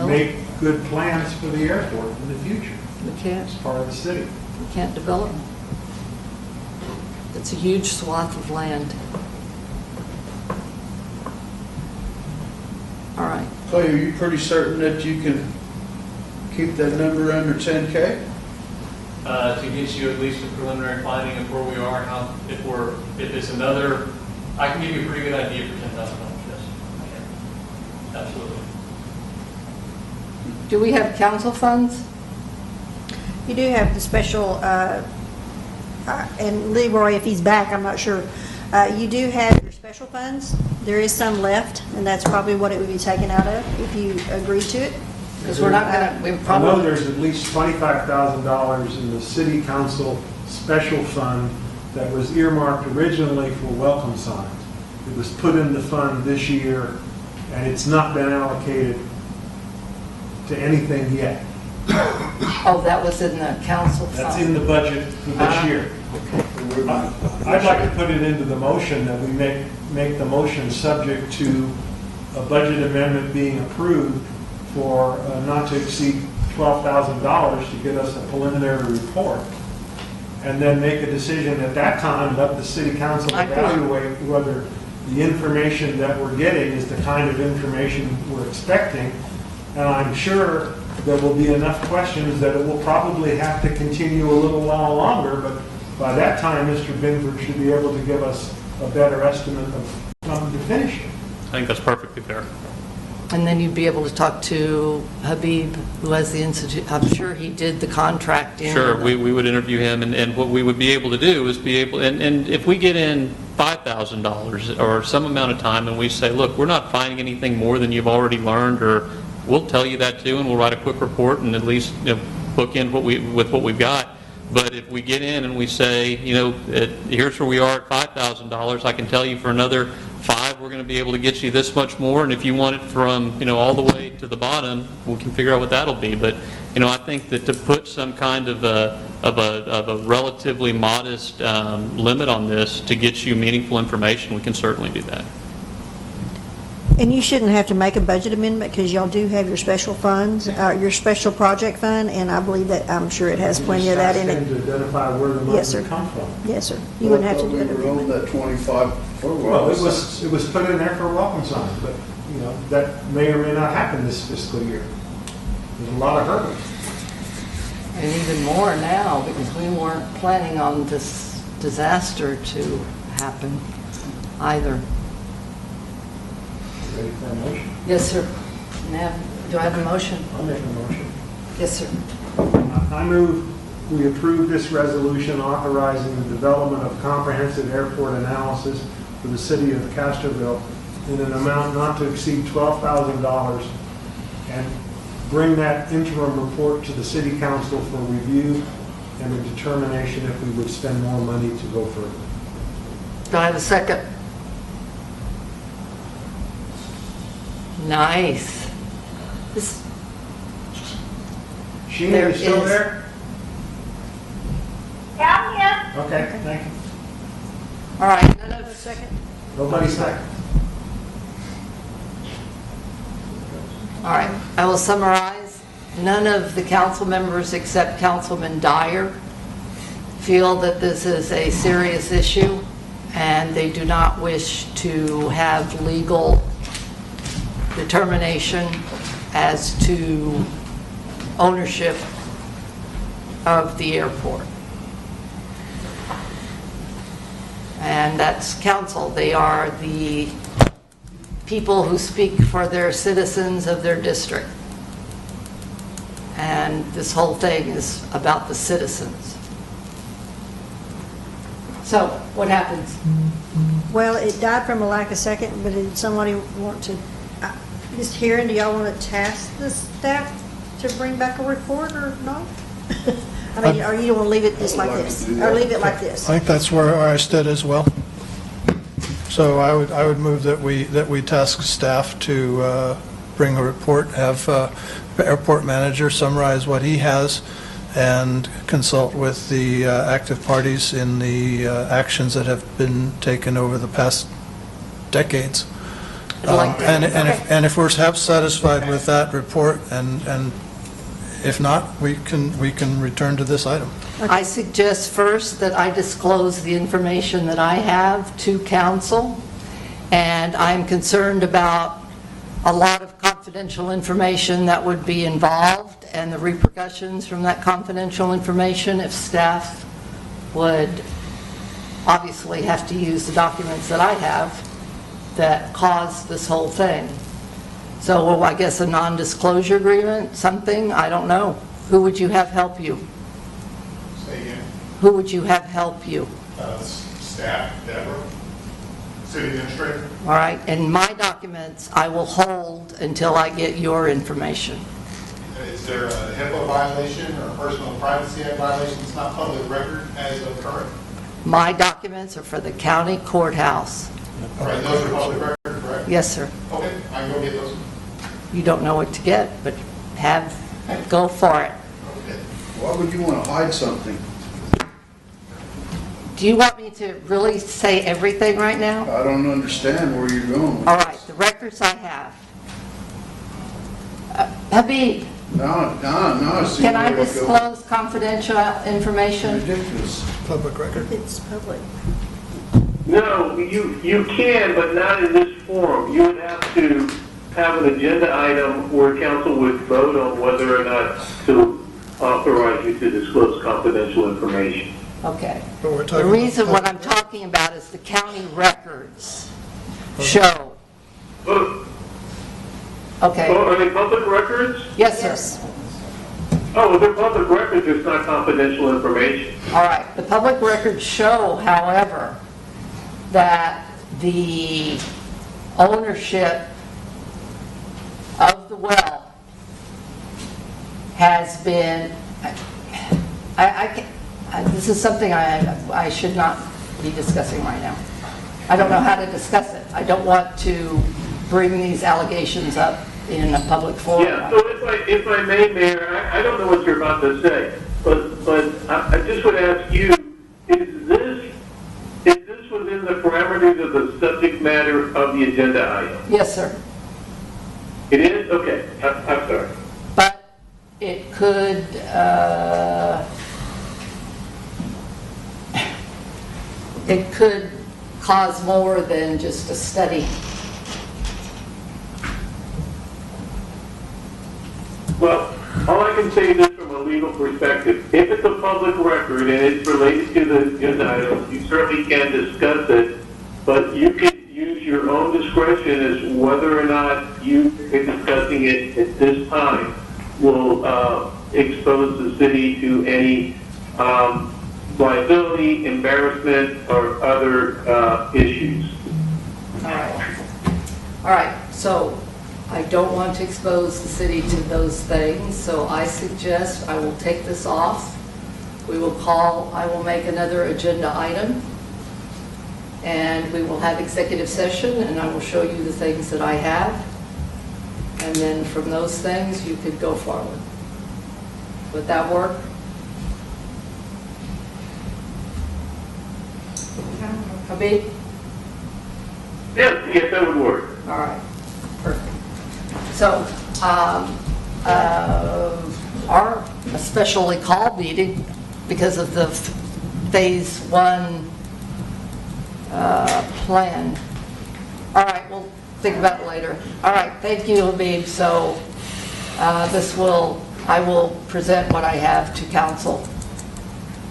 make good plans for the airport in the future. We can't. It's part of the city. We can't develop them. It's a huge swath of land. All right. Clay, are you pretty certain that you can keep that number under 10K? To get you at least a preliminary finding of where we are, if it's another, I can give you a pretty good idea for $10,000, yes. I can. Absolutely. Do we have council funds? You do have the special, and Leroy, if he's back, I'm not sure. You do have your special funds. There is some left, and that's probably what it would be taken out of if you agree to it. Because we're not going to, we I know probably, there's at least $25,000 in the city council special fund that was earmarked originally for welcome signs. It was put in the fund this year, and it's not been allocated to anything yet. oh, that was in the council fund. That's in the budget for this year. I'd like to put it into the motion that we make the motion subject to a budget amendment being approved for not to exceed $12,000 to get us a preliminary report. And then make a decision at that time, let the city council evaluate whether the information that we're getting is the kind of information we're expecting. And I'm sure there will be enough questions that it will probably have to continue a little while longer, but by that time, Mr. Binford should be able to give us a better estimate of something to finish it. I think that's perfectly fair. And then you'd be able to talk to Habib, who has the institute. I'm sure he did the contracting. Sure, we would interview him, and what we would be able to do is be able, and if we get in $5,000 or some amount of time and we say, look, we're not finding anything more than you've already learned, or we'll tell you that too, and we'll write a quick report and at least book in with what we've got. But if we get in and we say, here's where we are at $5,000, I can tell you for another $5, we're going to be able to get you this much more, and if you want it from, all the way to the bottom, we can figure out what that'll be. But, I think that to put some kind of a relatively modest limit on this to get you meaningful information, we can certainly do that. And you shouldn't have to make a budget amendment because y'all do have your special funds, your special project fund, and I believe that, I'm sure it has plenty of that in You just it. have to identify where the money Yes, sir. would come from. Yes, sir. You wouldn't have to do it. We were on that 25 for Well, it was put in there for welcome signs, but, that may or may not happen this fiscal year. There's a lot of hurdles. And even more now, because we weren't planning on this disaster to happen either. Ready for a motion? Yes, sir. Do I have a motion? I'll make a motion. Yes, sir. I move we approve this resolution authorizing the development of comprehensive airport analysis for the city of Castroville in an amount not to exceed $12,000, and bring that interim report to the city council for review and a determination if we would spend more money to go further. Do I have a second? Nice. This, Sheena, There you still is. there? Yeah, I'm here. Okay, thank you. All right, none A of, second? Nobody second. all right, I will summarize. None of the council members except Councilman Dyer feel that this is a serious issue, and they do not wish to have legal determination as to ownership of the airport. And that's council. They are the people who speak for their citizens of their district. And this whole thing is about the citizens. So, what happens? Well, it died from a lack of second, but did somebody want to, just hearing, do y'all want to task the staff to bring back a report or not? I mean, or you want to leave it just like this? Or leave it like this? I think that's where I stood as well. So I would move that we task staff to bring a report, have the airport manager summarize what he has, and consult with the active parties in the actions that have been taken over the past decades. And if we're satisfied with that report, and if not, we can return to this item. I suggest first that I disclose the information that I have to council, and I'm concerned about a lot of confidential information that would be involved and the repercussions from that confidential information if staff would obviously have to use the documents that I have that caused this whole thing. So, well, I guess a non-disclosure agreement, something, I don't know. Who would you have help you? Say again. Who would you have help you? Staff, Deborah, city administrator. All right, and my documents I will hold until I get your information. Is there a HIPAA violation or a personal privacy act violation? It's not public record as of current. My documents are for the county courthouse. All right, those are public record, correct? Yes, sir. Okay, I can go get those. You don't know what to get, but go for it. Why would you want to hide something? Do you want me to really say everything right now? I don't understand where you're going with All right, the records I have. Habib, No, see can I where you're going. disclose confidential information? Ridiculous. Public record. It's public. No, you can, but not in this forum. You would have to have an agenda item where council would vote on whether or not to authorize you to disclose confidential information. Okay. But we're The talking reason about what I'm talking about is the county records show. Oh, Okay. are they public records? Yes, sir. Oh, if they're public records, it's not confidential information. All right. The public records show, however, that the ownership of the well has been, this is something I should not be discussing right now. I don't know how to discuss it. I don't want to bring these allegations up in a public forum. Yeah, so if I may, Mayor, I don't know what you're about to say, but I just would ask you, is this within the parameters of the subject matter of the agenda item? Yes, sir. It is? Okay, I'm sorry. But it could, it could cause more than just a study. Well, all I can say is this from a legal perspective. If it's a public record and it's related to the agenda item, you certainly can discuss it, but you can use your own discretion as whether or not you discussing it at this time will expose the city to any liability, embarrassment, or other issues. All right. All right, so I don't want to expose the city to those things, so I suggest I will take this off. I will make another agenda item, and we will have executive session, and I will show you the things that I have. And then from those things, you could go forward. Would that work? Habib? Yes, that would work. All right, perfect. So, our especially called meeting, because of the Phase 1 plan. All right, we'll think about it later. All right, thank you, Habib. So, I will present what I have to council.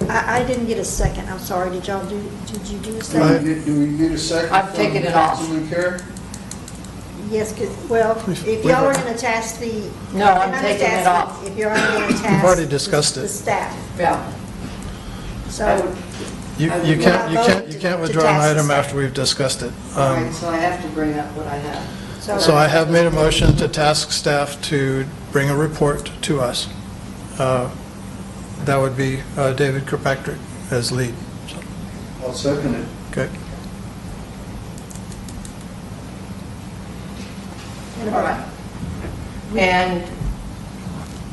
I didn't get a second, I'm sorry, did you do a Do second? we get a second? I'm taking it off. Councilman Carey? Yes, well, if y'all are gonna task the. No, I'm not taking it task off. If you're only gonna task. We've already discussed The it. staff, Yeah. so. You can't withdraw an item after we've discussed it. All right, so I have to bring up what I have. So I have made a motion to task staff to bring a report to us. That would be David Kirkpatrick as lead. So, I'll second it. okay. All right. And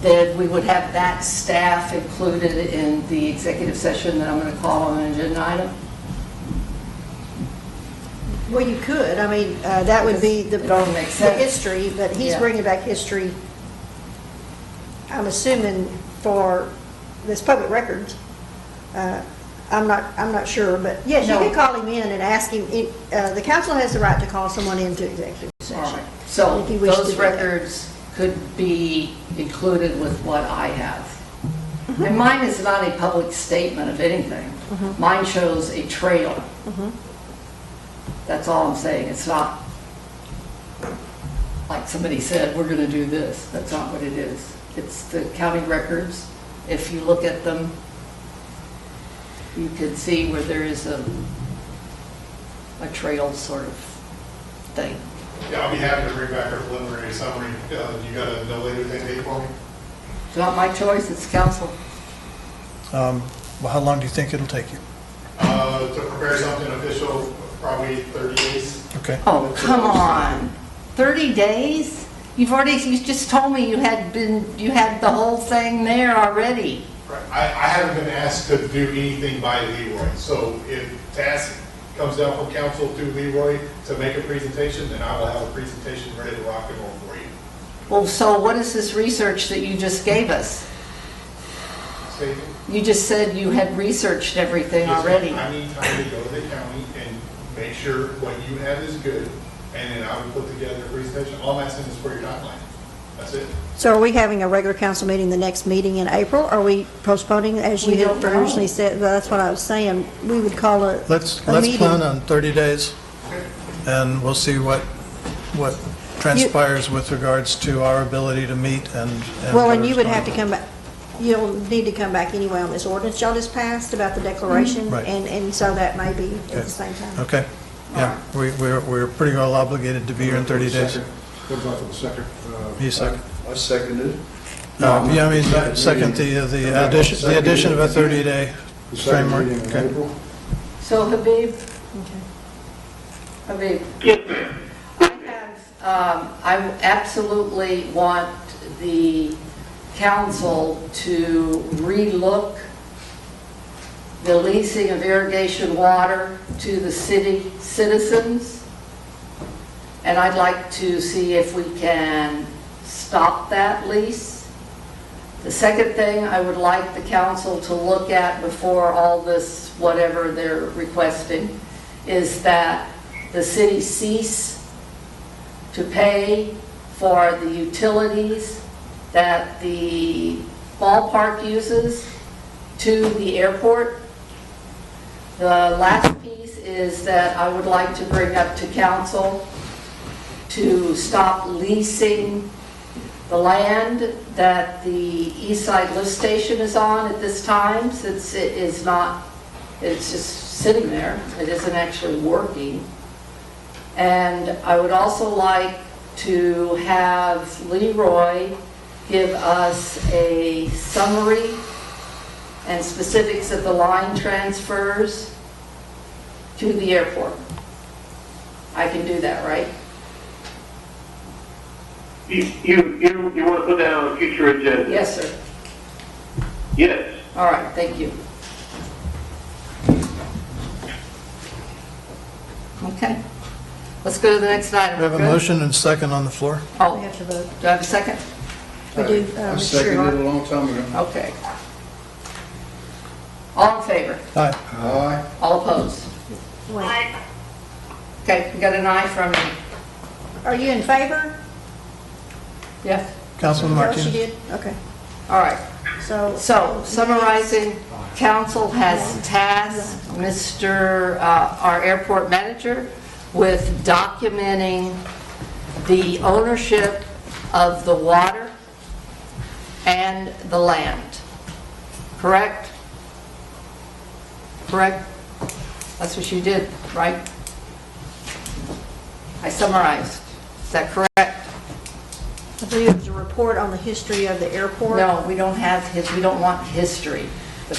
then we would have that staff included in the executive session that I'm going to call on an agenda item? Well, you could, I mean, that would be the It don't make the sense. history, but he's Yeah. bringing back history, I'm assuming for this public records. I'm not sure, but yes, you No. could call him in and ask him, the council has the right to call someone into executive All session. right. So If you wish to those do that. records could be included with what I have. And mine is not a public statement of anything. Mine shows a trail. That's all I'm saying. It's not like somebody said, we're going to do this. That's not what it is. It's the county records. If you look at them, you can see where there is a trail sort of thing. Yeah, I'll be happy to bring back a preliminary summary. You got a no later than date for me? It's not my choice, it's council. Well, how long do you think it'll take you? To prepare something official, probably 30 days. Okay. Oh, come on. 30 days? You just told me you had the whole thing there already. Right. I haven't been asked to do anything by Leroy, so if task comes down from council to Leroy to make a presentation, then I will have a presentation ready to rock and roll for you. Well, so what is this research that you just gave us? Statement? You just said you had researched everything Yes, already. I need time to go to the county and make sure what you have is good, and then I will put together a presentation. All I'm asking is for your timeline. That's it. So are we having a regular council meeting the next meeting in April? Are we postponing, as you We had don't know. originally said? Well, that's what I was saying. We would call Let's a meeting. plan on 30 days, and we'll see what transpires with regards to our ability to meet and. Well, and you would whatever's have to going come back, you'll need to come back anyway on this ordinance y'all just passed about the declaration. Right. And so that may be at Okay. the same time. on. Okay, yeah, we're pretty well obligated to be here in 30 days. What about for the second? You second. I seconded it. Yeah, I mean, second, the addition of a 30-day The second framework. meeting in Okay. April? So Habib? Habib, Yes, ma'am. I absolutely want the council to relook the leasing of irrigation water to the city citizens. And I'd like to see if we can stop that lease. The second thing I would like the council to look at before all this, whatever they're requesting, is that the city cease to pay for the utilities that the ballpark uses to the airport. The last piece is that I would like to bring up to council to stop leasing the land that the East Side Lift Station is on at this time, since it is not, it's just sitting there. It isn't actually working. And I would also like to have Leroy give us a summary and specifics of the line transfers to the airport. I can do that, right? You want to put that on a future agenda? Yes, sir. Yes. All right, thank you. Okay. Let's go to the next item. We have a Good? motion and second on the floor. Oh, We have to vote. do I have a second? We do, I Mr. seconded it Shearhart. a long time ago. Okay. All in favor? Aye. Aye. All opposed? Wait, Okay, we got an aye from you. are you in favor? Yes. Councilman Oh, she Martinez. did? Okay. All right. So. So summarizing, council has tasked Mr., our airport manager with documenting the ownership of the water and the land. Correct? Correct? That's what you did, right? I summarized. Is that correct? I believe it was a report on the history of the airport. No, we don't want history.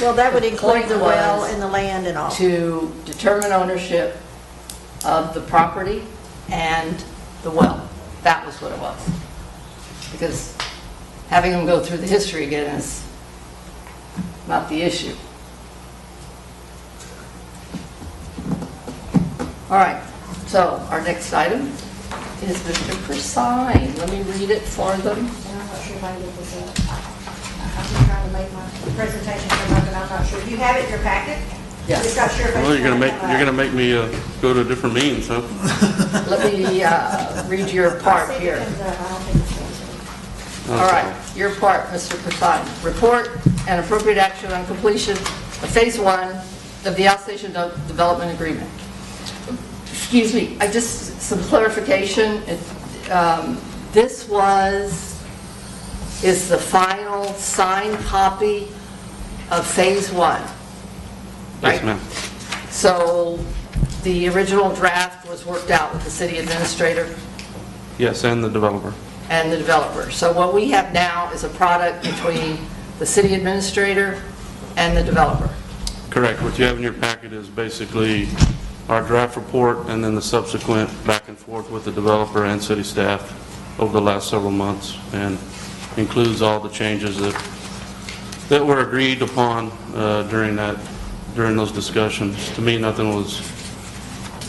Well, that would The include point the well was and the land and all. to determine ownership of the property and the well. That was what it was. Because having them go through the history again is not the issue. All right, so our next item is Mr. Persine. Let me read it for them. And I'm not sure if I can get this up. I've been trying to make my presentation come up, and I'm not sure. You have it in your packet? Yes. Just not sure if Well, it's you're gonna come up. gonna make me go to a different meetings, huh? Let me read your part See if it here. comes up. I don't think it's going to. All right, your part, Mr. Persine. Report and appropriate action on completion of Phase 1 of the Alsatian Development Agreement. Excuse me, some clarification. This is the final signed copy of Phase 1, right? Yes, ma'am. So the original draft was worked out with the city administrator Yes, and the developer. and the developer. So what we have now is a product between the city administrator and the developer. Correct. What you have in your packet is basically our draft report and then the subsequent back and forth with the developer and city staff over the last several months, and includes all the changes that were agreed upon during those discussions. To me, nothing was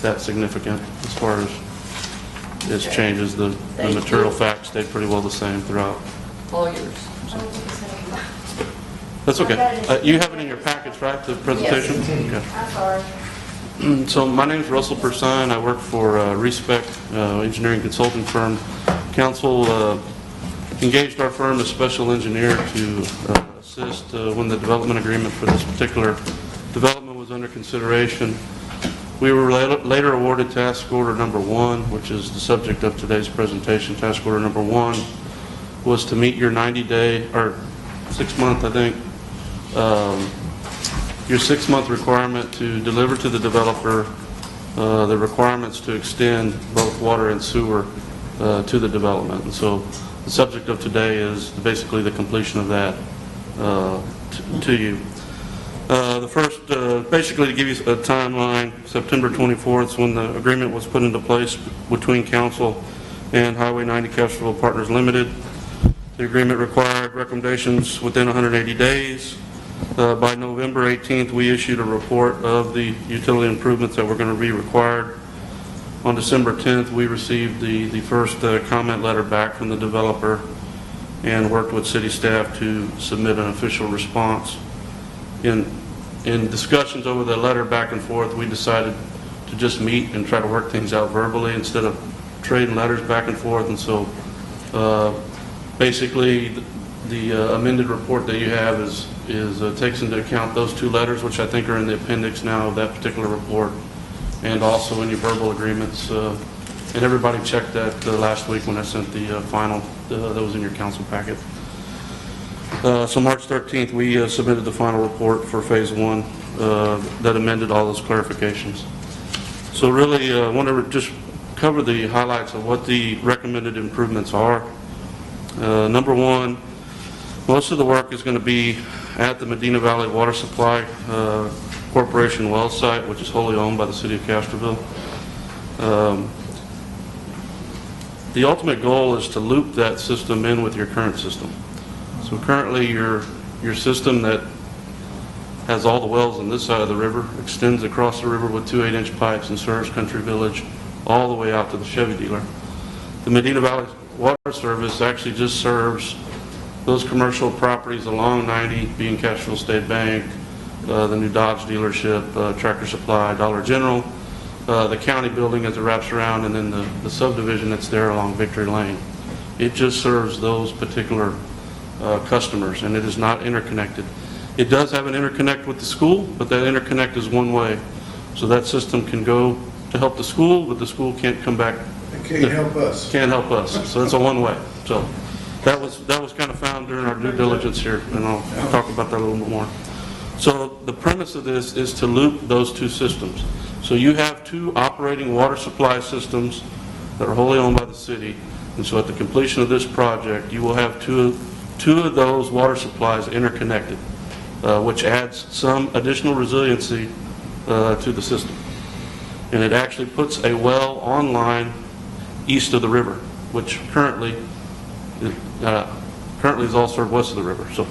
that significant as far as its changes. The Thank material you. facts stayed pretty well the same throughout. All yours. That's okay. You have it in your packets, right, the presentation? Okay. I'm sorry. So my name's Russell Persine. I work for Respec Engineering Consulting Firm. Council engaged our firm as special engineer to assist when the development agreement for this particular development was under consideration. We were later awarded task order number 1, which is the subject of today's presentation. Task order number 1 was to meet your 90-day, or 6-month, I think, your 6-month requirement to deliver to the developer the requirements to extend both water and sewer to the development. And so the subject of today is basically the completion of that to you. The first, basically to give you a timeline, September 24th is when the agreement was put into place between council and Highway 90 Castroville Partners Limited. The agreement required recommendations within 180 days. By November 18th, we issued a report of the utility improvements that were going to be required. On December 10th, we received the first comment letter back from the developer and worked with city staff to submit an official response. In discussions over the letter back and forth, we decided to just meet and try to work things out verbally instead of trading letters back and forth. And so basically the amended report that you have takes into account those 2 letters, which I think are in the appendix now of that particular report, and also in your verbal agreements. And everybody checked that last week when I sent the final that was in your council packet. So March 13th, we submitted the final report for Phase 1 that amended all those clarifications. So really, I want to just cover the highlights of what the recommended improvements are. Number 1, most of the work is going to be at the Medina Valley Water Supply Corporation well site, which is wholly owned by the city of Castroville. The ultimate goal is to loop that system in with your current system. So currently your your system that has all the wells on this side of the river, extends across the river with 2 8-inch pipes and serves Country Village all the way out to the Chevy dealer. The Medina Valley Water Service actually just serves those commercial properties along 90, being Castroville State Bank, the new Dodge dealership, Tractor Supply, Dollar General, the county building as it wraps around, and then the subdivision that's there along Victory Lane. It just serves those particular customers, and it is not interconnected. It does have an interconnect with the school, but that interconnect is one way. So that system can go to help the school, but the school can't come back. It can't help us. Can't help us. So it's a one way. So that was kind of found during our due diligence here, and I'll talk about that a little bit more. So the premise of this is to loop those two systems. So you have 2 operating water supply systems that are wholly owned by the city, and so at the completion of this project, you will have two of those water supplies interconnected, which adds some additional resiliency to the system. And it actually puts a well online east of the river, which currently is all served west of the river. So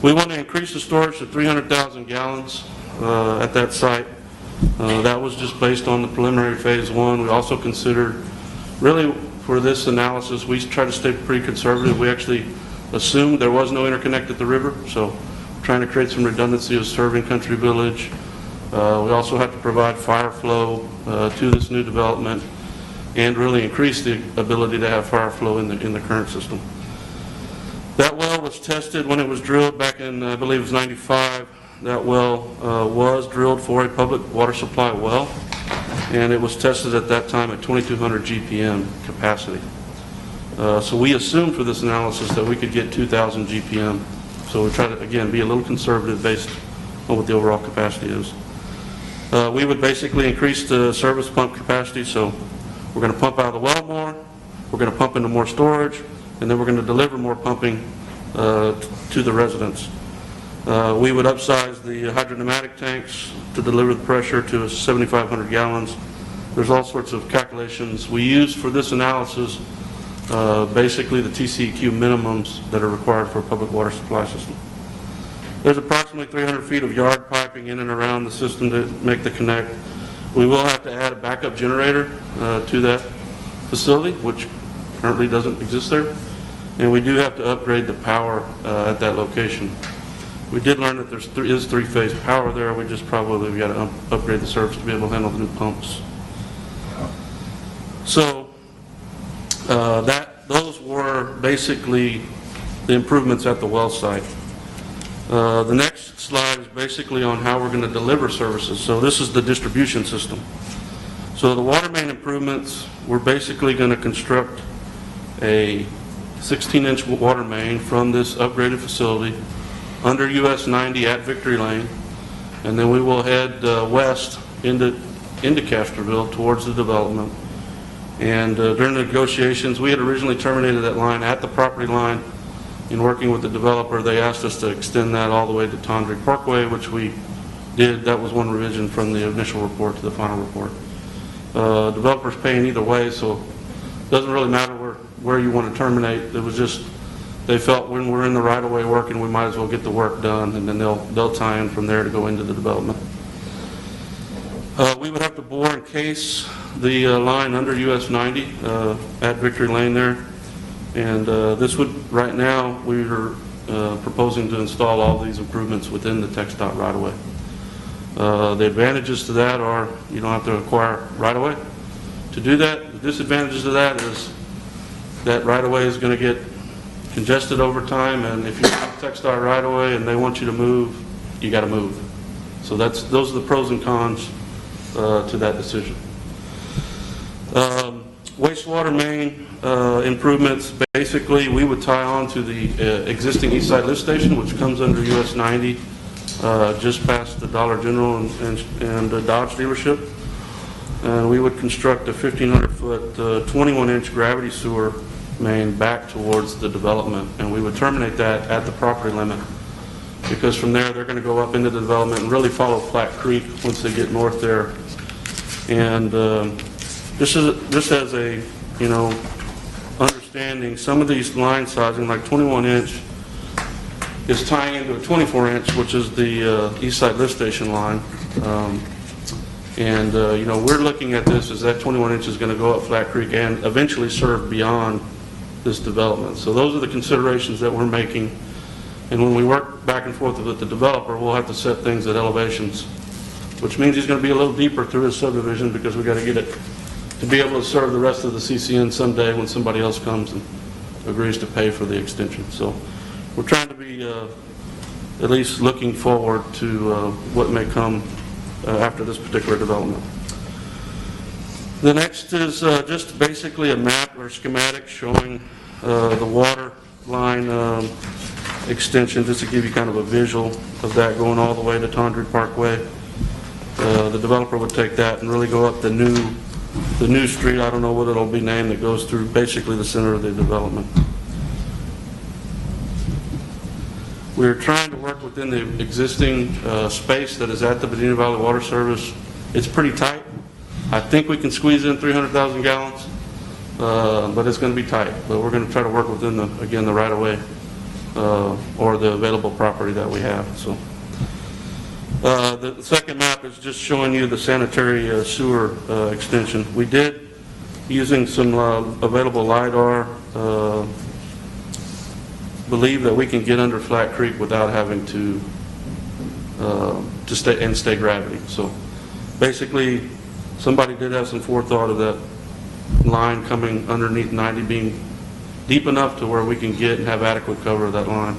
we want to increase the storage to 300,000 gallons at that site. That was just based on the preliminary phase 1. We also considered, really for this analysis, we try to stay pretty conservative. We actually assumed there was no interconnect at the river, so trying to create some redundancy of serving Country Village. We also have to provide fire flow to this new development and really increase the ability to have fire flow in the current system. That well was tested when it was drilled back in, I believe it was 95. That well was drilled for a public water supply well, and it was tested at that time at 2,200 GPM capacity. So we assumed for this analysis that we could get 2,000 GPM. So we try to, again, be a little conservative based on what the overall capacity is. We would basically increase the service pump capacity, so we're going to pump out of the well more, we're going to pump into more storage, and then we're going to deliver more pumping to the residents. We would upsize the hydropneumatic tanks to deliver the pressure to 7,500 gallons. There's all sorts of calculations we use for this analysis, basically the TCEQ minimums that are required for a public water supply system. There's approximately 300 feet of yard piping in and around the system to make the connect. We will have to add a backup generator to that facility, which currently doesn't exist there. And we do have to upgrade the power at that location. We did learn that there is 3-phase power there. We just probably got to upgrade the service to be able to handle the new pumps. So those were basically the improvements at the well site. The next slide is basically on how we're going to deliver services. So this is the distribution system. So the water main improvements, we're basically going to construct a 16-inch water main from this upgraded facility under US 90 at Victory Lane, and then we will head west into Castroville towards the development. And during the negotiations, we had originally terminated that line at the property line. In working with the developer, they asked us to extend that all the way to Tondre Parkway, which we did. That was one revision from the initial report to the final report. Developer's paying either way, so it doesn't really matter where you want to terminate. It was just, they felt when we're in the right-of-way working, we might as well get the work done, and then they'll tie in from there to go into the development. We would have to bore and case the line under US 90 at Victory Lane there. And this would, right now, we are proposing to install all these improvements within the TxDOT right-of-way. The advantages to that are you don't have to acquire right-of-way to do that. The disadvantages of that is that right-of-way is going to get congested over time, and if you have TxDOT right-of-way and they want you to move, you got to move. So those are the pros and cons to that decision. Wastewater main improvements, basically we would tie on to the existing East Side lift station, which comes under US 90, just past the Dollar General and the Dodge dealership. And we would construct a 1,500-foot, 21-inch gravity sewer main back towards the development, and we would terminate that at the property limit, because from there they're going to go up into the development and really follow Platte Creek once they get north there. And just as a understanding, some of these line sizing, like 21-inch, is tying into a 24-inch, which is the east side lift station line. You know, we're looking at this as that 21 inch is going to go up Flat Creek and eventually serve beyond this development. So those are the considerations that we're making. And when we work back and forth with the developer, we'll have to set things at elevations, which means he's going to be a little deeper through his subdivision because we got to get it to be able to serve the rest of the CCN someday when somebody else comes and agrees to pay for the extension. So we're trying to be at least looking forward to what may come after this particular development. The next is just basically a map or schematic showing the water line extension, just to give you kind of a visual of that going all the way to Tondry Parkway. The developer would take that and really go up the new street, I don't know what it'll be named, that goes through basically the center of the development. We're trying to work within the existing space that is at the Medina Valley Water Service. It's pretty tight. I think we can squeeze in 300,000 gallons, but it's going to be tight. But we're going to try to work within the right-of-way or the available property that we have. So the second map is just showing you the sanitary sewer extension. We did, using some available LiDAR, believe that we can get under Flat Creek without having to stay gravity. So basically, somebody did have some forethought of that line coming underneath 90 being deep enough to where we can get and have adequate cover of that line.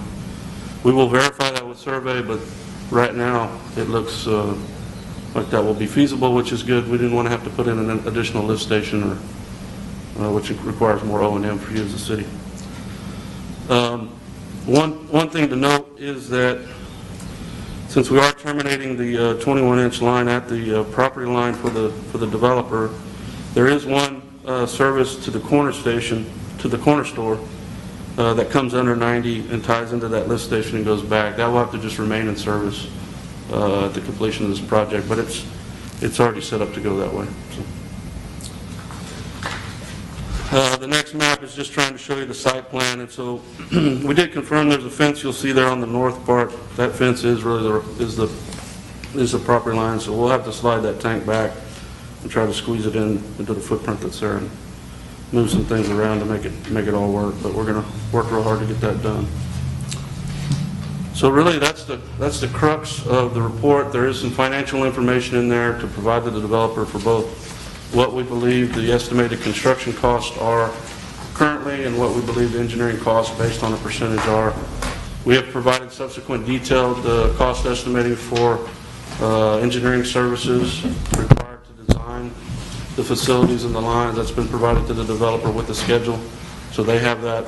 We will verify that with survey, but right now it looks like that will be feasible, which is good. We didn't want to have to put in an additional lift station, or which requires more O&M for you as a city. One thing to note is that since we are terminating the 21-inch line at the property line for the developer, there is one service to the corner station, to the corner store, that comes under 90 and ties into that lift station and goes back. That will have to just remain in service at the completion of this project, but it's already set up to go that way. So. The next map is just trying to show you the site plan, and so we did confirm there's a fence you'll see there on the north part. That fence is really the property line, so we'll have to slide that tank back and try to squeeze it into the footprint that's there and move some things around to make it all work. But we're going to work real hard to get that done. So really, that's the crux of the report. There is some financial information in there to provide to the developer for both what we believe the estimated construction costs are currently and what we believe the engineering costs based on a percentage are. We have provided subsequent detailed cost estimating for engineering services required to design the facilities and the lines. That's been provided to the developer with the schedule. So they have that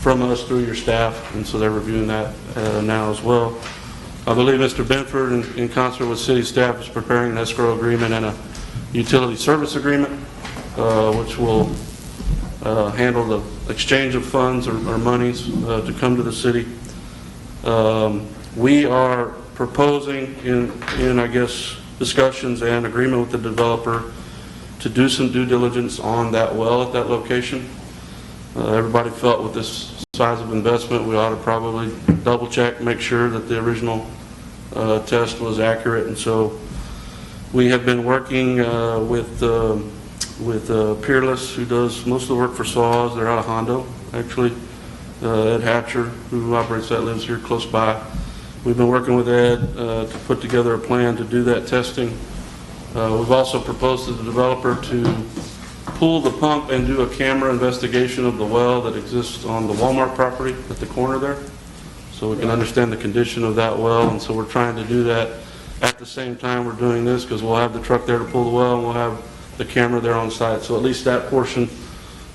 from us through your staff, and so they're reviewing that now as well. I believe Mr. Benford, in concert with city staff, is preparing an escrow agreement and a utility service agreement, which will handle the exchange of funds or monies to come to the city. We are proposing in I guess discussions and agreement with the developer to do some due diligence on that well at that location. Everybody felt with this size of investment we ought to probably double check, make sure that the original test was accurate, and so we have been working with Peerless, who does most of the work for SAWS. They're out of Hondo, actually. Ed Hatcher, who operates that, lives here close by. We've been working with Ed to put together a plan to do that testing. We've also proposed to the developer to pull the pump and do a camera investigation of the well that exists on the Walmart property at the corner there, so we can understand the condition of that well. And so we're trying to do that at the same time we're doing this, because we'll have the truck there to pull the well and we'll have the camera there on site. So at least that portion,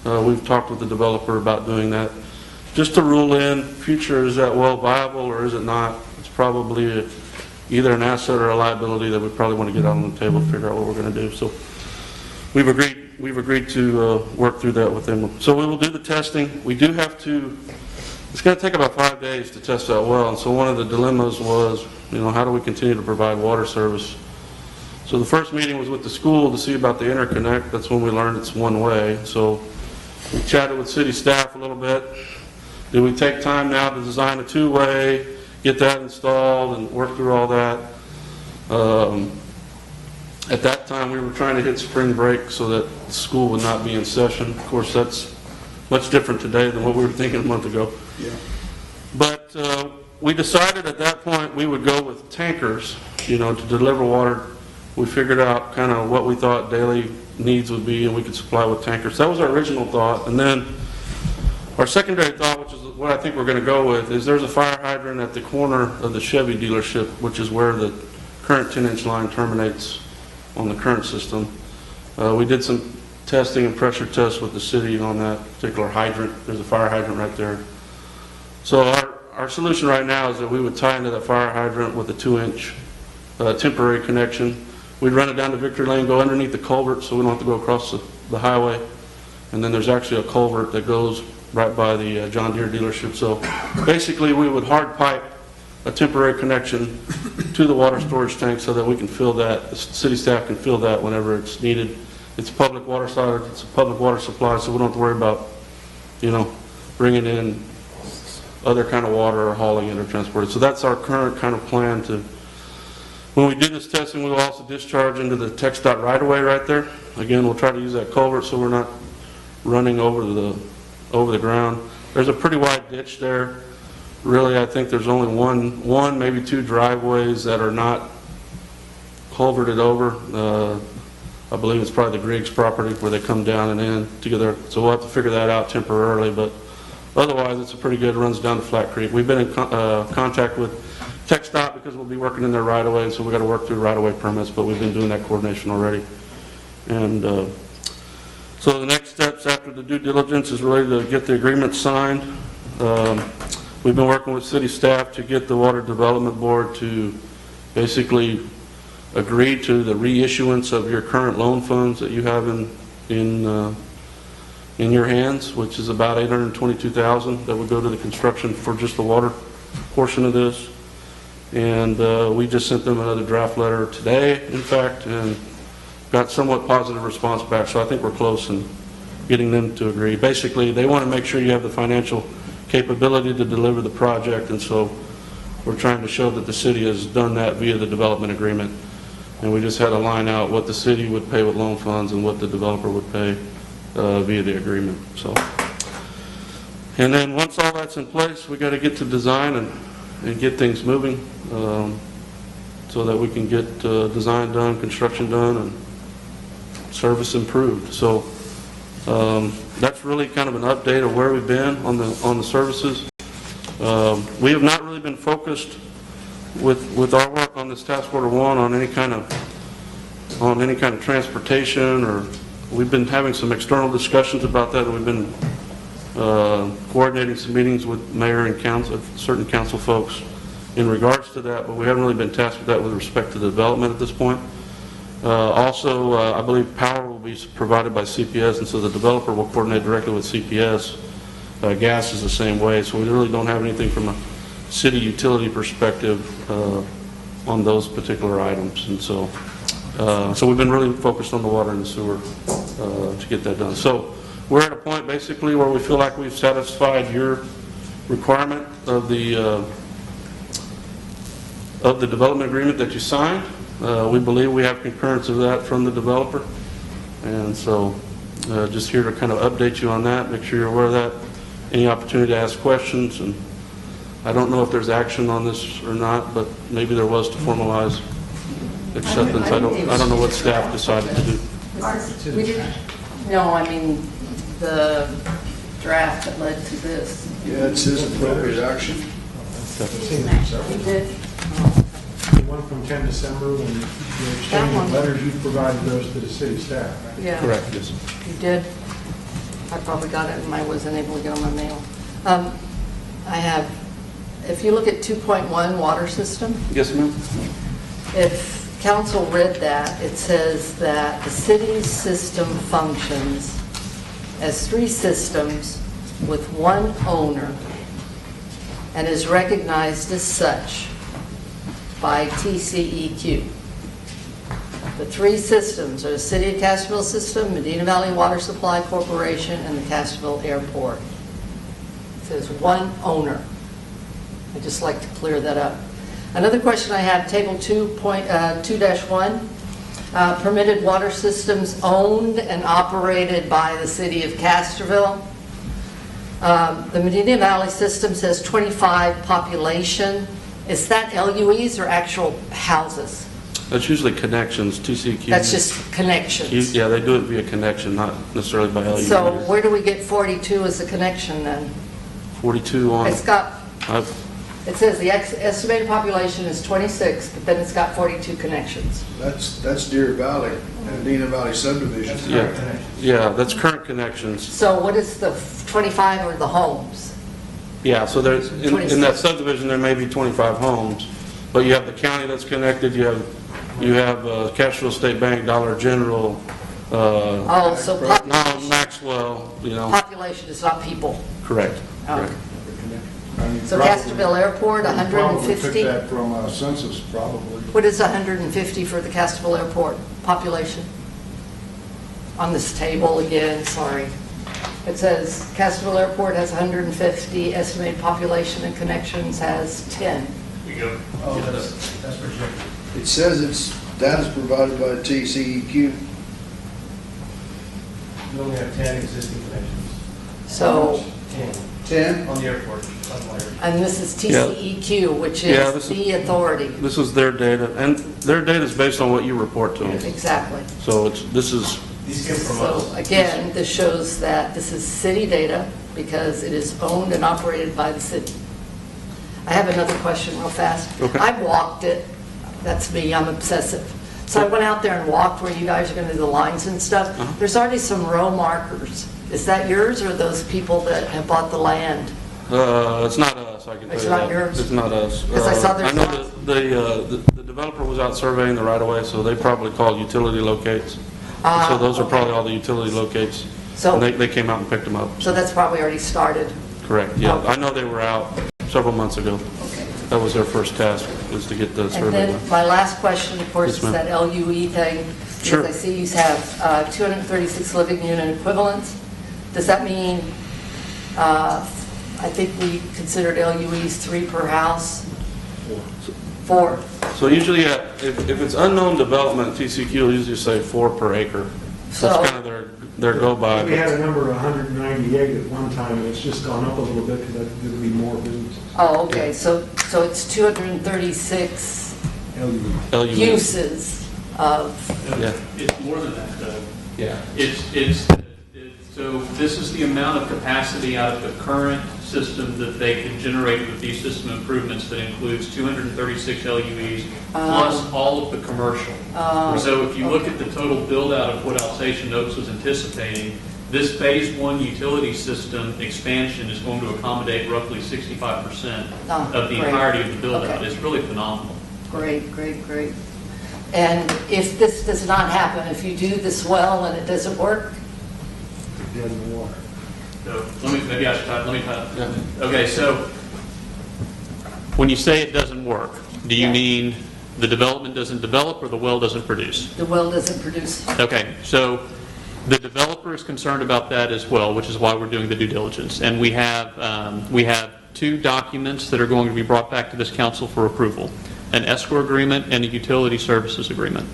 we've talked with the developer about doing that. Just to rule in future, is that well viable or is it not? It's probably either an asset or a liability that we probably want to get out on the table, figure out what we're going to do. So we've agreed to work through that with them. So we will do the testing. We do have to, it's going to take about 5 days to test that well, and so one of the dilemmas was, how do we continue to provide water service? So the first meeting was with the school to see about the interconnect. That's when we learned it's one way. So we chatted with city staff a little bit. Do we take time now to design a two-way, get that installed and work through all that? At that time, we were trying to hit spring break so that school would not be in session. Of course, that's much different today than what we were thinking a month ago. Yeah. But we decided at that point we would go with tankers, to deliver water. We figured out kind of what we thought daily needs would be, and we could supply with tankers. That was our original thought. And then our secondary thought, which is what I think we're going to go with, is there's a fire hydrant at the corner of the Chevy dealership, which is where the current 10-inch line terminates on the current system. We did some testing and pressure tests with the city on that particular hydrant. There's a fire hydrant right there. So our solution right now is that we would tie into that fire hydrant with a 2-inch temporary connection. We'd run it down to Victory Lane, go underneath the culvert so we don't have to go across the highway. And then there's actually a culvert that goes right by the John Deere dealership. So basically we would hard pipe a temporary connection to the water storage tank so that we can fill that, the city staff can fill that whenever it's needed. It's public water side, it's a public water supply, so we don't have to worry about, bringing in other kind of water or hauling it or transporting it. So that's our current kind of plan to, when we do this testing, we will also discharge into the TxDOT right-of-way right there. Again, we'll try to use that culvert so we're not running over the ground. There's a pretty wide ditch there. Really, I think there's only one, maybe two driveways that are not culverted over. I believe it's probably the Griggs property where they come down and in together. So we'll have to figure that out temporarily, but otherwise it's a pretty good, runs down to Flat Creek. We've been in contact with TxDOT because we'll be working in their right of way, and so we got to work through right of way permits, but we've been doing that coordination already. And so the next steps after the due diligence is really to get the agreement signed. We've been working with city staff to get the Water Development Board to basically agree to the reissuance of your current loan funds that you have in your hands, which is about $822,000 that would go to the construction for just the water portion of this. And we just sent them another draft letter today, in fact, and got somewhat positive response back. So I think we're close in getting them to agree. Basically, they want to make sure you have the financial capability to deliver the project, and so we're trying to show that the city has done that via the development agreement. And we just had to line out what the city would pay with loan funds and what the developer would pay via the agreement. So, and then once all that's in place, we got to get to design and get things moving so that we can get design done, construction done, and service improved. So that's really kind of an update of where we've been on the services. We have not really been focused with our work on this Task Order 1 on any kind of transportation, or we've been having some external discussions about that. We've been coordinating some meetings with mayor and council, certain council folks in regards to that, but we haven't really been tasked with that with respect to the development at this point. Also, I believe power will be provided by CPS, and so the developer will coordinate directly with CPS. Gas is the same way, so we really don't have anything from a city utility perspective on those particular items. And so we've been really focused on the water and the sewer to get that done. So we're at a point basically where we feel like we've satisfied your requirement of the development agreement that you signed. We believe we have concurrence of that from the developer, and so just here to kind of update you on that, make sure you're aware of that. Any opportunity to ask questions, and I don't know if there's action on this or not, but maybe there was to formalize acceptance. I don't know what staff decided to do. We did, no, I mean, the draft that led to this. Yeah, it says appropriate action. You did? The one from 10 December, when you exchanged letters, you provided those to the city staff, right? Yeah. Correct, yes. You did? I probably got it and I wasn't able to get on my mail. I have, if you look at 2.1 water system. Yes, ma'am. If council read that, it says that the city's system functions as 3 systems with 1 owner and is recognized as such by TCEQ. The 3 systems are the City of Castroville System, Medina Valley Water Supply Corporation, and the Castroville Airport. says one owner. I'd just like to clear that up. Another question I have, table 2.2-1, permitted water systems owned and operated by the city of Castroville. The Medina Valley system says 25 population. Is that LUEs or actual houses? That's usually connections, TCQ. That's just connections. Yeah, they do it via connection, not necessarily by LU. So where do we get 42 as a connection then? 42 on. It's got, I've- it says the estimated population is 26, but then it's got 42 connections. That's Deer Valley and Medina Valley subdivision. Yeah, that's current connections. So what is the 25 or the homes? Yeah, so there's, in that 26. subdivision, there may be 25 homes, but you have the county that's connected, you have Castroville State Bank, Dollar General, Oh, so no, Maxwell, you know, population is not people. correct. Okay. So Castroville Airport, We probably 150? took that from census, probably. What is 150 for the Castroville Airport population? On this table again, sorry. It says Castroville Airport has 150, estimated population and connections has 10. Oh, that's projected. It says it's, data's provided by TCEQ. We only have 10 existing connections. So, 10? On the airport. and this is TCEQ, which Yeah, is this is- the authority. This is their data, and their data is based on what you report to them. Exactly. So this is, These came from So us. again, this shows that this is city data because it is owned and operated by the city. I have another question real fast. Okay. I walked it. That's me, I'm obsessive. So I went out there and walked where you guys are going to do the lines and stuff. There's already some row markers. Is that yours or those people that have bought the land? it's not us, I can tell It's you not that. yours? It's not us. 'Cause I saw there's I know lots. that the developer was out surveying the right-of-way, so they probably called utility locates. So those are probably all the utility locates. So- And they came out and picked them up. So that's probably already started. Correct, yeah. Okay. I know they were out several months ago. Okay. That was their first task, was to get the And survey then done. my last question, of course, Yes, is ma'am. that LUE thing. Sure. Because I see you have 236 living unit equivalents. Does that mean, I think we considered LUEs 3 per house? 4. So usually, if it's unknown development, TCQ will usually say 4 per acre. So- That's kind of their go-by. We had a number of 198 at one time, and it's just gone up a little bit because there'll be more business. Oh, okay, so it's 236 LUE. uses of, Yeah. It's more than that, though. Yeah. So this is the amount of capacity out of the current system that they can generate with these system improvements that includes 236 LUEs plus all of the commercial. So if you look at the total build-out of what Alsatian Oaks was anticipating, this phase 1 utility system expansion is going to accommodate roughly 65% of the great. entirety of the build-out. Okay. It's really phenomenal. great, great, great. And if this does not happen, if you do this well and it doesn't work, Dead in the water. So maybe I should let me type. Okay, so when you say it doesn't work, do you mean the development doesn't develop or the well doesn't produce? the well doesn't produce. Okay, so the developer is concerned about that as well, which is why we're doing the due diligence. And we have 2 documents that are going to be brought back to this council for approval, an escrow agreement and a utility services agreement.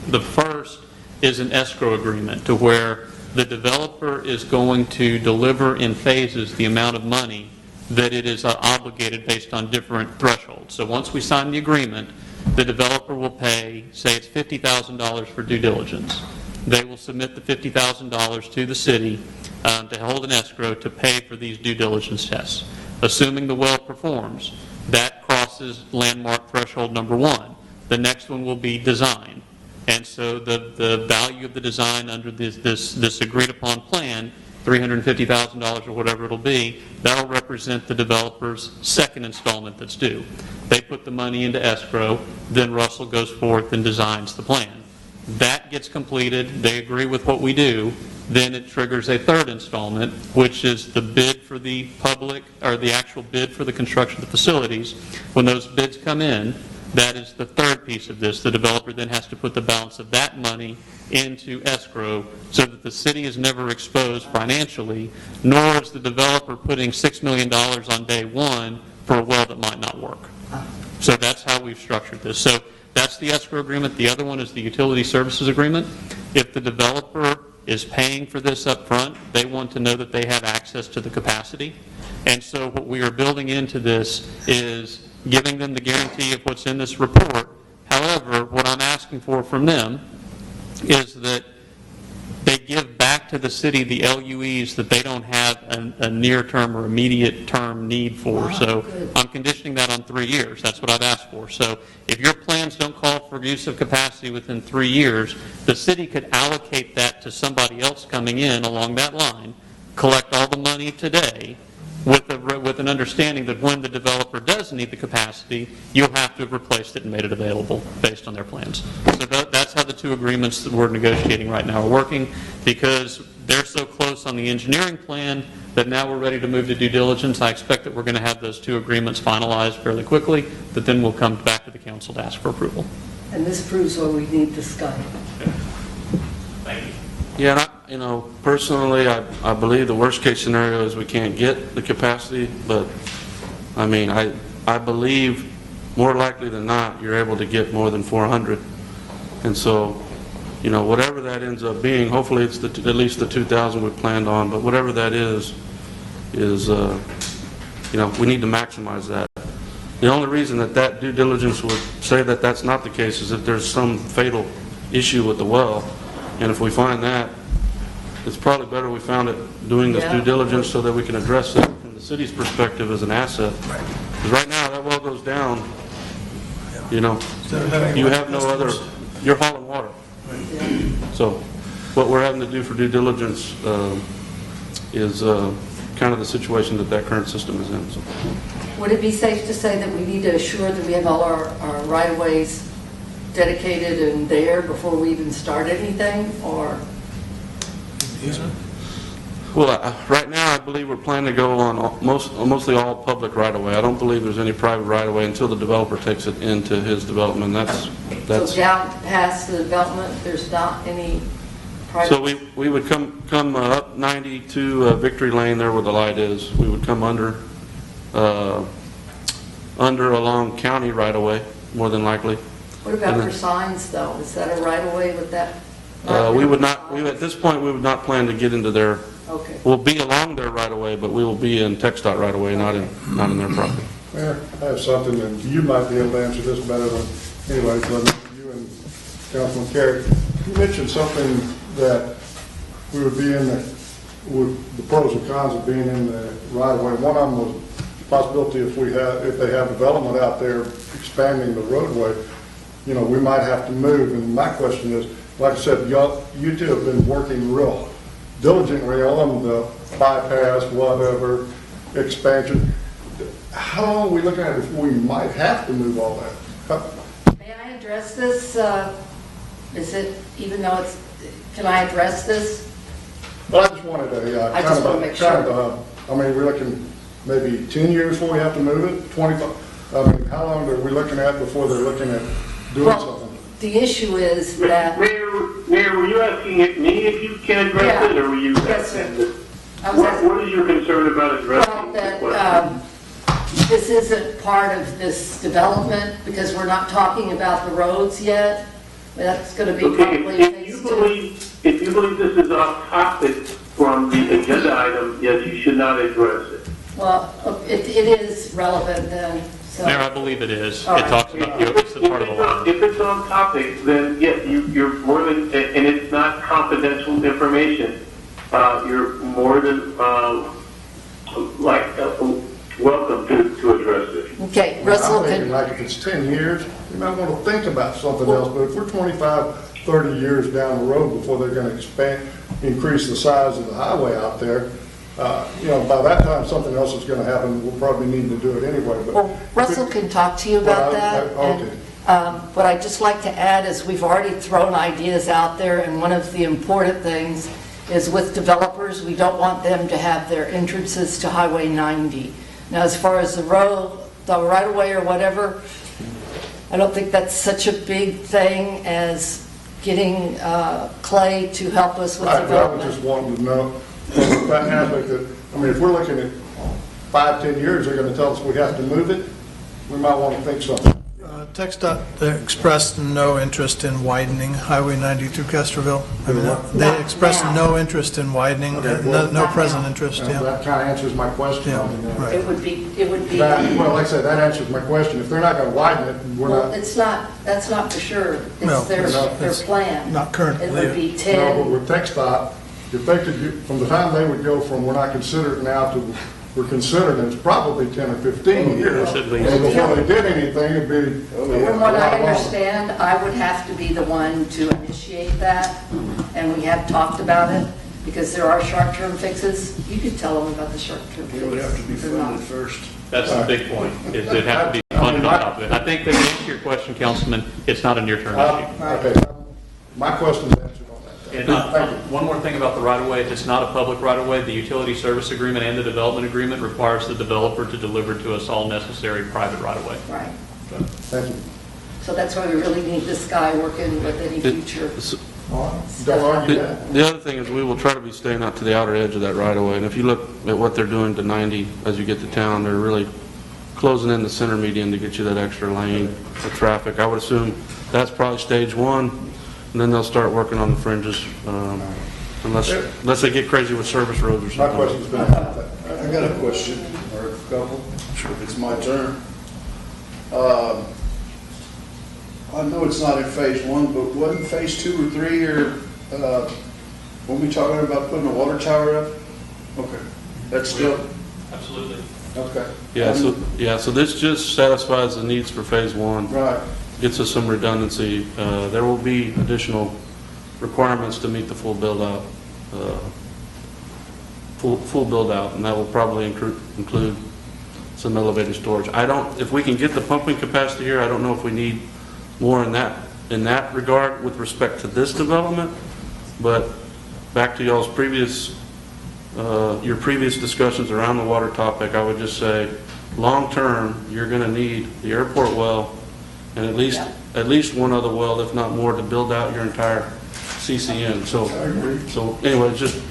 The first is an escrow agreement to where the developer is going to deliver in phases the amount of money that it is obligated based on different thresholds. So once we sign the agreement, the developer will pay, say it's $50,000 for due diligence. They will submit the $50,000 to the city to hold an escrow to pay for these due diligence tests. Assuming the well performs, that crosses landmark threshold number 1. The next one will be design. And so the value of the design under this agreed upon plan, $350,000 or whatever it'll be, that'll represent the developer's second installment that's due. They put the money into escrow, then Russell goes forth and designs the plan. That gets completed, they agree with what we do, then it triggers a third installment, which is the bid for the public, or the actual bid for the construction of the facilities. When those bids come in, That is the third piece of this. The developer then has to put the balance of that money into escrow so that the city is never exposed financially, nor is the developer putting $6 million on day one for a well that might not work. So that's how we've structured this. So that's the escrow agreement. The other one is the utility services agreement. If the developer is paying for this up front, they want to know that they have access to the capacity. And so what we are building into this is giving them the guarantee of what's in this report. However, what I'm asking for from them is that they give back to the city the LUEs that they don't have a near-term or immediate-term need for. So I'm conditioning that on 3 years. That's what I've asked for. So if your plans don't call for use of capacity within 3 years, the city could allocate that to somebody else coming in along that line, collect all the money today, with an understanding that when the developer does need the capacity, you'll have to have replaced it and made it available based on their plans. So that's how the two agreements that we're negotiating right now are working, because they're so close on the engineering plan that now we're ready to move to due diligence. I expect that we're going to have those two agreements finalized fairly quickly, but then we'll come back to the council to ask for approval. And this proves what we need to Sky. Thank you. Yeah, and personally, I believe the worst-case scenario is we can't get the capacity, but, I mean, I believe more likely than not, you're able to get more than 400. And so, whatever that ends up being, hopefully it's at least the 2,000 we planned on, but whatever that is, we need to maximize that. The only reason that due diligence would say that that's not the case is if there's some fatal issue with the well. And if we find that, it's probably better we found it doing this due diligence so that we can address it from the city's perspective as an asset. Because right now, that well goes down, you have no other, you're hauling water. So what we're having to do for due diligence is kind of the situation that current system is in. So. Would it be safe to say that we need to assure that we have all our right-of-ways dedicated and there before we even start anything, or? Well, right now I believe we're planning to go on mostly all public right-of-way. I don't believe there's any private right-of-way until the developer takes it into his development. That's So down past the development, there's not any private? So we would come up 90 to Victory Lane there where the light is. We would come under along county right-of-way, more than likely. What about for signs, though? Is that a right-of-way with that? We would not, at this point, we would not plan to get into their, Okay. we'll be along their right-of-way, but we will be in TxDOT right-of-way, not in their property. Mayor, I have something, and you might be able to answer this better than anybody, but you and Councilman Carey, you mentioned something that we would be in with the pros and cons of being in the right-of-way. One of them was the possibility if they have development out there expanding the roadway, we might have to move. And my question is, like I said, you two have been working real diligently on the bypass, whatever, expansion. How long are we looking at before we might have to move all that? May I address this? Is it, even though can I address this? Well, I just wanted to I just want to make sure. We're looking maybe 10 years before we have to move it, 25. How long are we looking at before they're looking at doing something? The issue is that... Mayor, were you asking me if you can address it, or were you asking? What is your concern about addressing the question? This isn't part of this development because we're not talking about the roads yet. That's going to be probably phase two. If you believe this is off topic from the agenda item, yes, you should not address it. Well, it is relevant then. So. Mayor, I believe it is. All it talks about the opposite part of the law. If it's on topic, then yes, you're more than, and it's not confidential information. You're more than welcome to address it. Okay, Russell. I'm thinking like if it's 10 years, you might want to think about something else. But if we're 25, 30 years down the road before they're going to increase the size of the highway out there, by that time something else is going to happen. We'll probably need to do it anyway. But well, Russell can talk to you about that. Okay. And, what I'd just like to add is we've already thrown ideas out there, and one of the important things is with developers, we don't want them to have their entrances to Highway 90. Now, as far as the road, the right-of-way or whatever, I don't think that's such a big thing as getting Clay to help us with I was development. just wanting to know, from that aspect that, I mean, if we're looking at 5-10 years, they're gonna tell us we have to move it, we might want to think something. TxDOT expressed no interest in widening Highway 90 through Castroville. I mean, they expressed no interest in widening, no present interest, And yeah. that kind of answers my question. Yeah, I mean, right. It would be, well, like I said, that answers my question. If they're not gonna widen it, we're well, not. it's not, that's not for sure. No, It's their it's plan. not currently. It would be No, 10. but with TxDOT, if they could, from the time they would go from we're not considered now to we're considered, it's probably 10 or 15 years. At least. And before they did anything, it'd be. From what I understand, I would have to be the one to initiate that, and we have talked about it, because there are short-term fixes. You could tell them about the short-term fixes. It would have to be They're not. funded first. That's the big point. It'd have to be funded on top of it. I think that to answer your question, Councilman, it's not a near-term issue. Okay, my question's answered on that. And Thank you. one more thing about the right-of-way, it's not a public right-of-way. The utility service agreement and the development agreement requires the developer to deliver to us all necessary private right-of-way. Right. Thank you. So that's why we really need this guy working with any future. Don't argue that. The other thing is we will try to be staying out to the outer edge of that right of way. And if you look at what they're doing to 90 as you get to town, they're really closing in the center median to get you that extra lane of traffic. I would assume that's probably stage one, and then they'll start working on the fringes, unless they get crazy with service roads or My something. question's been answered. I got a question, or a couple, if it's my turn. I know it's not in phase one, but wasn't phase 2 or 3, or, when we talking about putting a water tower up? Okay, that's still, Absolutely. okay. So this just satisfies the needs for phase one. Right. Gets us some redundancy. There will be additional requirements to meet the full build-out, full build-out, and that will probably include some elevated storage. If we can get the pumping capacity here, I don't know if we need more in that regard with respect to this development, but back to y'all's previous, your previous discussions around the water topic, I would just say, long-term, you're going to need the airport well and at least one other well, if not more, to build out your entire CCN. So anyway, just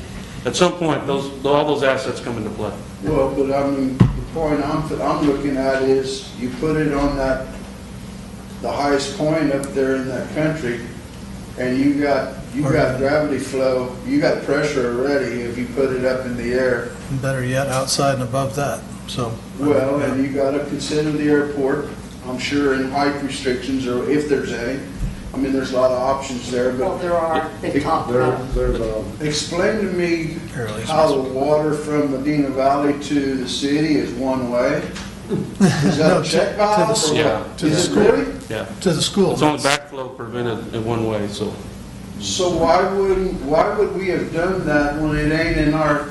at some point, all those assets come into play. Well, but I mean, the point I'm looking at is you put it on the highest point up there in that country, and you got gravity flow, you got pressure already if you put it up in the air. And better yet, outside and above that, so. Well, and you gotta consider the airport, I'm sure, in height restrictions, or if there's any. I mean, there's a lot of options there, Well, but there are, they've talked about it. explain to me how the water from Medina Valley to the city is one way? Is that No, a check to valve? the school. or Yeah. what? To the Is it school. really? Yeah. To the school. It's only backflow prevented in one way, so. So why would we have done that when it ain't in our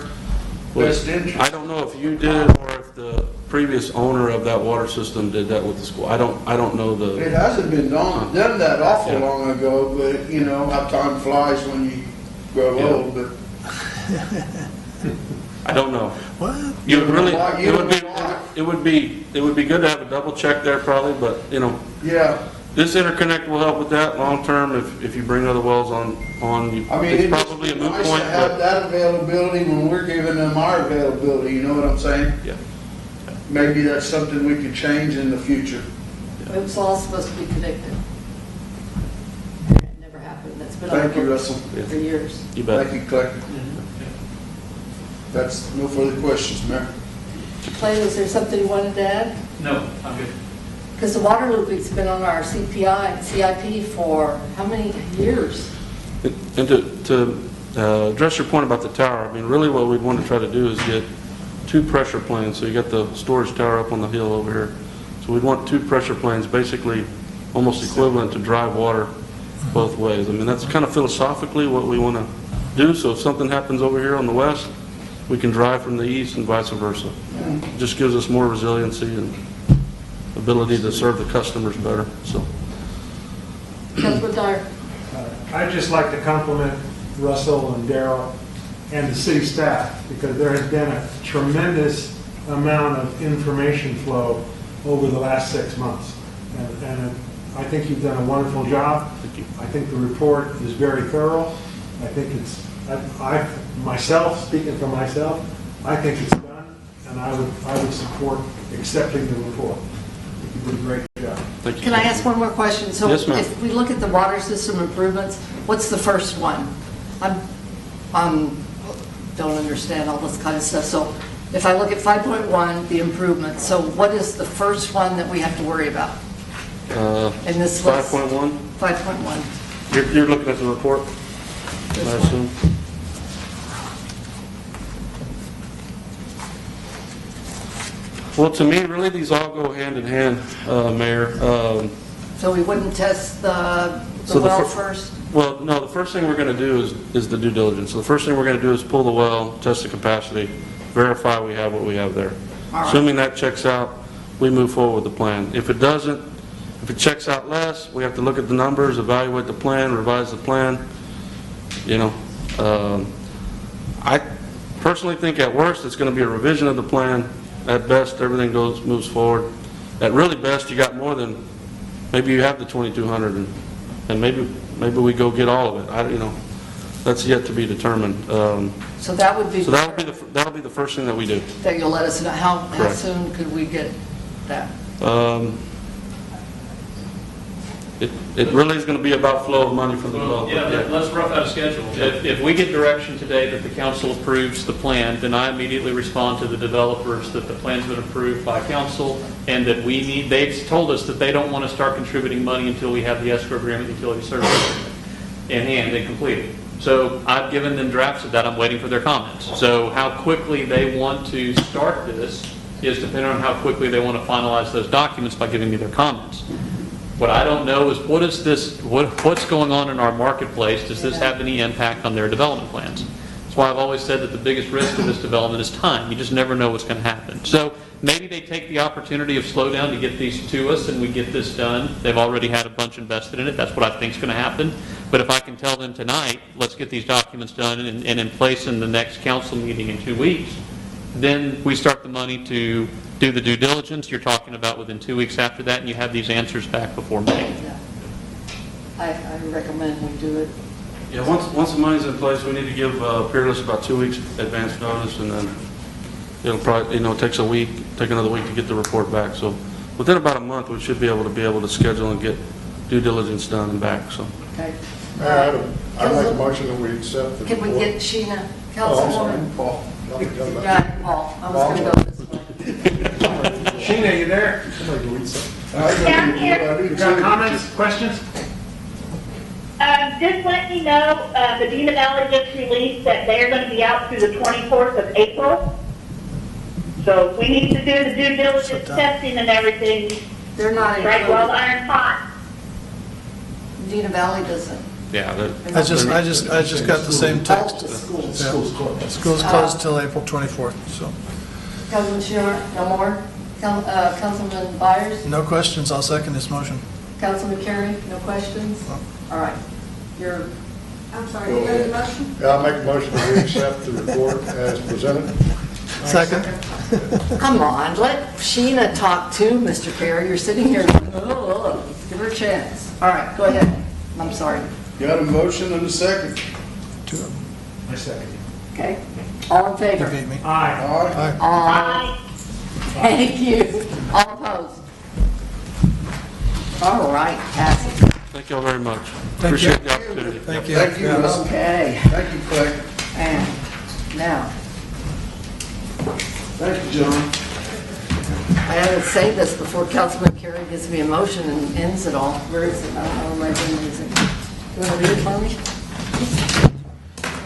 best interest? I don't know if you did it or if the previous owner of that water system did that with the school. I don't know the. It hasn't been done that awful Yeah. long ago, but you know how time flies when you grow Yeah. old, but. I don't know. What? You would really, You it don't would be, know why. it would be good to have a double check there probably, but, Yeah, this interconnect will help with that long-term if you bring other wells on. I mean, It's it's probably a moot nice point, to have but, that availability when we're giving them our availability, you know what I'm saying? yeah. Maybe that's something we could change in the future. It was all supposed to be connected. It never happened. That's been on Thank you, the Russell. books for years. You bet. Thank you, Clay. That's no further questions, Mayor. Clay, was there something you wanted to add? No, I'm good. Because the water looping's been on our CIP for how many years? And to address your point about the tower, I mean, really what we'd want to try to do is get 2 pressure planes. So you got the storage tower up on the hill over here. So we'd want 2 pressure planes, basically almost equivalent to drive water both ways. I mean, that's kind of philosophically what we want to do. So if something happens over here on the west, we can drive from the east and vice versa. It just gives us more resiliency and ability to serve the customers better, so. Councilman Dyer? I'd just like to compliment Russell and Darrell and the city staff, because there has been a tremendous amount of information flow over the last 6 months. And I think you've done a wonderful job. I think the report is very thorough. I think it's, myself, speaking for myself, I think it's done, and I would support accepting the report. You did a great job. Thank you. Can I ask one more question? So Yes, ma'am. if we look at the water system improvements, what's the first one? Don't understand all this kind of stuff. So if I look at 5.1, the improvements, so what is the first one that we have to worry about in this list? 5.1? 5.1. You're looking at the report, I assume? Well, to me, really, these all go hand in hand, Mayor. So we wouldn't test the So well first? Well, no, the first thing we're going to do is the due diligence. So the first thing we're going to do is pull the well, test the capacity, verify we have what we have there. All right. Assuming that checks out, we move forward with the plan. If it doesn't, if it checks out less, we have to look at the numbers, evaluate the plan, revise the plan. You know, I personally think at worst, it's going to be a revision of the plan. At best, everything moves forward. At really best, you got more than, maybe you have the 2,200 and maybe we go get all of it. You know, that's yet to be determined. So that would be... So that'll be the first thing that we do. That you'll let us know. How Correct. soon could we get that? It really is going to be about flow of money from the developer. Yeah, let's rough out a schedule. If we get direction today that the council approves the plan, then I immediately respond to the developers that the plan's been approved by council and that they've told us that they don't want to start contributing money until we have the escrow agreement, utility service agreement in hand and completed. So I've given them drafts of that. I'm waiting for their comments. So how quickly they want to start this is dependent on how quickly they want to finalize those documents by giving me their comments. What I don't know is what's going on in our marketplace? Does this have any impact on their development plans? That's why I've always said that the biggest risk of this development is time. You just never know what's going to happen. So maybe they take the opportunity of slowdown to get these to us and we get this done. They've already had a bunch invested in it. That's what I think is going to happen. But if I can tell them tonight, let's get these documents done and in place in the next council meeting in 2 weeks, then we start the money to do the due diligence. You're talking about within 2 weeks after that, and you have these answers back before May. Yeah. I recommend we do it. Yeah, once the money's in place, we need to give Peerless about 2 weeks advance notice, and then it'll probably, it takes another week to get the report back. So within about a month, we should be able to schedule and get due diligence done and back. So. Okay. I make a motion that we accept the report. Can we get Sheena, Oh, I'm sorry, Councilwoman? Paul. Yeah, Paul. I was going to go this way. Sheena, you there? Down here. You got comments, questions? Just let me know, Medina Valley just released that they're going to be out through the 24th of April. So we need to do the due diligence testing and everything. They're not Right, included. well, iron hot. Medina Valley doesn't. Yeah. I just got the same text. Oh, the school. Yeah. School's closed. School's closed till April 24th, so. Councilman Schumer, no more? Councilman Byers? No questions, I'll second this motion. Councilman Carey, no questions? All right. I'm sorry, you ready the motion? Yeah, I'll make a motion that we accept the report as presented. Second? Come on, let Sheena talk too, Mr. Carey. You're sitting here, give her a chance. All right, go ahead. I'm sorry. Got a motion and a second. Two of them. I second. Okay. All in You favor? beat me. Aye. Aye. Aye. Thank you. All opposed? All right, passes. Thank you all very much. Thank you. Appreciate the opportunity. Thank you. Thank you, Yeah. Russell. Okay, Thank you, Clay. and now, Thank you, John. I had to say this before Councilman Carey gives me a motion and ends it all. Where is it? I don't know where my pen is. You want to read it for me?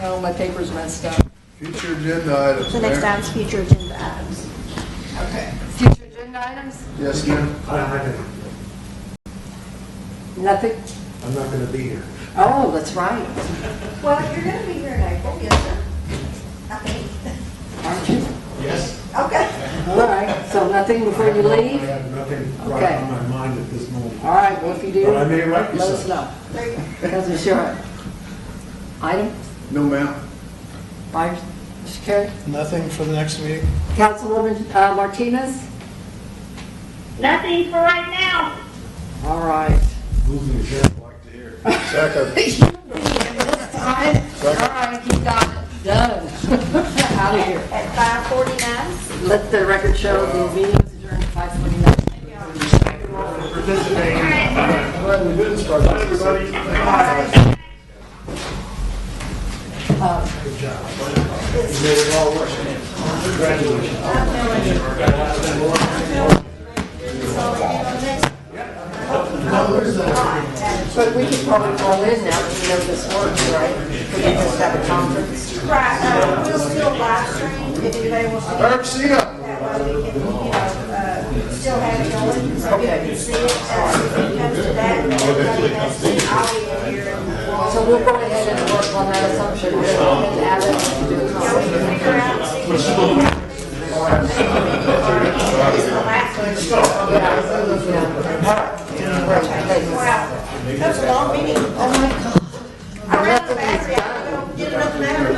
No, my paper's messed up. Future agenda items. The next Mayor. item's future agenda items. Okay. Future agenda items? Yes, ma'am. Nothing? I'm not going to be here. Oh, that's right. Well, you're going to be here in April, yes, sir. I think. Aren't you? Yes. Okay. All right, so nothing before you I leave? have nothing Okay. right on my mind at this moment. All right, well, if you do, But I may write you let us something. know. There you go. Councilman Schumer. Item? No, ma'am. Byers? Mr. Carey? Nothing for the next meeting? Councilwoman Martinez? Nothing for right now. All right. Moving the chair, I'd like to hear. Second. This time, all right, you got it, done. Out of here. At 5:49. Let the record show the meeting was adjourned at 5:49. But we could probably call in now that we know this works, right? We can just have a conference. Right, we'll still live stream if anybody wants to. Herb, see ya. That way we can, still have it going, so you can see it. If it comes to that, and everybody has to see it, I'll be in here. So we'll go ahead and work on that assumption. We'll go ahead and add it and do a Yeah, we can conference. figure out, see what you need. It's the last one. Wow, that was a long meeting. Oh my God. I ran out of battery, I gotta go get another battery.